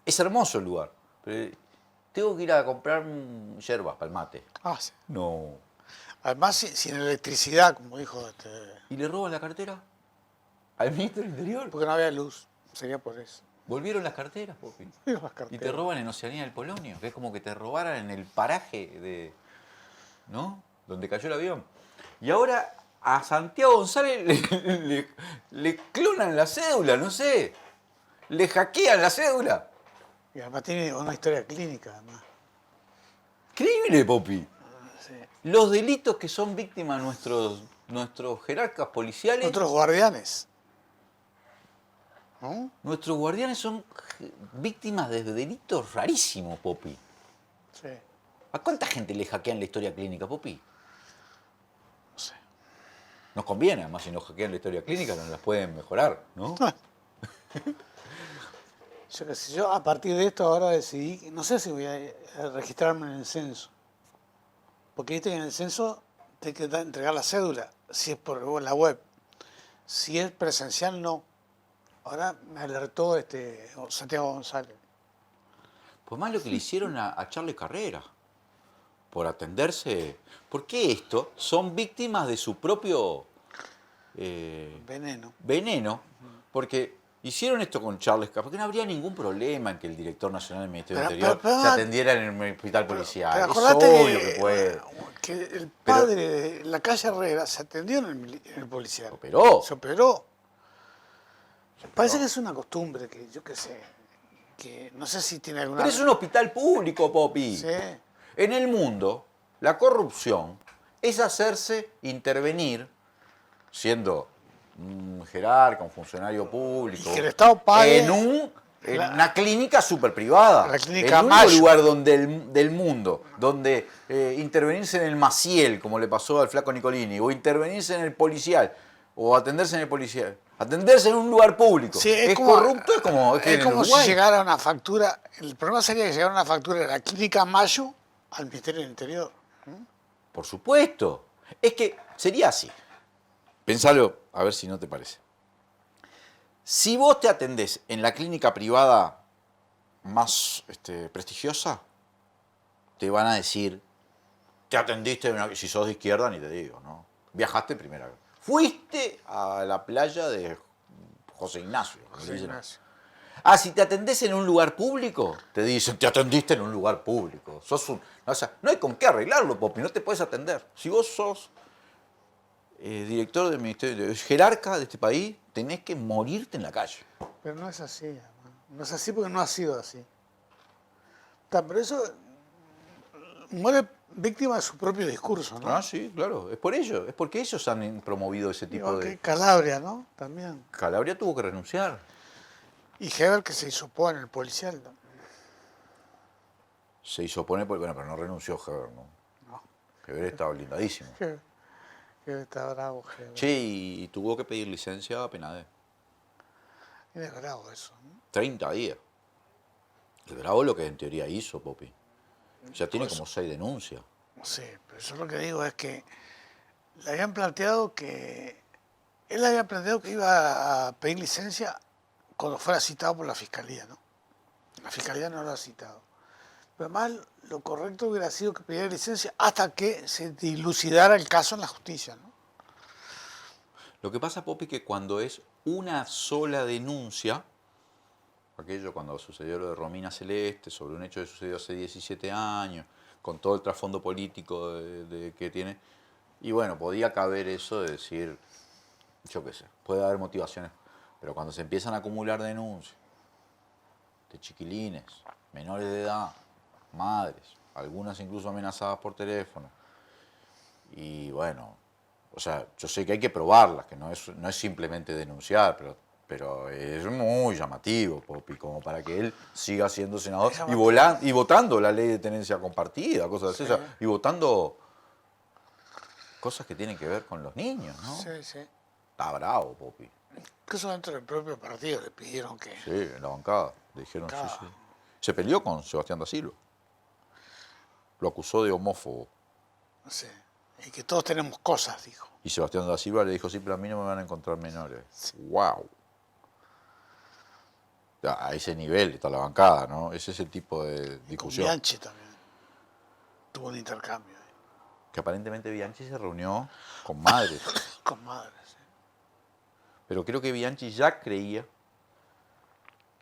Es hermoso el lugar, pero tengo que ir a comprar yerbas para el mate. Ah, sí. No. Además, sin electricidad, como dijo... ¿Y le roban la cartera al ministro del Interior? Porque no había luz, sería por eso. ¿Volvieron las carteras, Popi? Y te roban en Oceanía del Polonio, que es como que te robaran en el paraje ¿no? Donde cayó el avión. Y ahora a Santiago González le clonan la cédula, no sé. Le hackean la cédula. Y además tiene una historia clínica, además. Increíble, Popi. Sí. Los delitos que son víctimas nuestros jerarcas policiales. Otros guardianes. ¿No? Nuestros guardianes son víctimas de delitos rarísimos, Popi. Sí. ¿A cuánta gente le hackean la historia clínica, Popi? No sé. Nos conviene, además, si nos hackean la historia clínica, nos las pueden mejorar, ¿no? Yo qué sé, yo a partir de esto ahora decidí, no sé si voy a registrarme en el censo. Porque viste que en el censo te que entregar la cédula, si es por la web. Si es presencial, no. Ahora me alertó Santiago González. Pues más lo que le hicieron a Charles Carrera, por atenderse. ¿Por qué esto? Son víctimas de su propio veneno, porque hicieron esto con Charles Carrera, porque no habría ningún problema en que el director nacional del Ministerio del Interior se atendiera en el hospital policial. Pero es acordate obvio que puede. Que el padre de la calle Herrera se atendió en el policial. Se operó. Parece que es una costumbre que yo qué sé, que no sé si tiene alguna... Pero es un hospital público, Popi. Sí. En el mundo, la corrupción es hacerse intervenir, siendo un jerarca, un funcionario público, y que el Estado pague en una clínica súper privada. La clínica el único Mayo. lugar del mundo donde intervenirse en el Maciel, como le pasó al flaco Nicolini, o intervenirse en el policial, o atenderse en el policial, atenderse en un lugar público. Sí, es corrupto, es como si llegara una factura. El problema sería que llegara una factura de la clínica Mayo al Ministerio del Interior. Por supuesto. Es que sería así. Pensalo, a ver si no te parece. Si vos te atendés en la clínica privada más prestigiosa, te van a decir, te atendiste, si sos de izquierda, ni te digo, ¿no? Viajaste primera vez. Fuiste a la playa de José Ignacio. Ah, si te atendés en un lugar público, te dicen, te atendiste en un lugar público. O sea, no hay con qué arreglarlo, Popi, no te puedes atender. Si vos sos director del ministerio, jerarca de este país, tenés que morirte en la calle. Pero no es así, hermano. No es así porque no ha sido así. Pero eso muere víctima de su propio discurso, ¿no? Ah, sí, claro. Es por ello. Es porque ellos han promovido ese tipo de... Calabria, ¿no? También. Calabria tuvo que renunciar. Y Heber que se hisopó en el policial, ¿no? Se hisopone, bueno, pero no renunció Heber, ¿no? No. Heber estaba blindadísimo. Heber está bravo, Heber. Che, y tuvo que pedir licencia a Penade. Es bravo eso, ¿no? 30 días. El bravo lo que en teoría hizo, Popi. Ya tiene como 6 denuncias. Sí, pero yo lo que digo es que le habían planteado que... Él había planteado que iba a pedir licencia cuando fuera citado por la Fiscalía, ¿no? La Fiscalía no lo ha citado. Pero además lo correcto hubiera sido que pidiera licencia hasta que se dilucidara el caso en la justicia, ¿no? Lo que pasa, Popi, que cuando es una sola denuncia, aquello cuando sucedió lo de Romina Celeste, sobre un hecho que sucedió hace 17 años, con todo el trasfondo político que tiene, y bueno, podía caber eso de decir, yo qué sé, puede haber motivaciones, pero cuando se empiezan a acumular denuncias de chiquilines, menores de edad, madres, algunas incluso amenazadas por teléfono, y bueno, o sea, yo sé que hay que probarlas, que no es simplemente denunciar, pero es muy llamativo, Popi, como para que él siga siendo senador y votando la ley de tenencia compartida, cosas así, Sí. o sea, y votando cosas que tienen que ver con los niños, ¿no? Sí, sí. Está bravo, Popi. Incluso dentro del propio partido le pidieron que... Sí, en la bancada. Le dijeron, Claro. sí. Se peleó con Sebastián da Silva. Lo acusó de homófobo. Sí. Y que todos tenemos cosas, dijo. Y Sebastián da Silva le dijo, sí, pero a mí no me van a encontrar menores. ¡Wow! A ese nivel está la bancada, ¿no? Es ese tipo de discusión. Bianchi también. Tuvo un intercambio. Que aparentemente Bianchi se reunió con madres. Con madres. Sí. Pero creo que Bianchi ya creía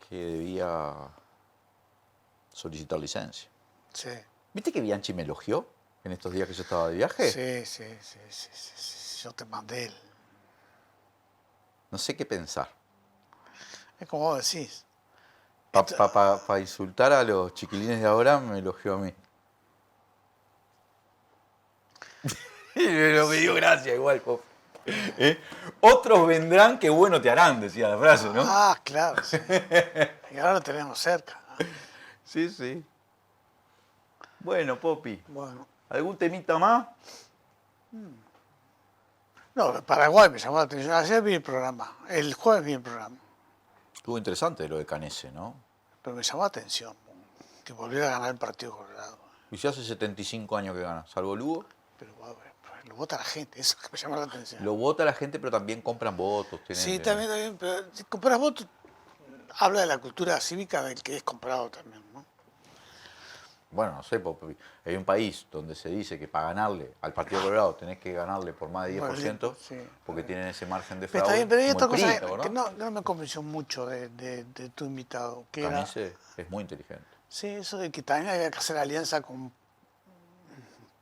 que debía solicitar licencia. Sí. ¿Viste que Bianchi me elogió en estos días que yo estaba de viaje? Sí. Yo te mandé el... No sé qué pensar. Es como vos decís. Para insultar a los chiquilines de ahora me elogió a mí. Pero me dio gracia igual, Popi. Otros vendrán que bueno te harán, decía la frase, ¿no? Ah, claro, sí. Y ahora lo tenemos cerca. Sí, sí. Bueno, Popi. Bueno. ¿Algún temita más? No, Paraguay me llamó la atención. Ayer vi el programa, el jueves vi el programa. Estuvo interesante lo de Canese, ¿no? Pero me llamó la atención que volviera a ganar el Partido Colorado. Y ya hace 75 años que gana, salvo Lugo. Pero lo vota la gente, eso es lo que me llamó la atención. Lo vota la gente, pero también compran votos. Sí, también, pero si compras votos, habla de la cultura cívica del que es comprado también, ¿no? Bueno, no sé, Popi. Hay un país donde se dice que para ganarle al Partido Colorado tenés que ganarle por más de 10%, sí. porque tienen ese margen de Pero fraude. está bien, pero hay otra como el cosa PRI, que no me convenció mucho de tu invitado. Que era, Canese es muy inteligente. sí, eso de que también había que hacer alianza con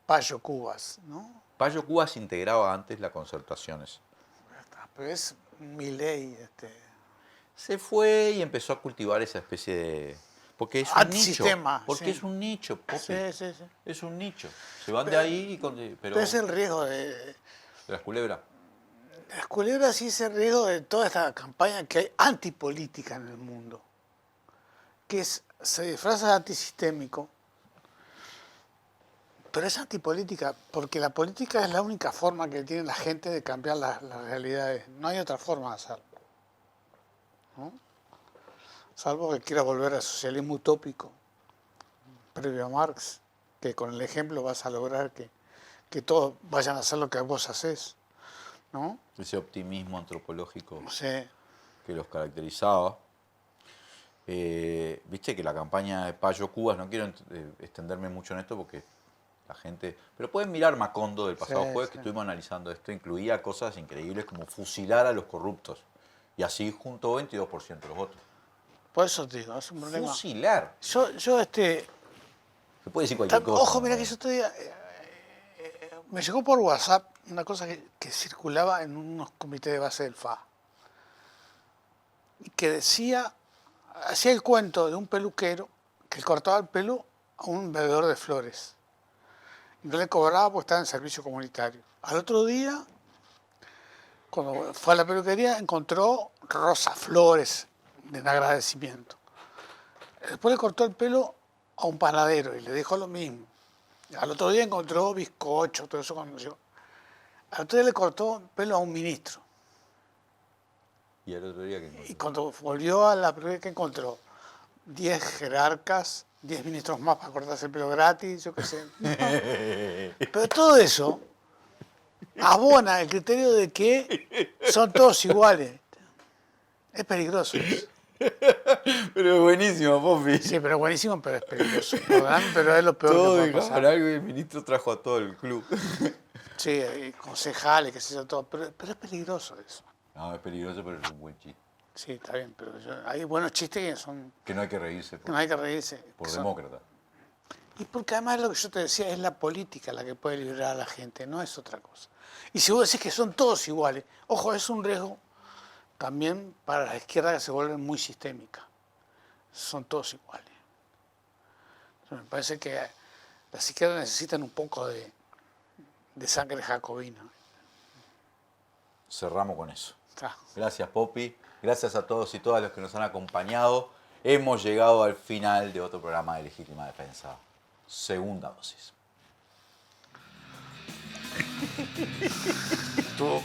Payo Cubas, ¿no? Payo Cubas integraba antes las concertaciones. Pero es Milei. Se fue y empezó a cultivar esa especie de... Porque es un Antisistema, nicho. Porque sí. es un nicho, Popi. Sí, sí, sí. Es un nicho. Se van de ahí y... Pero es el riesgo de ¿De las culebras? las culebras, sí, es el riesgo de toda esta campaña que hay antipolítica en el mundo. Que se disfraza de antisistémico, pero es antipolítica, porque la política es la única forma que tiene la gente de cambiar las realidades. No hay otra forma de hacerlo, ¿no? Salvo que quiera volver al socialismo utópico, previo a Marx, que con el ejemplo vas a lograr que todos vayan a hacer lo que vos haces, ¿no? Ese optimismo antropológico Sí. que los caracterizaba. Viste que la campaña de Payo Cubas, no quiero extenderme mucho en esto porque la gente... Pero pueden mirar Macondo del pasado Sí, jueves, sí. que estuvimos analizando esto, incluía cosas increíbles como fusilar a los corruptos. Y así juntó 22% de los votos. Por eso te digo, es un problema. Fusilar. Yo Se puede decir cualquier cosa. Ojo, ¿no? mira que yo estoy... me llegó por WhatsApp una cosa que circulaba en unos comités de base del FA. Y que decía, hacía el cuento de un peluquero que cortaba el pelo a un vendedor de flores. Y no le cobraba porque estaba en servicio comunitario. Al otro día, cuando fue a la peluquería, encontró rosas, flores en agradecimiento. Después le cortó el pelo a un panadero y le dijo lo mismo. Al otro día encontró bizcocho, todo eso conoció. Al otro día le cortó el pelo a un ministro. Y al otro día que... Y cuando volvió a la peluquería, ¿qué encontró? 10 jerarcas, 10 ministros más para cortarse el pelo gratis, yo qué sé. No. Pero todo eso abona el criterio de que son todos iguales. Es peligroso eso. Pero es buenísimo, Popi. Sí, pero buenísimo, pero es peligroso. Pero es lo peor Todo que puede dejaban pasar. algo y el ministro trajo a todo el club. Sí, y concejales, qué sé yo, todo. Pero es peligroso eso. No, es peligroso, pero es un buen chiste. Sí, está bien, pero hay buenos chistes que son... Que no hay que reírse. Que no hay que reírse. Por que son- demócrata. Y porque además lo que yo te decía es la política la que puede liberar a la gente, no es otra cosa. Y si vos decís que son todos iguales, ojo, es un riesgo también para la izquierda que se vuelve muy sistémica. Son todos iguales. Me parece que las izquierdas necesitan un poco de sangre jacobina. Cerramos con eso. Está. Gracias, Popi. Gracias a todos y todas los que nos han acompañado. Hemos llegado al final de otro programa de Legítima Defensa. Segunda dosis. Tú